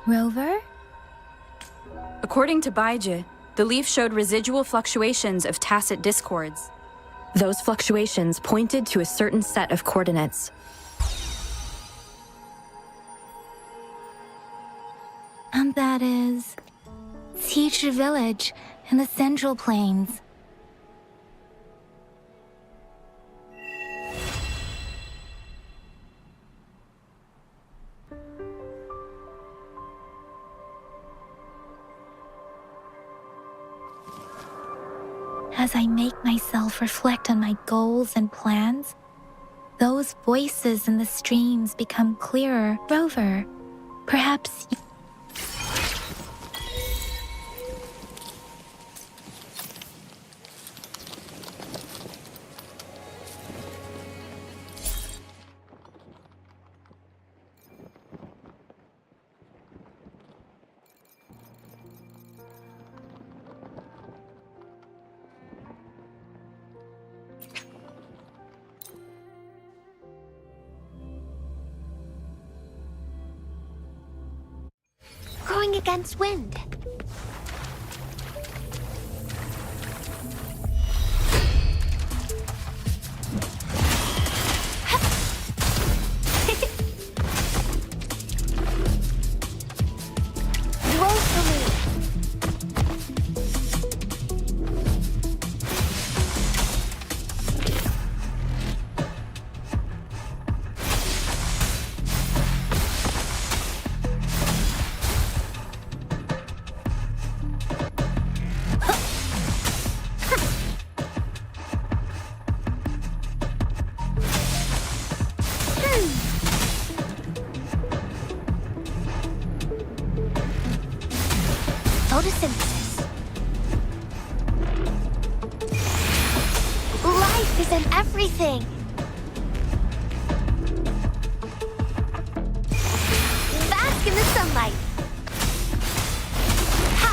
Rover? According to Baiji, the leaf showed residual fluctuations of tacit discords. Those fluctuations pointed to a certain set of coordinates. And that is... Teacher Village in the Central Plains. As I make myself reflect on my goals and plans, those voices in the streams become clearer. Rover, perhaps Going against wind. Roll for me. Photosynthesis. Life is in everything. Bask in the sunlight. Ha!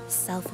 Self.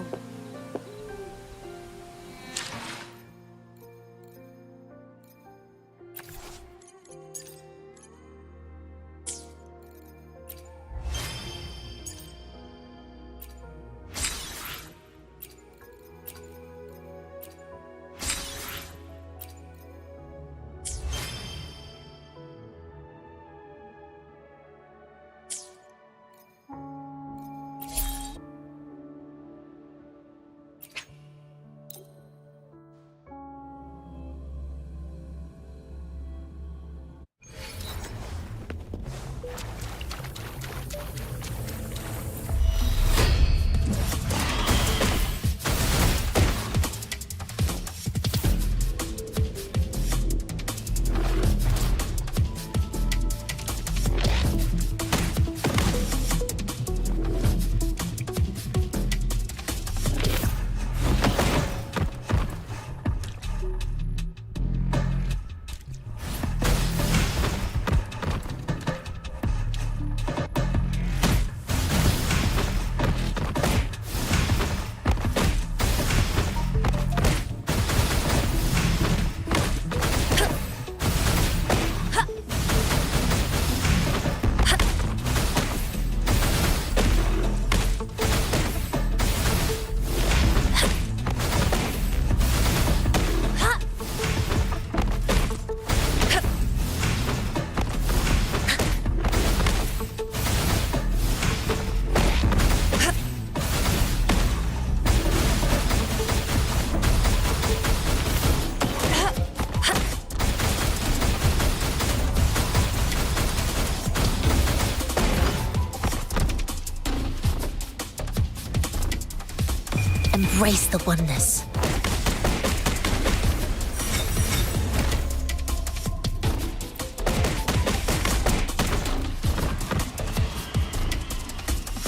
Embrace the oneness.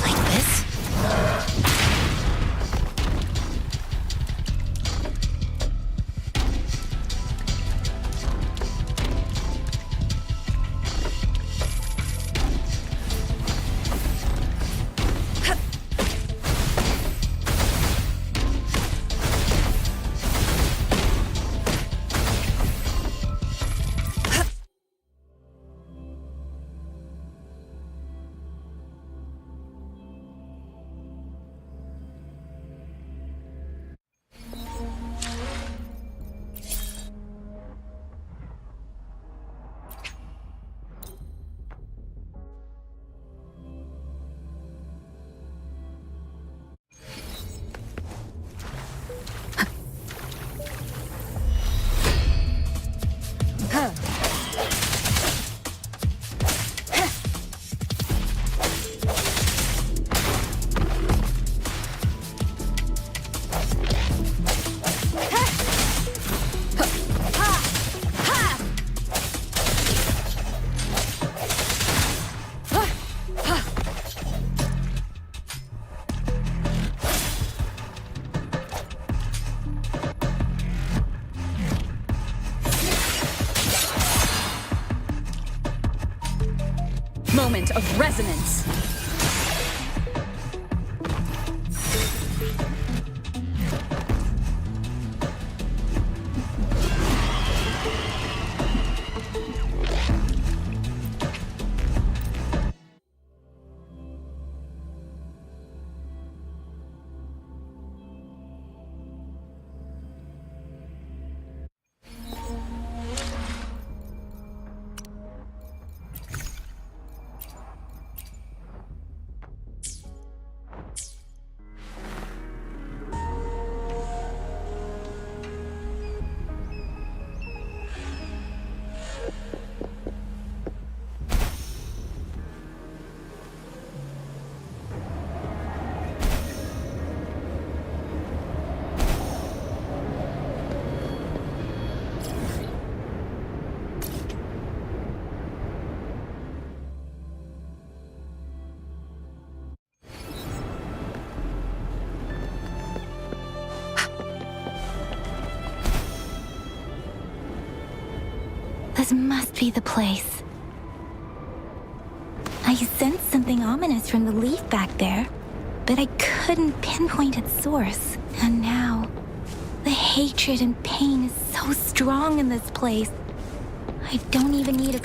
Like this? moment of resonance. This must be the place. I sensed something ominous from the leaf back there, but I couldn't pinpoint its source. And now, the hatred and pain is so strong in this place. I don't even need a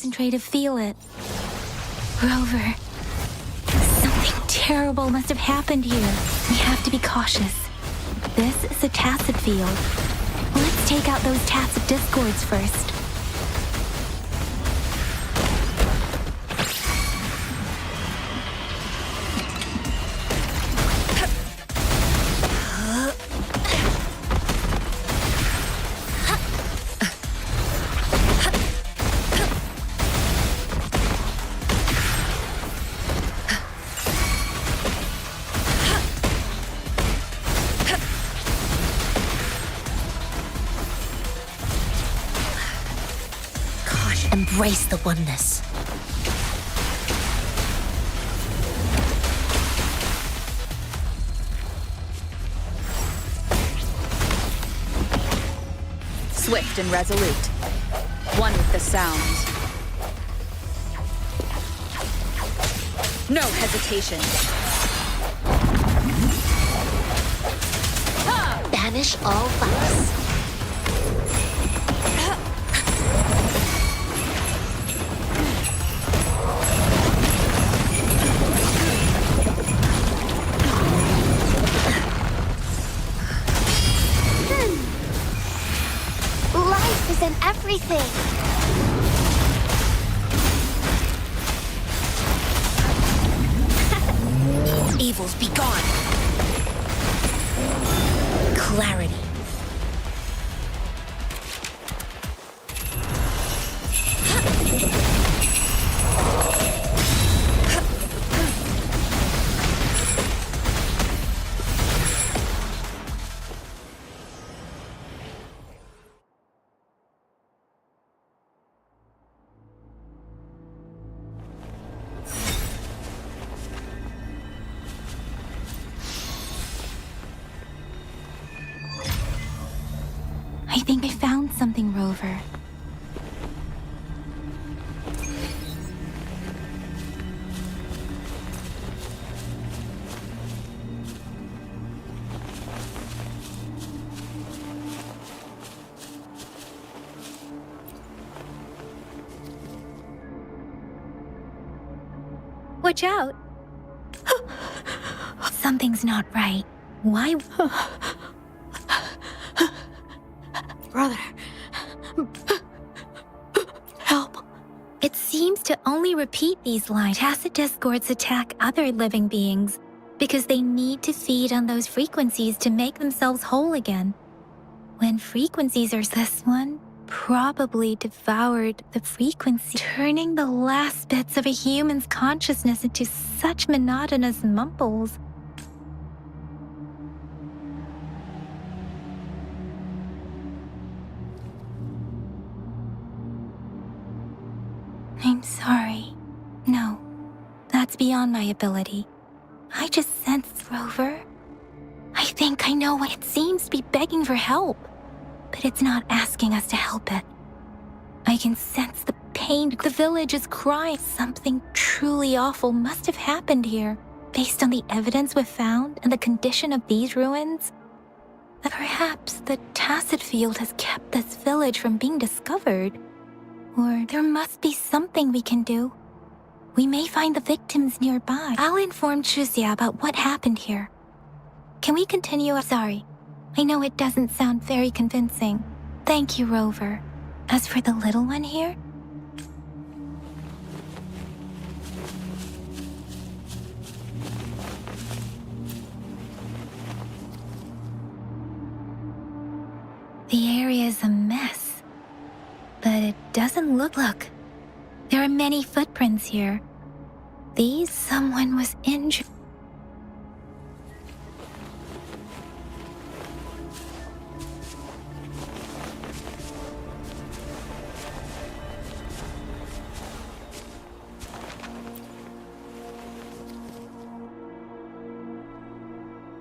concentrate to feel it. Rover, something terrible must have happened here. We have to be cautious. This is a tacit field. Let's take out those tacit discords first. Embrace the oneness. Swift and resolute. One with the sound. No hesitation. Banish all vice. Life is in everything. Evils be gone. Clarity. I think I found something, Rover. Watch out! Something's not right. Why? Brother. Help. It seems to only repeat these lines. Tacit discords attack other living beings because they need to feed on those frequencies to make themselves whole again. When frequencies are this one, probably devoured the frequency, turning the last bits of a human's consciousness into such monotonous mumbles. I'm sorry. No, that's beyond my ability. I just sense Rover. I think I know what it seems to be begging for help, but it's not asking us to help it. I can sense the pain. The village is crying. Something truly awful must have happened here. Based on the evidence we've found and the condition of these ruins, that perhaps the Tacit Field has kept this village from being discovered. Or there must be something we can do. We may find the victims nearby. I'll inform Chuzia about what happened here. Can we continue? Sorry. I know it doesn't sound very convincing. Thank you, Rover. As for the little one here, the area is a mess, but it doesn't look. Look, there are many footprints here. Someone was injured.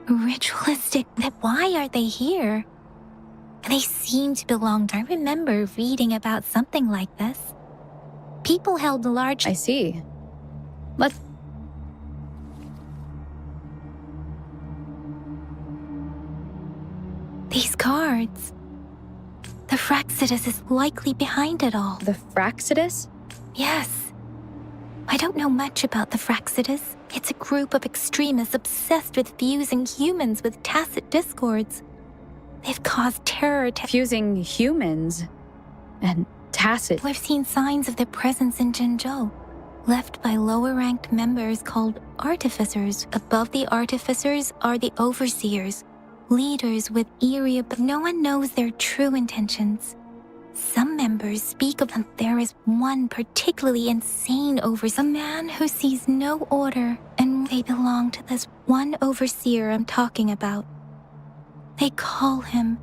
Ritualistic. Why are they here? They seem to belong. I remember reading about something like this. People held large. I see. Let's. These cards. The Fraxidus is likely behind it all. The Fraxidus? Yes. I don't know much about the Fraxidus. It's a group of extremists obsessed with fusing humans with Tacit discords. They've caused terror to fusing humans and Tacit. We've seen signs of their presence in Jinzhou, left by lower-ranked members called artificers. Above the artificers are the overseers, leaders with eerie, but no one knows their true intentions. Some members speak of them. There is one particularly insane overseer, a man who sees no order, and they belong to this one overseer I'm talking about. They call him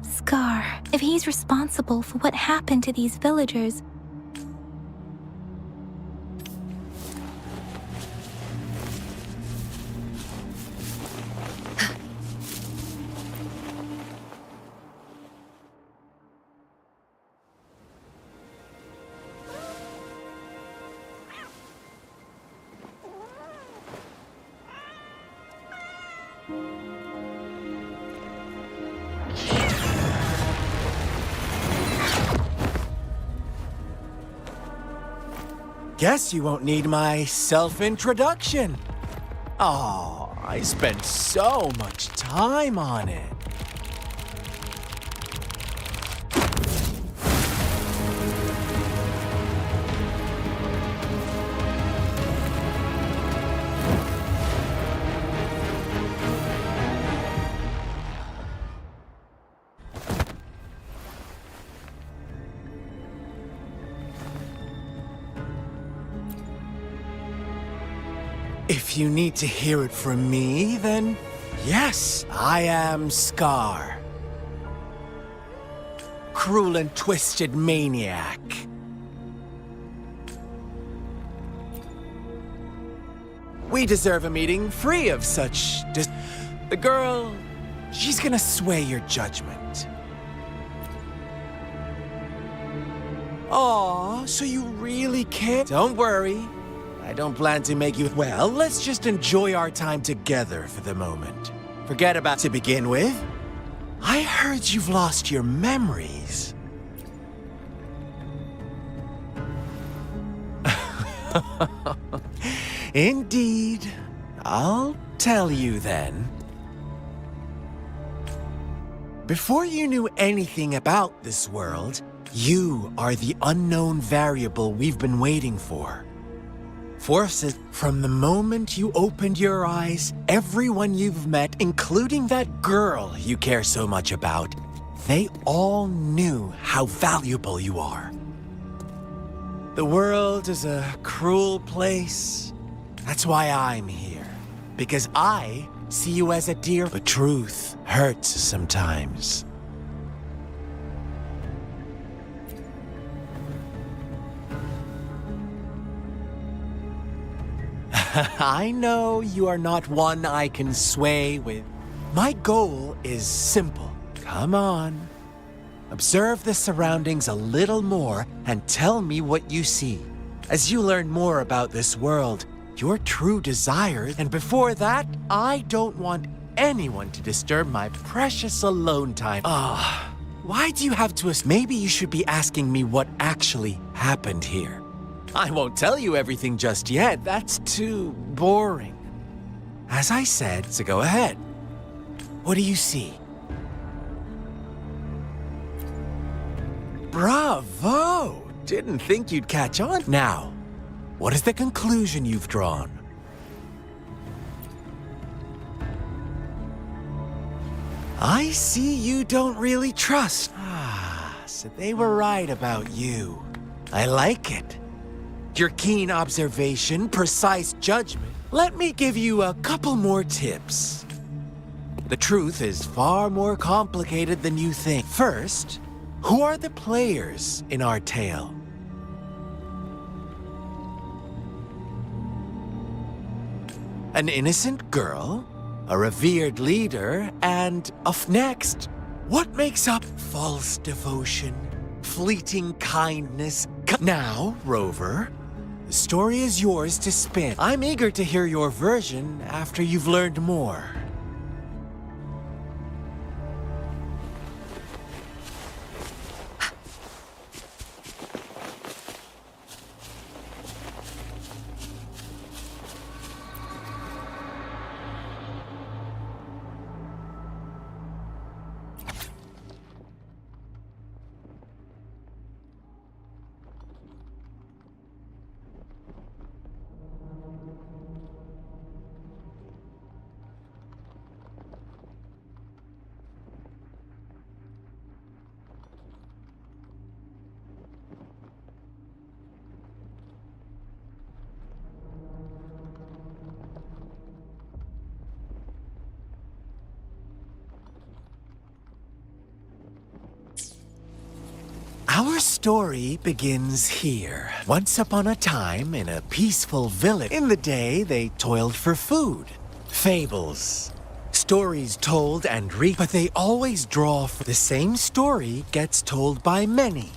Scar. If he's responsible for what happened to these villagers, Guess you won't need my self-introduction. Oh, I spent so much time on it. If you need to hear it from me, then yes, I am Scar. Cruel and twisted maniac. We deserve a meeting free of such The girl, she's gonna sway your judgment. Aw, so you really care? Don't worry. I don't plan to make you... Well, let's just enjoy our time together for the moment. Forget about to begin with. I heard you've lost your memories. Indeed. I'll tell you then. Before you knew anything about this world, you are the unknown variable we've been waiting for. Forces, from the moment you opened your eyes, everyone you've met, including that girl you care so much about, they all knew how valuable you are. The world is a cruel place. That's why I'm here. Because I see you as a dear, but truth hurts sometimes. I know you are not one I can sway with. My goal is simple. Come on. Observe the surroundings a little more and tell me what you see. As you learn more about this world, your true desires, and before that, I don't want anyone to disturb my precious alone time. Why do you have to maybe you should be asking me what actually happened here. I won't tell you everything just yet. That's too boring. As I said, so go ahead. What do you see? Bravo! Didn't think you'd catch on. Now, what is the conclusion you've drawn? I see you don't really trust. So they were right about you. I like it. Your keen observation, precise judgment. Let me give you a couple more tips. The truth is far more complicated than you think. First, who are the players in our tale? An innocent girl, a revered leader, and next, what makes up false devotion, fleeting kindness? Now, Rover, the story is yours to spin. I'm eager to hear your version after you've learned more. Our story begins here. Once upon a time, in a peaceful village, in the day they toiled for food. Fables. Stories told and but they always draw from the same story gets told by many.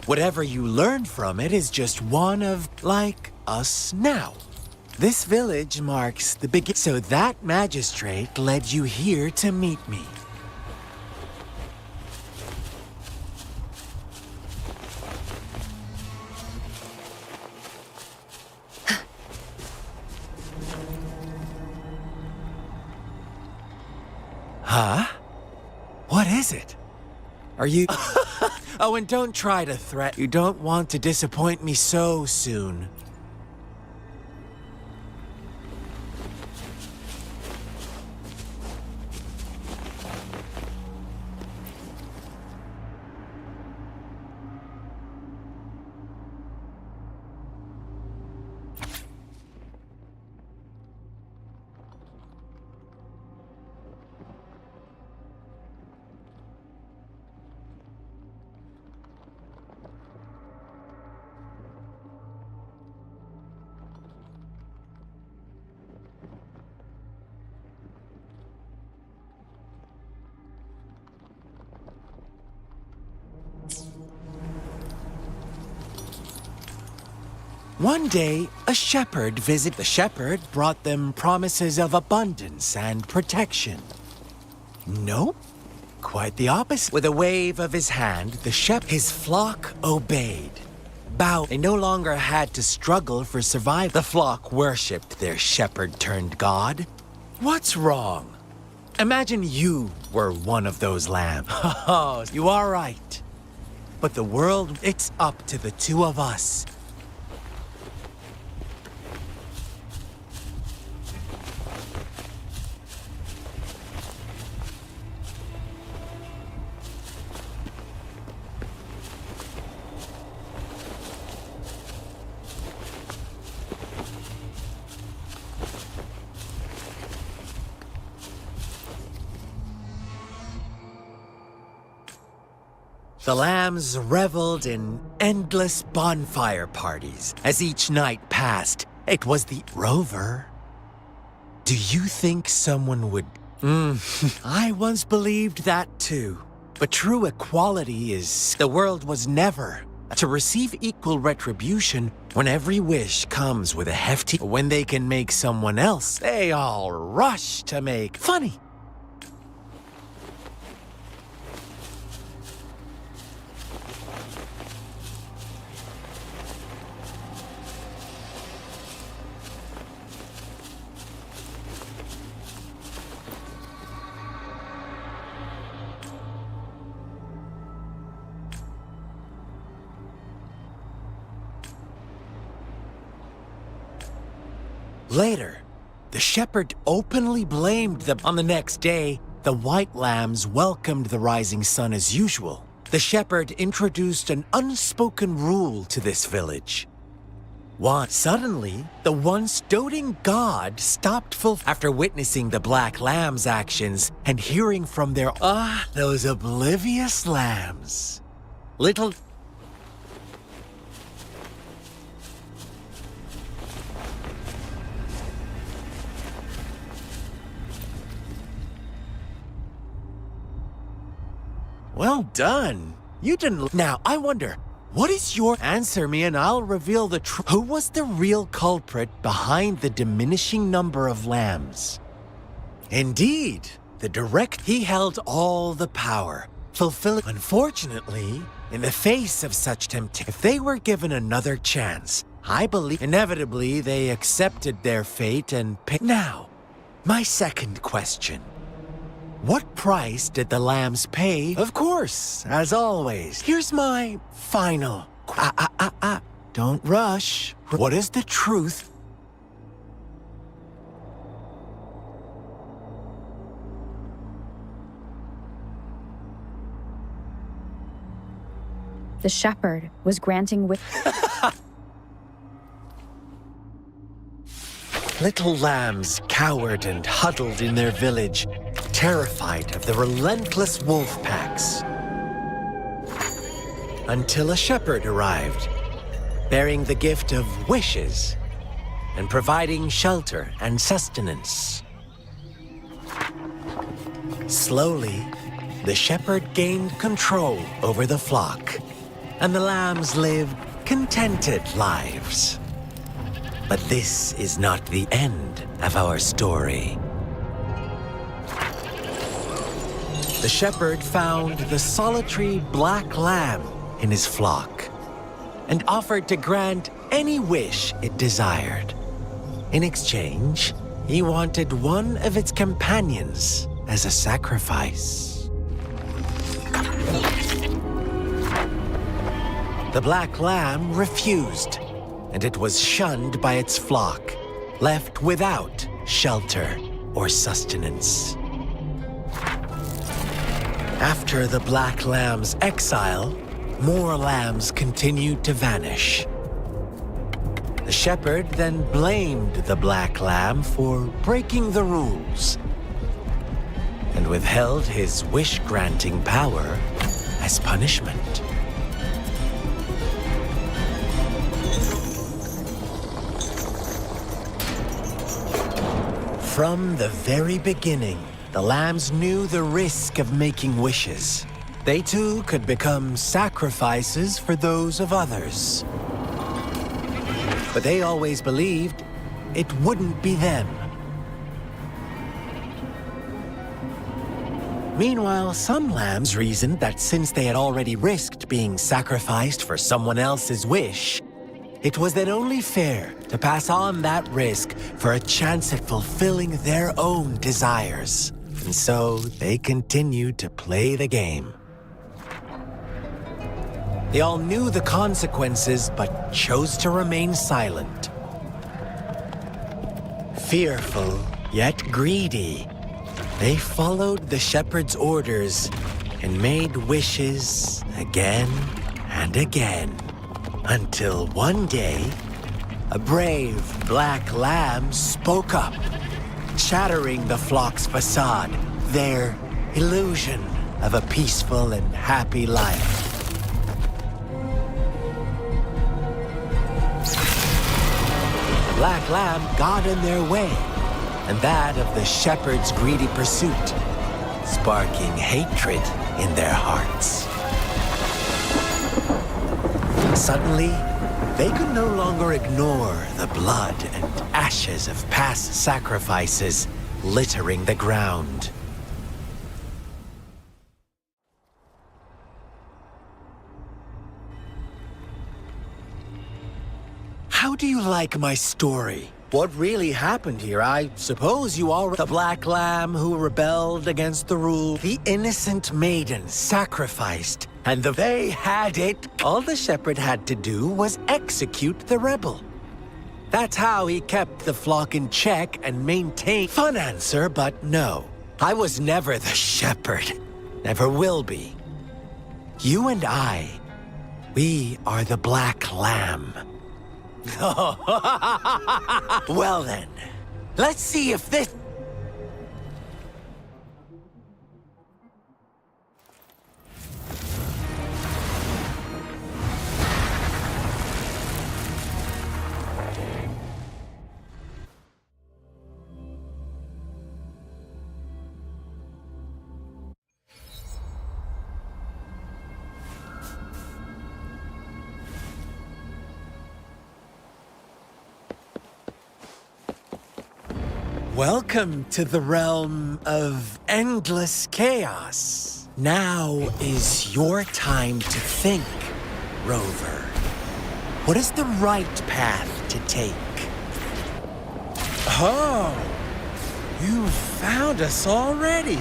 Whatever you learn from it is just one of, like, us now. This village marks the beginning. So that magistrate led you here to meet me. Huh? What is it? Are you... Oh, and don't try to threat. You don't want to disappoint me so soon. One day, a shepherd visited. The shepherd brought them promises of abundance and protection. Nope, quite the opposite. With a wave of his hand, his flock obeyed. They no longer had to struggle for survival. The flock worshipped their shepherd-turned-god. What's wrong? Imagine you were one of those lambs. Oh, you are right. But the world, it's up to the two of us. The lambs reveled in endless bonfire parties. As each night passed, It was the rover. Do you think someone would... I once believed that too. But true equality is... The world was never to receive equal retribution when every wish comes with a hefty... When they can make someone else, they all rush to make... Funny. Later, the shepherd openly blamed them. On the next day, the white lambs welcomed the rising sun as usual. The shepherd introduced an unspoken rule to this village. Suddenly, the once doting god stopped after witnessing the black lambs' actions and hearing from their... those oblivious lambs. Little... Well done. You didn't... Now, I wonder, what is your... Answer me and I'll reveal the truth. Who was the real culprit behind the diminishing number of lambs? Indeed, he held all the power, fulfilling... Unfortunately, in the face of such temptation, if they were given another chance, I believe inevitably they accepted their fate and picked... Now, my second question. What price did the lambs pay? Of course, as always. Here's my final... Don't rush. What is the truth? The shepherd was granting with... Little lambs cowered and huddled in their village, terrified of the relentless wolf packs. Until a shepherd arrived, bearing the gift of wishes and providing shelter and sustenance. Slowly, the shepherd gained control over the flock, and the lambs lived contented lives. But this is not the end of our story. The shepherd found the solitary black lamb in his flock and offered to grant any wish it desired. In exchange, he wanted one of its companions as a sacrifice. The black lamb refused, and it was shunned by its flock, left without shelter or sustenance. After the black lamb's exile, more lambs continued to vanish. The shepherd then blamed the black lamb for breaking the rules and withheld his wish-granting power as punishment. From the very beginning, the lambs knew the risk of making wishes. They too could become sacrifices for those of others. But they always believed it wouldn't be them. Meanwhile, some lambs reasoned that since they had already risked being sacrificed for someone else's wish, it was then only fair to pass on that risk for a chance at fulfilling their own desires. And so they continued to play the game. They all knew the consequences, but chose to remain silent. Fearful, yet greedy, they followed the shepherd's orders and made wishes again and again. Until one day, a brave black lamb spoke up, shattering the flock's facade, their illusion of a peaceful and happy life. Black Lamb got in their way, and that of the shepherd's greedy pursuit, sparking hatred in their hearts. Suddenly, they could no longer ignore the blood and ashes of past sacrifices littering the ground. How do you like my story? What really happened here? I suppose you all... The Black Lamb who rebelled against the rule. The innocent maiden sacrificed. And they had it. All the shepherd had to do was execute the rebel. That's how he kept the flock in check and maintained... Fun answer, but no. I was never the shepherd. Never will be. You and I, we are the Black Lamb. Well then, let's see if this... Welcome to the realm of endless chaos. Now is your time to think, Rover. What is the right path to take? Oh, you found us already.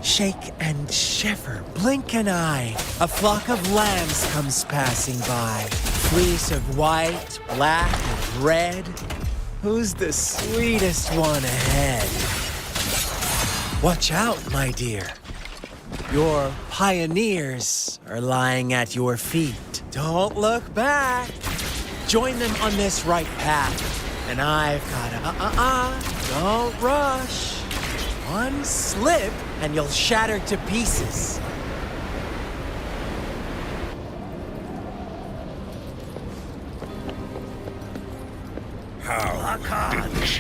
Shake and shiver, blink an eye. A flock of lambs comes passing by. Fleece of white, black, and red. Who's the sweetest one ahead? Watch out, my dear. Your pioneers are lying at your feet. Don't look back. Join them on this right path. And I've got don't rush. One slip and you'll shatter to pieces.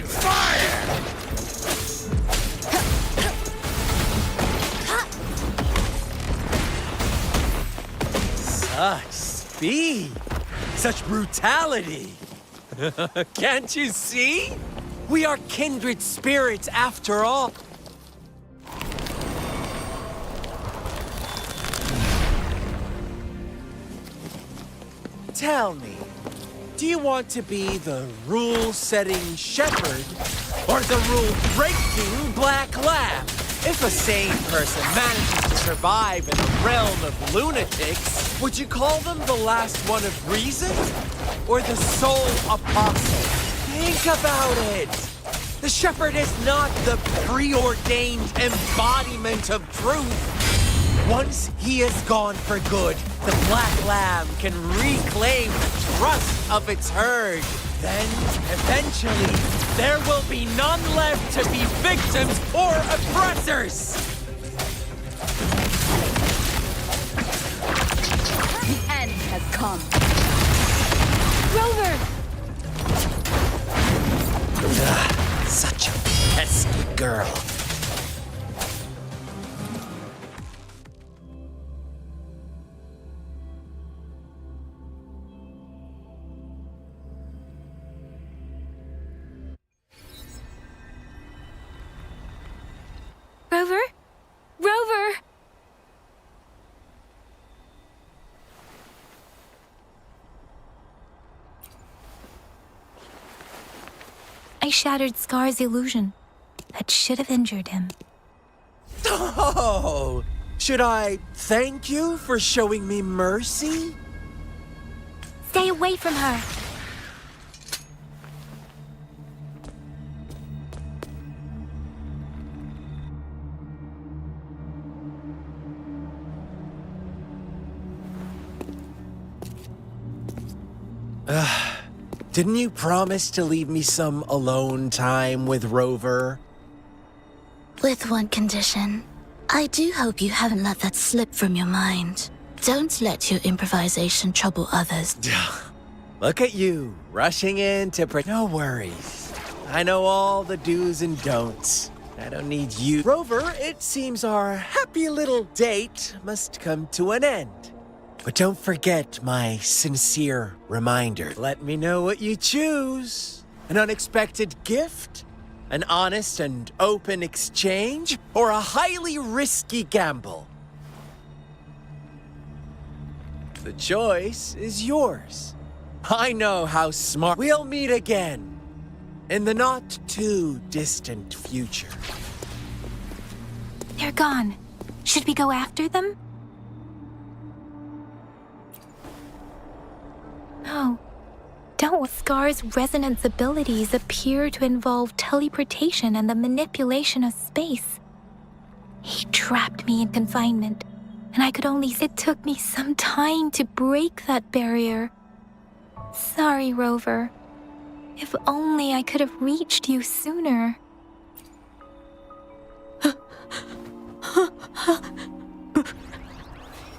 Fire! Such speed! Such brutality! Can't you see? We are kindred spirits after all. Tell me, do you want to be the rule-setting shepherd or the rule-breaking Black Lamb? If a sane person manages to survive in the realm of lunatics, would you call them the last one of reason or the sole apostle? Think about it. The shepherd is not the preordained embodiment of truth. Once he is gone for good, the Black Lamb can reclaim the trust of its herd. Then, eventually, there will be none left to be victims or oppressors! The end has come. Rover! Such a pesky girl. Rover? Rover! I shattered Scar's illusion. That should have injured him. Oh! Should I thank you for showing me mercy? Stay away from her! Didn't you promise to leave me some alone time with Rover? With one condition. I do hope you haven't let that slip from your mind. Don't let your improvisation trouble others. Look at you, rushing in to No worries. I know all the do's and don'ts. I don't need you. Rover, it seems our happy little date must come to an end. But don't forget my sincere reminder. Let me know what you choose. An unexpected gift? An honest and open exchange? Or a highly risky gamble? The choice is yours. I know how smart. We'll meet again in the not too distant future. They're gone. Should we go after them? No. Don't. Scar's resonance abilities appear to involve teleportation and the manipulation of space. He trapped me in confinement, and I could only. It took me some time to break that barrier. Sorry, Rover. If only I could have reached you sooner.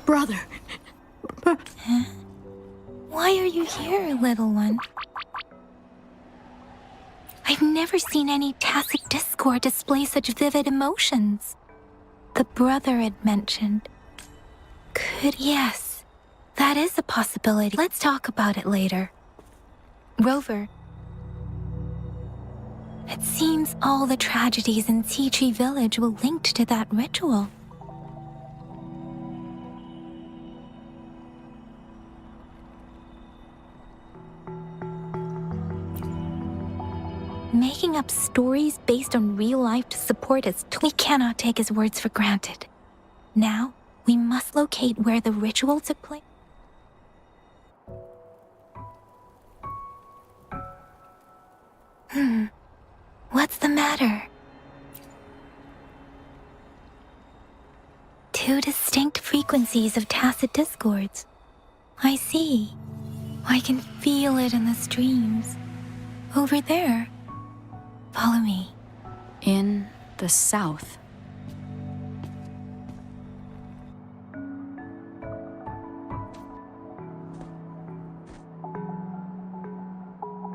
Brother. Huh? Why are you here, little one? I've never seen any tacit discord display such vivid emotions. The brother had mentioned. Yes, that is a possibility. Let's talk about it later. Rover, it seems all the tragedies in Tea Tree Village were linked to that ritual. Making up stories based on real life to support us, we cannot take his words for granted. Now, we must locate where the ritual took place. What's the matter? Two distinct frequencies of tacit discords. I see. I can feel it in the streams. Over there. Follow me. In the south.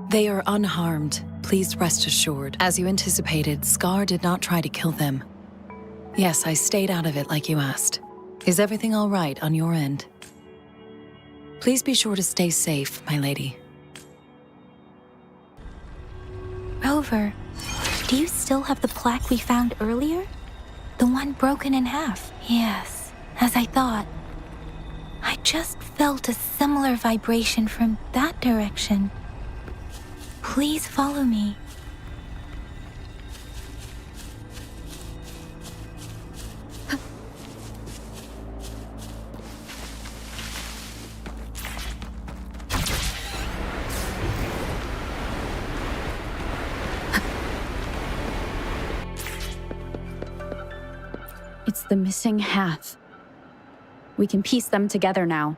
They are unharmed. Please rest assured. As you anticipated, Scar did not try to kill them. Yes, I stayed out of it like you asked. Is everything all right on your end? Please be sure to stay safe, my lady. Rover, do you still have the plaque we found earlier? The one broken in half? Yes, as I thought. I just felt a similar vibration from that direction. Please follow me. It's the missing half. We can piece them together now.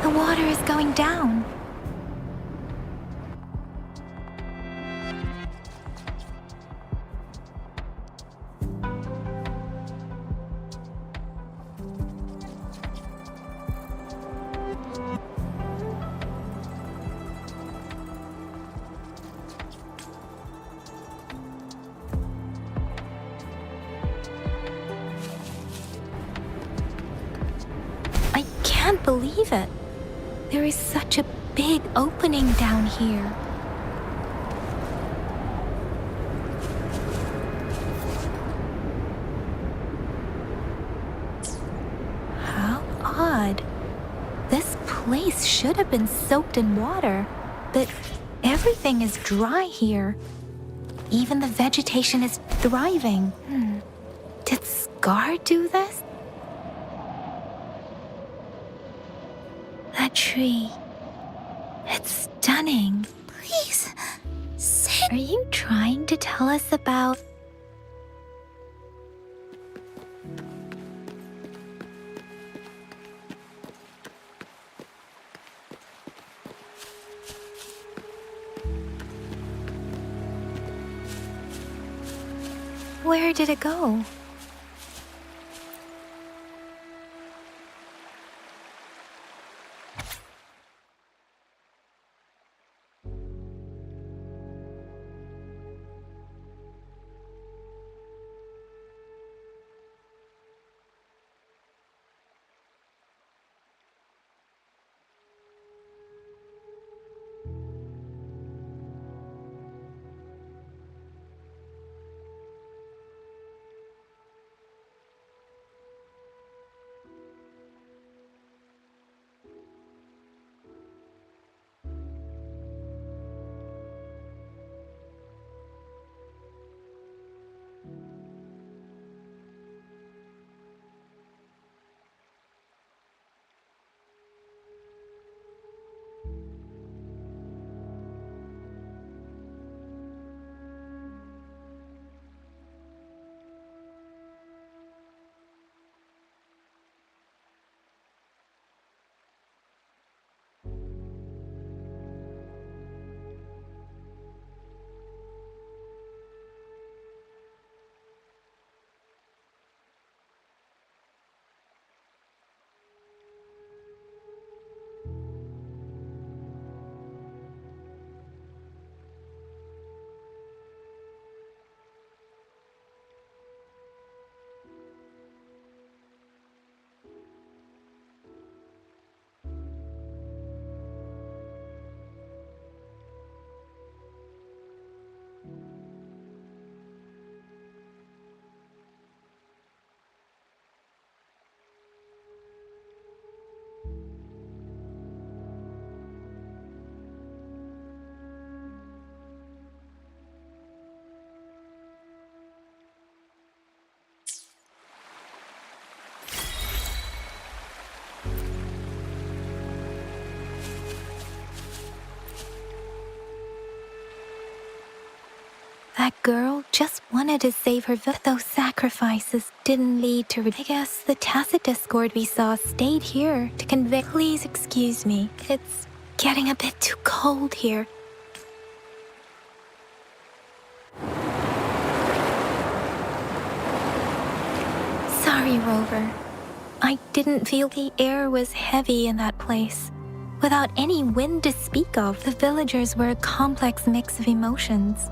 The water is going down. I can't believe it. There is such a big opening down here. How odd. This place should have been soaked in water, but everything is dry here. Even the vegetation is thriving. Did Scar do this? That tree. It's stunning. Please, say. Are you trying to tell us about... Where did it go? That girl just wanted to save her village. Those sacrifices didn't lead to... I guess the tacit discord we saw stayed here to convey... Please excuse me. It's getting a bit too cold here. Sorry, Rover. I didn't feel the air was heavy in that place. Without any wind to speak of, the villagers were a complex mix of emotions.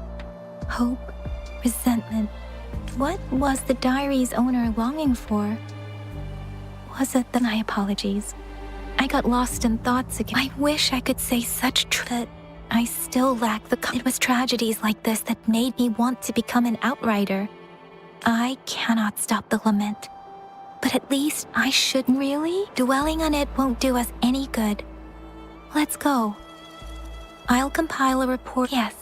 Hope, resentment. What was the diary's owner longing for? Was it my apologies? I got lost in thoughts again. I wish I could say such that I still lack the... It was tragedies like this that made me want to become an outrider. I cannot stop the lament. But at least I should... Really? Dwelling on it won't do us any good. Let's go. I'll compile a report. Yes.